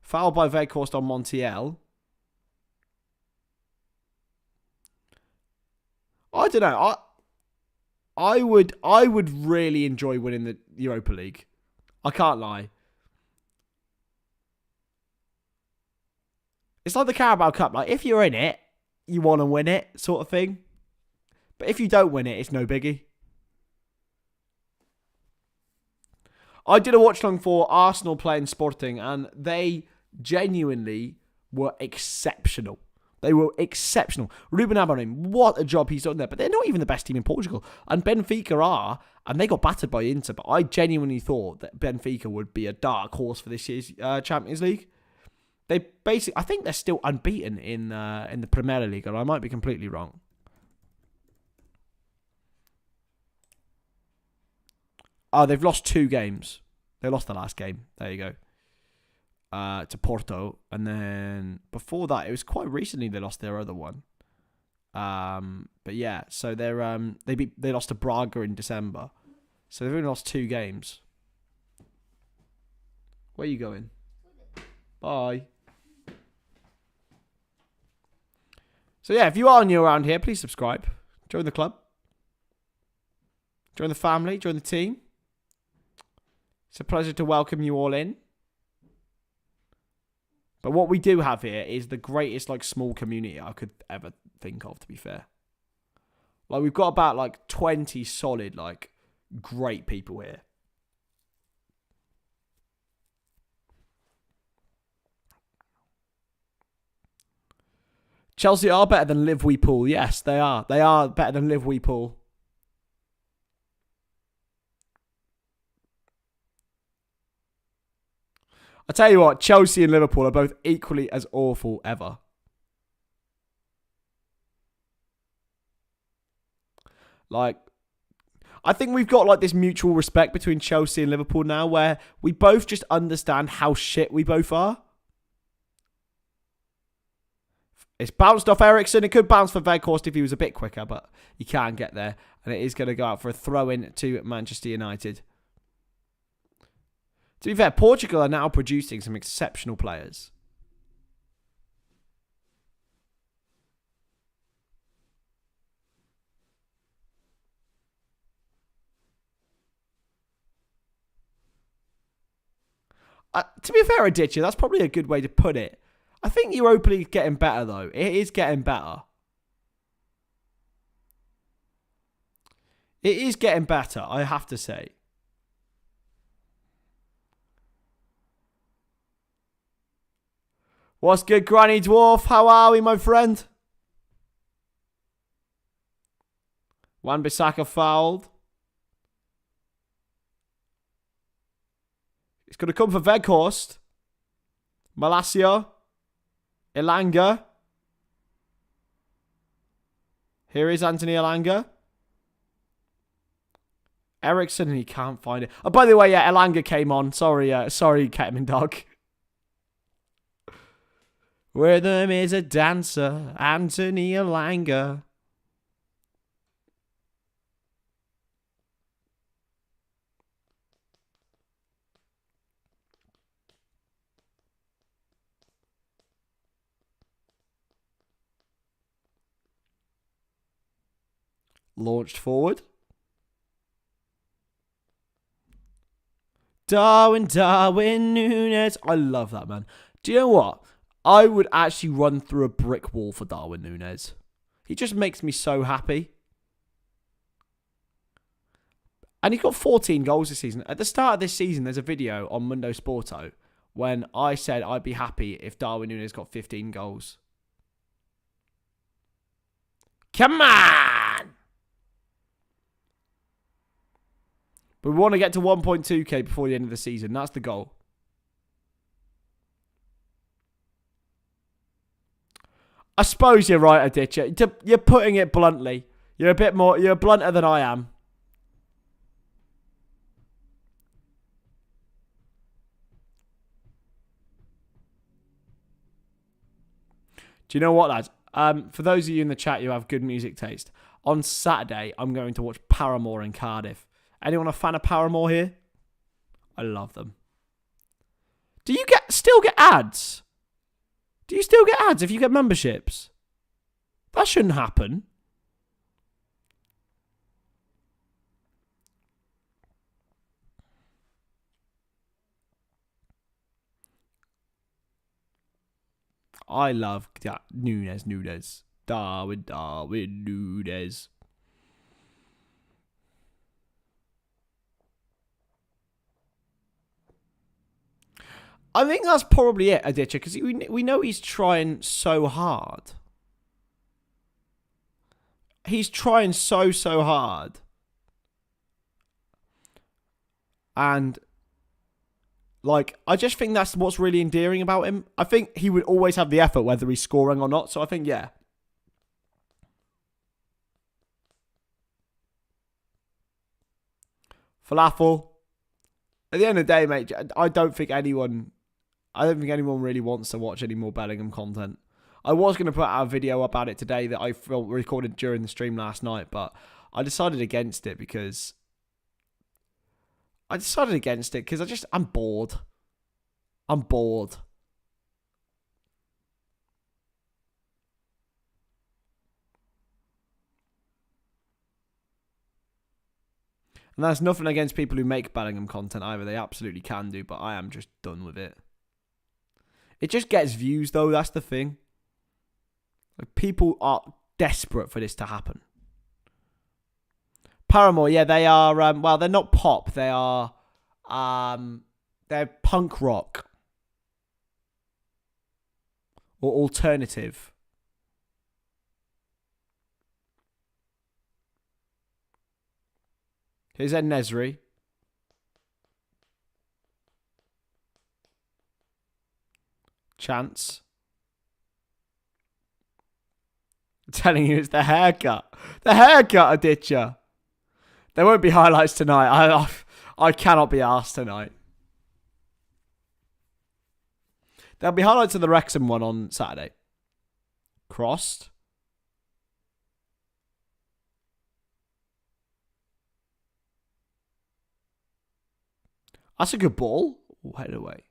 Foul by Weghorst on Montiel. I don't know. I would really enjoy winning the Europa League. I can't lie. It's like the Carabao Cup. Like, if you're in it, you want to win it, sort of thing. But if you don't win it, it's no biggie. I did a watch-along for Arsenal playing Sporting, and they genuinely were exceptional. They were exceptional. Ruben Amorim, what a job he's done there. But they're not even the best team in Portugal. And Benfica are, and they got battered by Inter. But I genuinely thought that Benfica would be a dark horse for this year's Champions League. They basically, I think they're still unbeaten in the Premier League, and I might be completely wrong. Oh, they've lost 2 games. They lost the last game. There you go. To Porto, and then before that, it was quite recently they lost their other one. But yeah, so they lost to Braga in December, so they've only lost 2 games. Where are you going? Bye. So yeah, if you are new around here, please subscribe, join the club, join the family, join the team. It's a pleasure to welcome you all in. But what we do have here is the greatest, like, small community I could ever think of, to be fair. Like, we've got about, like, 20 solid, like, great people here. Chelsea are better than Liverpool. Yes, they are. They are better than Liverpool. I tell you what, Chelsea and Liverpool are both equally as awful ever. Like, I think we've got like this mutual respect between Chelsea and Liverpool now, where we both just understand how shit we both are. It's bounced off Ericsson. It could bounce for Weghorst if he was a bit quicker, but he can't get there. And it is going to go out for a throw-in to Manchester United. To be fair, Portugal are now producing some exceptional players. To be fair, Aditya, that's probably a good way to put it. I think Europa League is getting better, though. It is getting better. It is getting better, I have to say. What's good, Granny Dwarf? How are we, my friend? Wan-Bissaka fouled. It's going to come for Weghorst. Malacia. Elanga. Here is Anthony Elanga. Ericsson, he can't find it. Oh, by the way, yeah, Elanga came on. Sorry, Ketman Dog. Rhythm is a dancer, Anthony Elanga. Launched forward. Darwin Núñez. I love that, man. Do you know what? I would actually run through a brick wall for Darwin Núñez. He just makes me so happy. And he's got 14 goals this season. At the start of this season, there's a video on Mundo Sporto when I said I'd be happy if Darwin Núñez got 15 goals. Come on! But we want to get to 1.2k before the end of the season. That's the goal. I suppose you're right, Aditya. You're putting it bluntly. You're blunter than I am. Do you know what, lads? For those of you in the chat who have good music taste, on Saturday, I'm going to watch Paramore in Cardiff. Anyone a fan of Paramore here? I love them. Do you still get ads? Do you still get ads if you get memberships? That shouldn't happen. I love Nunes. Darwin Nunes. I think that's probably it, Aditya, because we know he's trying so hard. He's trying so hard. And, like, I just think that's what's really endearing about him. I think he would always have the effort, whether he's scoring or not. So I think, yeah. Falafel. At the end of the day, mate, I don't think anyone really wants to watch any more Bellingham content. I was going to put out a video about it today that I recorded during the stream last night, but I decided against it because I'm bored. I'm bored. And that's nothing against people who make Bellingham content either. They absolutely can do, but I am just done with it. It just gets views, though. That's the thing. Like, people are desperate for this to happen. Paramore, yeah, they are. Well, they're not pop. They are. They're punk rock or alternative. Here's Ed Nesri. Chance. I'm telling you, it's the haircut. The haircut, Aditya. There won't be highlights tonight. I cannot be arsed tonight. There'll be highlights of the Wrexham one on Saturday. Crossed. That's a good ball. Ooh, head away.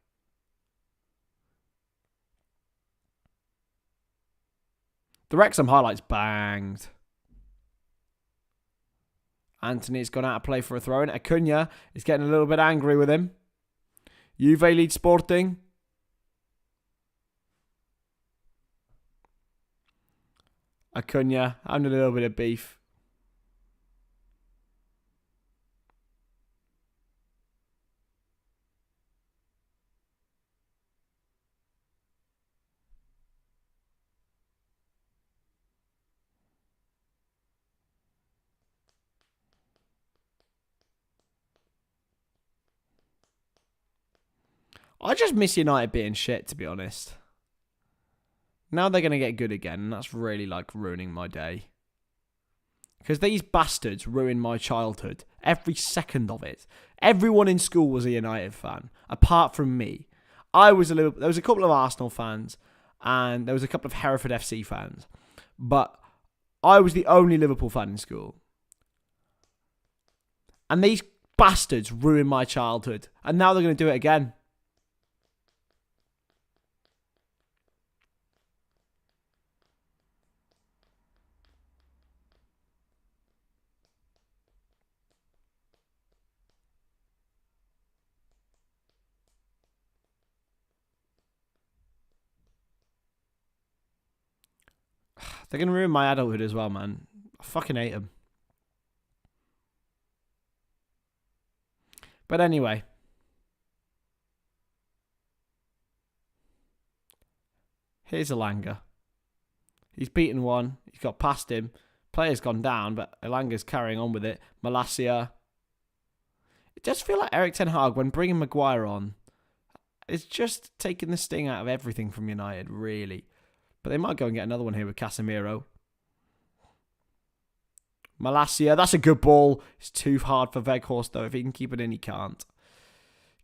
The Wrexham highlights banged. Anthony's gone out to play for a throw-in. Acuna is getting a little bit angry with him. Juve lead Sporting. Acuna having a little bit of beef. I just miss United being shit, to be honest. Now they're going to get good again, and that's really, like, ruining my day. Because these bastards ruined my childhood. Every second of it. Everyone in school was a United fan, apart from me. There was a couple of Arsenal fans, and there was a couple of Hereford FC fans. But I was the only Liverpool fan in school. And these bastards ruined my childhood. And now they're going to do it again. They're going to ruin my adulthood as well, man. I fucking hate them. But anyway. Here's Elanga. He's beaten one. He's got past him. Player's gone down, but Elanga's carrying on with it. Malacia. It does feel like Erik Ten Hag, when bringing Maguire on, is just taking the sting out of everything from United, really. But they might go and get another one here with Casemiro. Malacia, that's a good ball. It's too hard for Weghorst, though. If he can keep it in, he can't.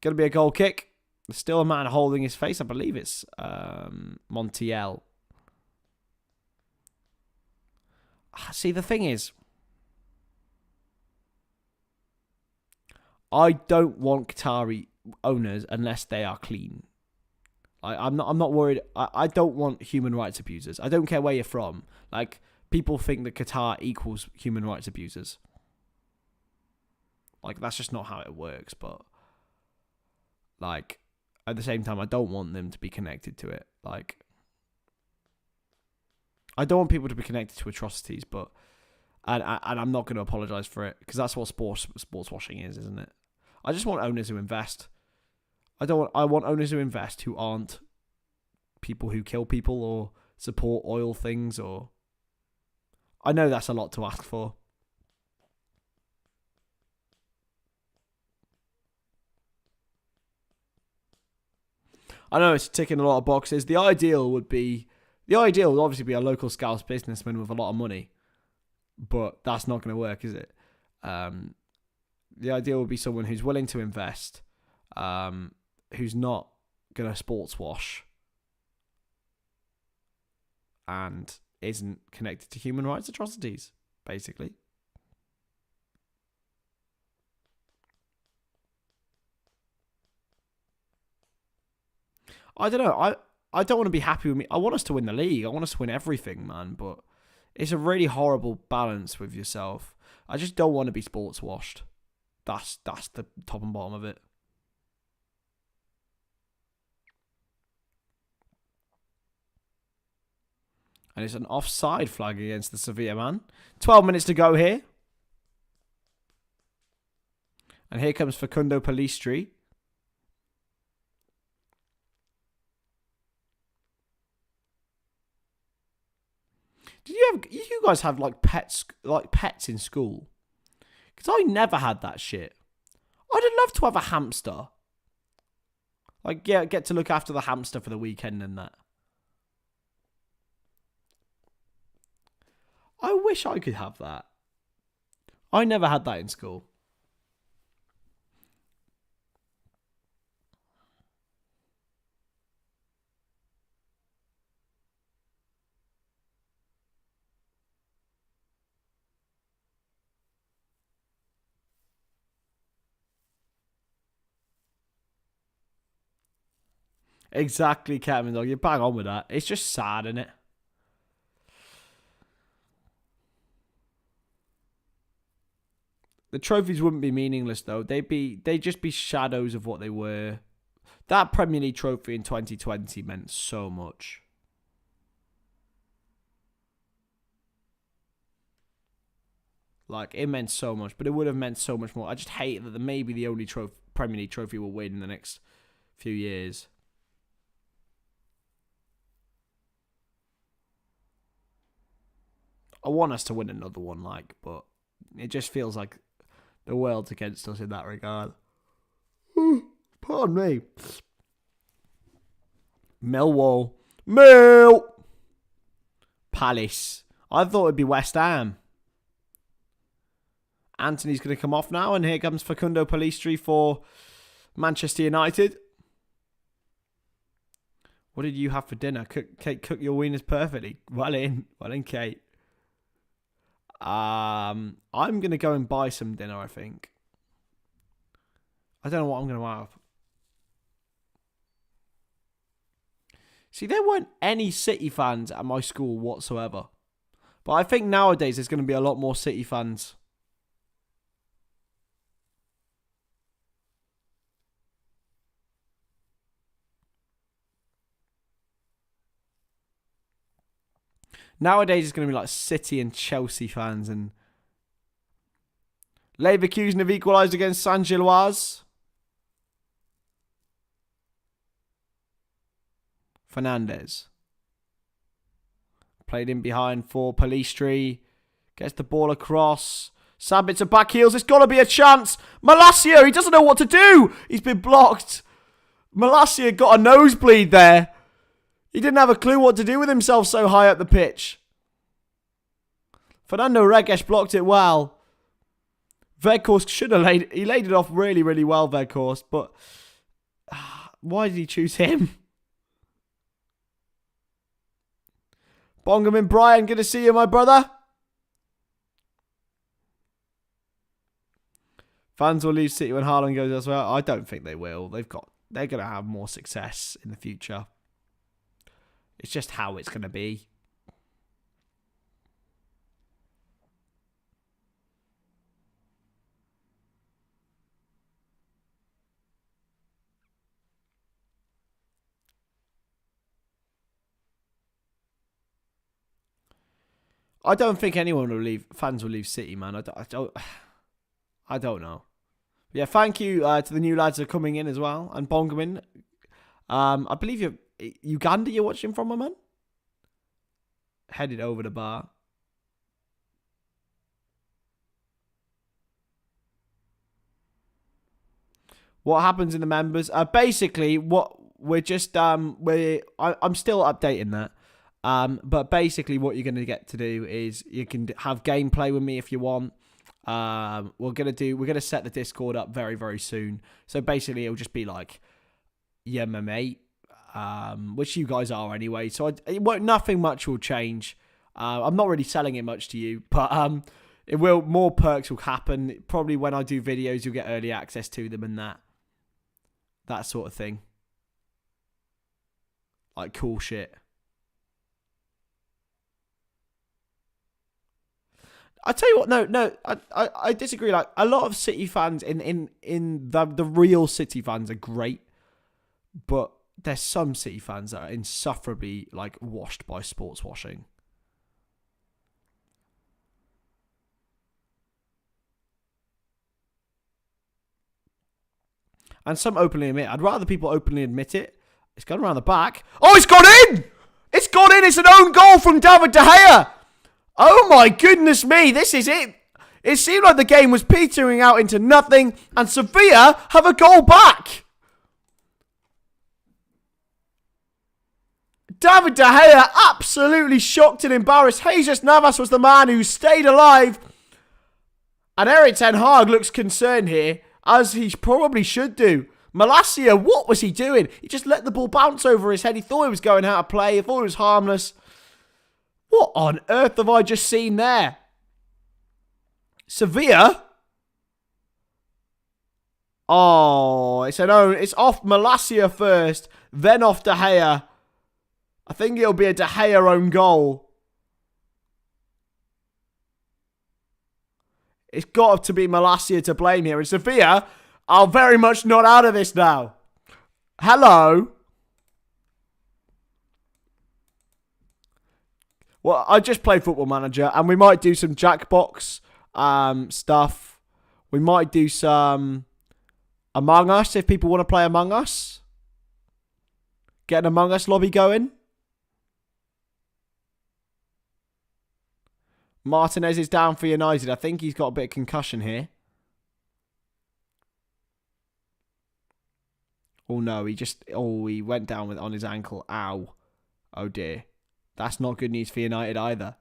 Going to be a goal kick. There's still a man holding his face. I believe it's Montiel. See, the thing is, I don't want Qatari owners unless they are clean. I'm not worried. I don't want human rights abusers. I don't care where you're from. Like, people think that Qatar equals human rights abusers. Like, that's just not how it works. But, like, at the same time, I don't want them to be connected to it. Like, I don't want people to be connected to atrocities, but and I'm not going to apologise for it because that's what sports washing is, isn't it? I just want owners who invest. I want owners who invest who aren't people who kill people or support oil things, or I know that's a lot to ask for. I know it's ticking a lot of boxes. The ideal would obviously be a local Scouse businessman with a lot of money, but that's not going to work, is it? The ideal would be someone who's willing to invest, who's not going to sports wash, and isn't connected to human rights atrocities, basically. I don't know. I don't want to be happy with me. I want us to win the league. I want us to win everything, man. But it's a really horrible balance with yourself. I just don't want to be sports washed. That's the top and bottom of it. And it's an offside flag against the Sevilla man. 12 minutes to go here. And here comes Facundo Pellistri. Did you guys have pets in school? Because I never had that shit. I'd love to have a hamster. Get to look after the hamster for the weekend and that. I wish I could have that. I never had that in school. Exactly, Catman Dog. You're bang on with that. It's just sad, isn't it? The trophies wouldn't be meaningless though. They'd just be shadows of what they were. That Premier League trophy in 2020 meant so much. It meant so much, but it would have meant so much more. I just hate that maybe the only Premier League trophy we'll win in the next few years. I want us to win another one, but it just feels like the world's against us in that regard. Pardon me. Millwall. Palace. I thought it'd be West Ham. Anthony's going to come off now, and here comes Facundo Pellistri for Manchester United. What did you have for dinner? Kate, cook your wieners perfectly. Well in, Kate. I'm going to go and buy some dinner, I think. I don't know what I'm going to have. See, there weren't any City fans at my school whatsoever. But I think nowadays there's going to be a lot more City fans. Nowadays it's going to be City and Chelsea fans, and Leverkusen have equalised against Saint-Gilloise. Fernandes. Played in behind for Pellistri. Gets the ball across. Sabitzer back heels. It's got to be a chance. Malacia, he doesn't know what to do. He's been blocked. Malacia got a nosebleed there. He didn't have a clue what to do with himself so high up the pitch. Fernando Reges blocked it well. Weghorst should have laid it off really, really well, Weghorst, but why did he choose him? Bongaman Brian, good to see you, my brother. Fans will leave City when Haaland goes as well. I don't think they will. They're going to have more success in the future. It's just how it's going to be. I don't think anyone will leave. Fans will leave City, man. I don't know. Yeah, thank you to the new lads that are coming in as well. And Bongamin. I believe you're Uganda you're watching from, my man? Headed over the bar. What happens in the members? Basically, what we're just I'm still updating that. But basically, what you're going to get to do is you can have gameplay with me if you want. We're gonna set the Discord up very, very soon. So basically, it'll just be like, yeah, my mate, which you guys are anyway. So nothing much will change. I'm not really selling it much to you, but it will. More perks will happen. Probably when I do videos, you'll get early access to them and that sort of thing. Like cool shit. I tell you what, no, I disagree. Like a lot of City fans in the real City fans are great, but there's some City fans that are insufferably like washed by sports washing. And some openly admit. I'd rather people openly admit it. It's gone around the back. Oh, it's gone in! It's gone in! It's an own goal from David De Gea! Oh my goodness me, this is it. It seemed like the game was petering out into nothing, and Sevilla have a goal back. David De Gea absolutely shocked and embarrassed. Jesus Navas was the man who stayed alive. And Erik ten Hag looks concerned here, as he probably should do. Malacia, what was he doing? He just let the ball bounce over his head. He thought he was going out of play. He thought it was harmless. What on earth have I just seen there? Sevilla? Oh, it's off Malacia first, then off De Gea. I think it'll be a De Gea own goal. It's got to be Malacia to blame here. And Sevilla are very much not out of this now. Hello? Well, I just played Football Manager, and we might do some Jackbox stuff. We might do some Among Us if people want to play Among Us. Get an Among Us lobby going. Martinez is down for United. I think he's got a bit of concussion here. Oh no, he went down on his ankle. Ow. Oh dear. That's not good news for United either.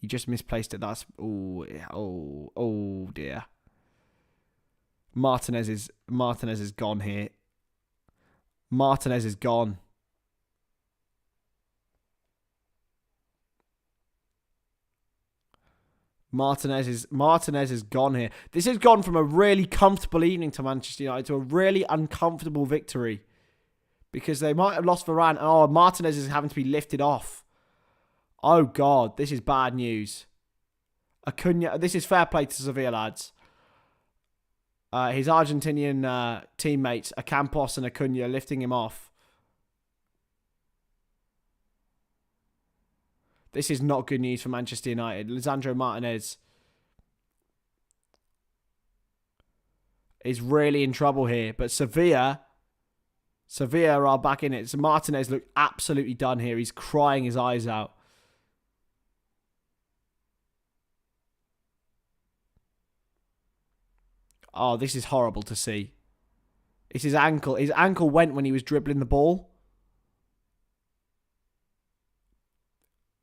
You just misplaced it. That's oh dear. Martinez is gone here. Martinez is gone. Martinez is gone here. This has gone from a really comfortable evening to Manchester United to a really uncomfortable victory. Because they might have lost Varane. Oh, Martinez is having to be lifted off. Oh, God. This is bad news. Acuna. This is fair play to Sevilla, lads. His Argentinian teammates, Ocampos and Acuna, lifting him off. This is not good news for Manchester United. Lisandro Martinez is really in trouble here. But Sevilla are back in it. So Martinez looked absolutely done here. He's crying his eyes out. Oh, this is horrible to see. It's his ankle. His ankle went when he was dribbling the ball.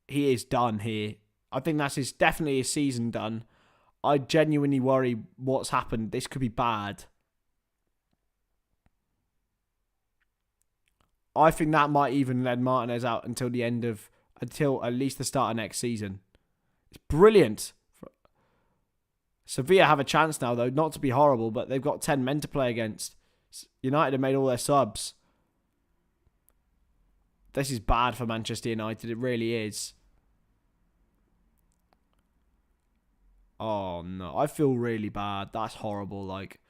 He is done here. I think that's definitely his season done. I genuinely worry what's happened. This could be bad. I think that might even let Martinez out until at least the start of next season. It's brilliant. Sevilla have a chance now, though, not to be horrible, but they've got 10 men to play against. United have made all their subs. This is bad for Manchester United. It really is. Oh, no. I feel really bad. That's horrible. Like,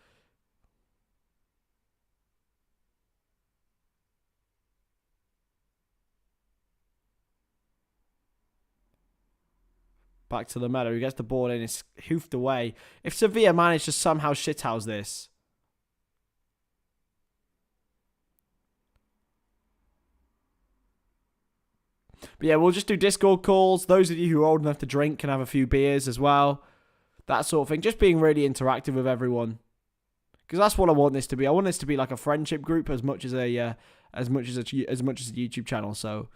Back to Lamela, who gets the ball in. It's hoofed away. If Sevilla manage to somehow shithouse this. But yeah, we'll just do Discord calls. Those of you who are old enough to drink can have a few beers as well. That sort of thing. Just being really interactive with everyone. Because that's what I want this to be. I want this to be like a friendship group as much as a YouTube channel. So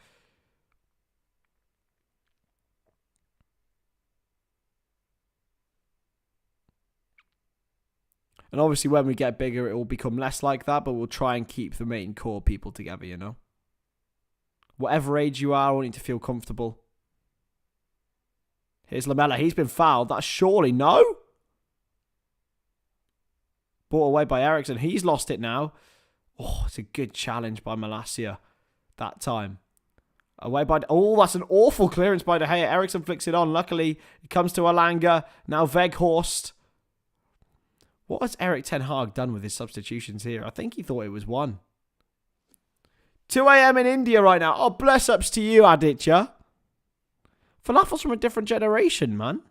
and obviously when we get bigger it will become less like that, but we'll try and keep the main core people together, you know. Whatever age you are, I want you to feel comfortable. Here's Lamela. He's been fouled. That's surely no. Brought away by Ericsson. He's lost it now. Oh, it's a good challenge by Malacia that time. Away by... Oh, that's an awful clearance by De Gea. Ericsson flicks it on. Luckily, it comes to Alanga. Now Weghorst. What has Erik ten Hag done with his substitutions here? I think he thought it was 1. 2 a.m. in India right now. Oh, bless ups to you, Aditya. Falafel's from a different generation, man.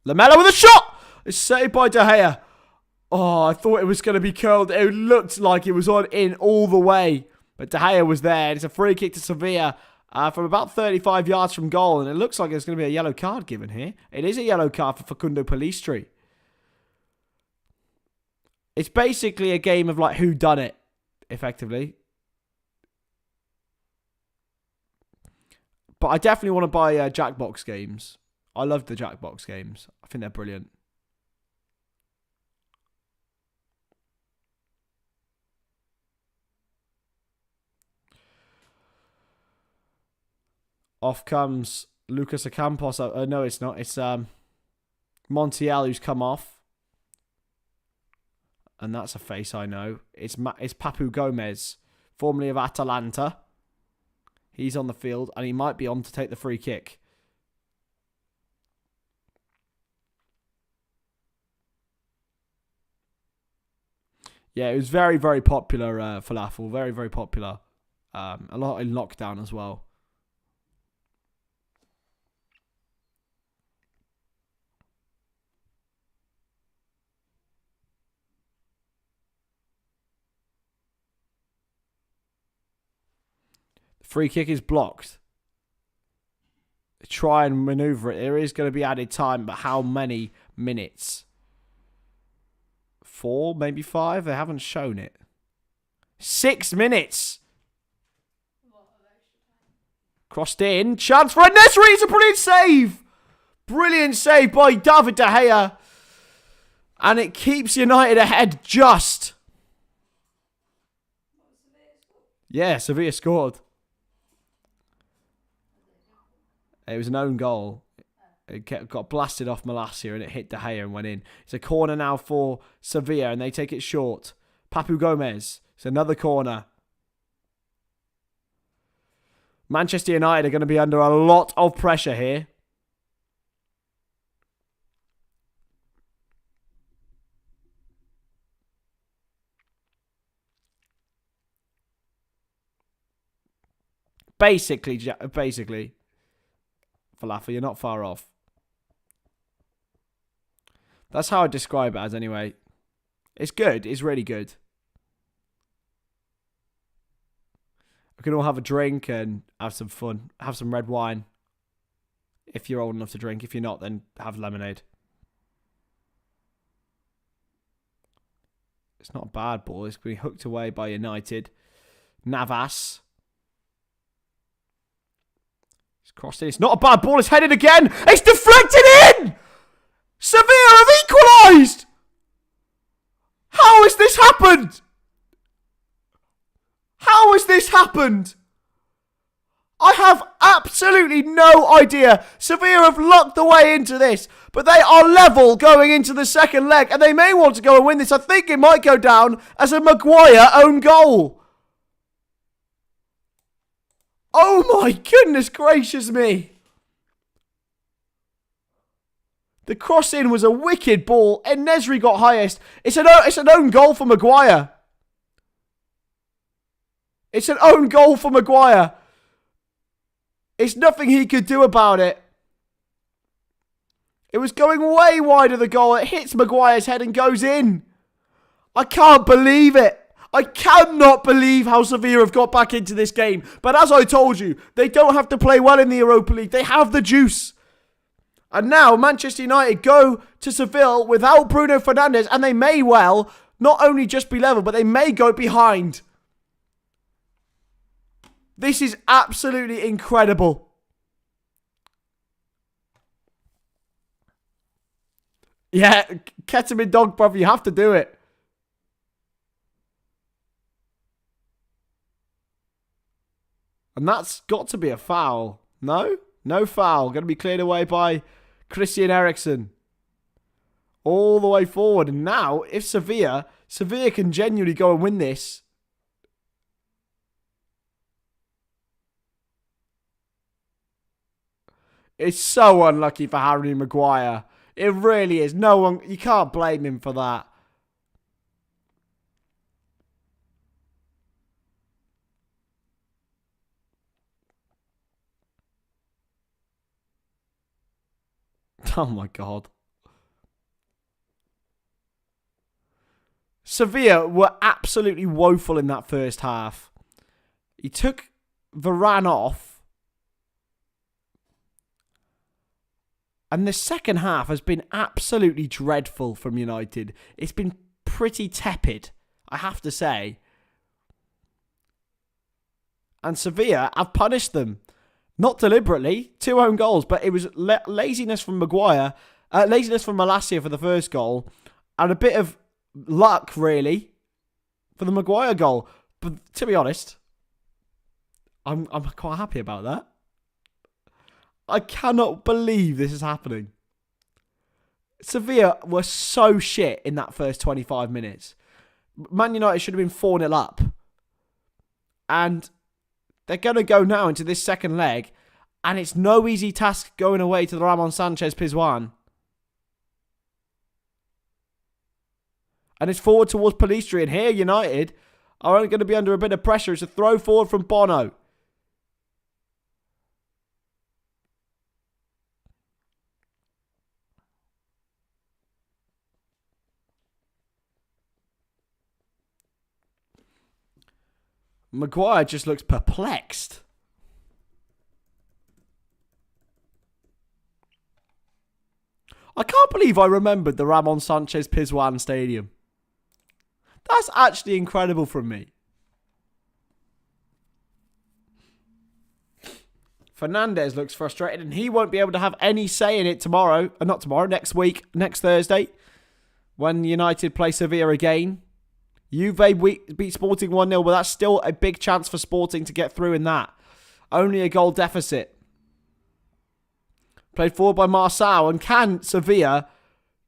Lamela with a shot! It's saved by De Gea. Oh, I thought it was going to be curled. It looked like it was on in all the way. But De Gea was there. It's a free kick to Sevilla from about 35 yards from goal. And it looks like there's going to be a yellow card given here. It is a yellow card for Facundo Pellistri. It's basically a game of like who done it, effectively. But I definitely want to buy Jackbox games. I love the Jackbox games. I think they're brilliant. Off comes Lucas Ocampos. No, it's not. It's Montiel who's come off. And that's a face I know. It's Papu Gomez, formerly of Atalanta. He's on the field, and he might be on to take the free kick. Yeah, it was very, very popular, Falafel. Very, very popular. A lot in lockdown as well. Free kick is blocked. Try and maneuver it. There is going to be added time, but how many minutes? 4, maybe 5? They haven't shown it. 6 minutes! Crossed in. Chance for a Nesri. It's a brilliant save! Brilliant save by David De Gea. And it keeps United ahead just. Yeah, Sevilla scored. It was an own goal. It got blasted off Malacia and it hit De Gea and went in. It's a corner now for Sevilla and they take it short. Papu Gomez. It's another corner. Manchester United are going to be under a lot of pressure here. Basically. Falafel, you're not far off. That's how I describe it as anyway. It's good. It's really good. We can all have a drink and have some fun. Have some red wine. If you're old enough to drink. If you're not, then have lemonade. It's not a bad ball. It's being hooked away by United. Navas. It's crossed in. It's not a bad ball. It's headed again. It's deflected in! Sevilla have equalised! How has this happened? How has this happened? I have absolutely no idea. Sevilla have locked the way into this, but they are level going into the second leg, and they may want to go and win this. I think it might go down as a Maguire own goal. Oh my goodness gracious me. The cross in was a wicked ball. And Nesri got highest. It's an own goal for Maguire. It's an own goal for Maguire. It's nothing he could do about it. It was going way wide of the goal. It hits Maguire's head and goes in. I can't believe it. I cannot believe how Sevilla have got back into this game. But as I told you, they don't have to play well in the Europa League. They have the juice. And now Manchester United go to Seville without Bruno Fernandes, and they may well not only just be level, but they may go behind. This is absolutely incredible. Yeah, ketamine dog, brother, you have to do it. And that's got to be a foul. No? No foul. Going to be cleared away by Christian Eriksen. All the way forward. And now, if Sevilla can genuinely go and win this. It's so unlucky for Harry Maguire. It really is. No one, you can't blame him for that. Oh my God. Sevilla were absolutely woeful in that first half. He took Varane off. And the second half has been absolutely dreadful from United. It's been pretty tepid, I have to say. And Sevilla have punished them. Not deliberately, 2 own goals, but it was laziness from Maguire, laziness from Malacia for the first goal, and a bit of luck, really, for the Maguire goal. But to be honest, I'm quite happy about that. I cannot believe this is happening. Sevilla were so shit in that first 25 minutes. Man United should have been 4-0 up. And they're going to go now into this second leg. And it's no easy task going away to the Ramon Sanchez Pizjuan. And it's forward towards Pellistri. And here United are only going to be under a bit of pressure. It's a throw forward from Bono. Maguire just looks perplexed. I can't believe I remembered the Ramon Sanchez Pizjuan Stadium. That's actually incredible from me. Fernandes looks frustrated and he won't be able to have any say in it tomorrow. Not tomorrow, next week, next Thursday. When United play Sevilla again. Juve beat Sporting 1-0, but that's still a big chance for Sporting to get through in that. Only a goal deficit. Played forward by Marçal, and can Sevilla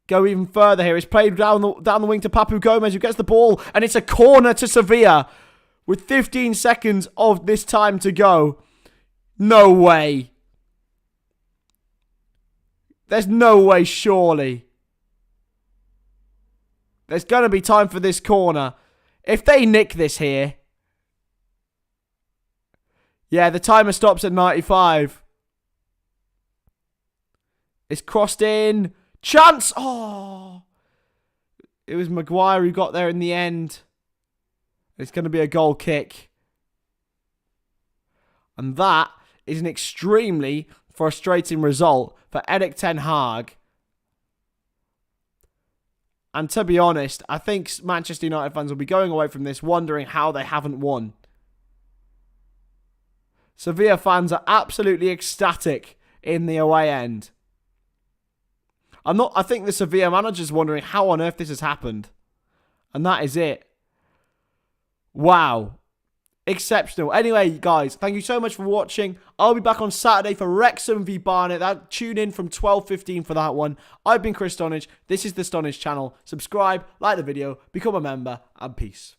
go even further here? It's played down the wing to Papu Gomez, who gets the ball, and it's a corner to Sevilla with 15 seconds of this time to go. No way. There's no way, surely. There's going to be time for this corner. If they nick this here. Yeah, the timer stops at 95. It's crossed in. Chance! Oh! It was Maguire who got there in the end. It's going to be a goal kick. And that is an extremely frustrating result for Erik ten Hag. And to be honest, I think Manchester United fans will be going away from this wondering how they haven't won. Sevilla fans are absolutely ecstatic in the away end. I think the Sevilla manager's wondering how on earth this has happened. And that is it. Wow. Exceptional. Anyway, guys, thank you so much for watching. I'll be back on Saturday for Wrexham v Barnet. Tune in from 12:15 for that one. I've been Chris Stonadge. This is the Stonadge channel. Subscribe, like the video, become a member, and peace.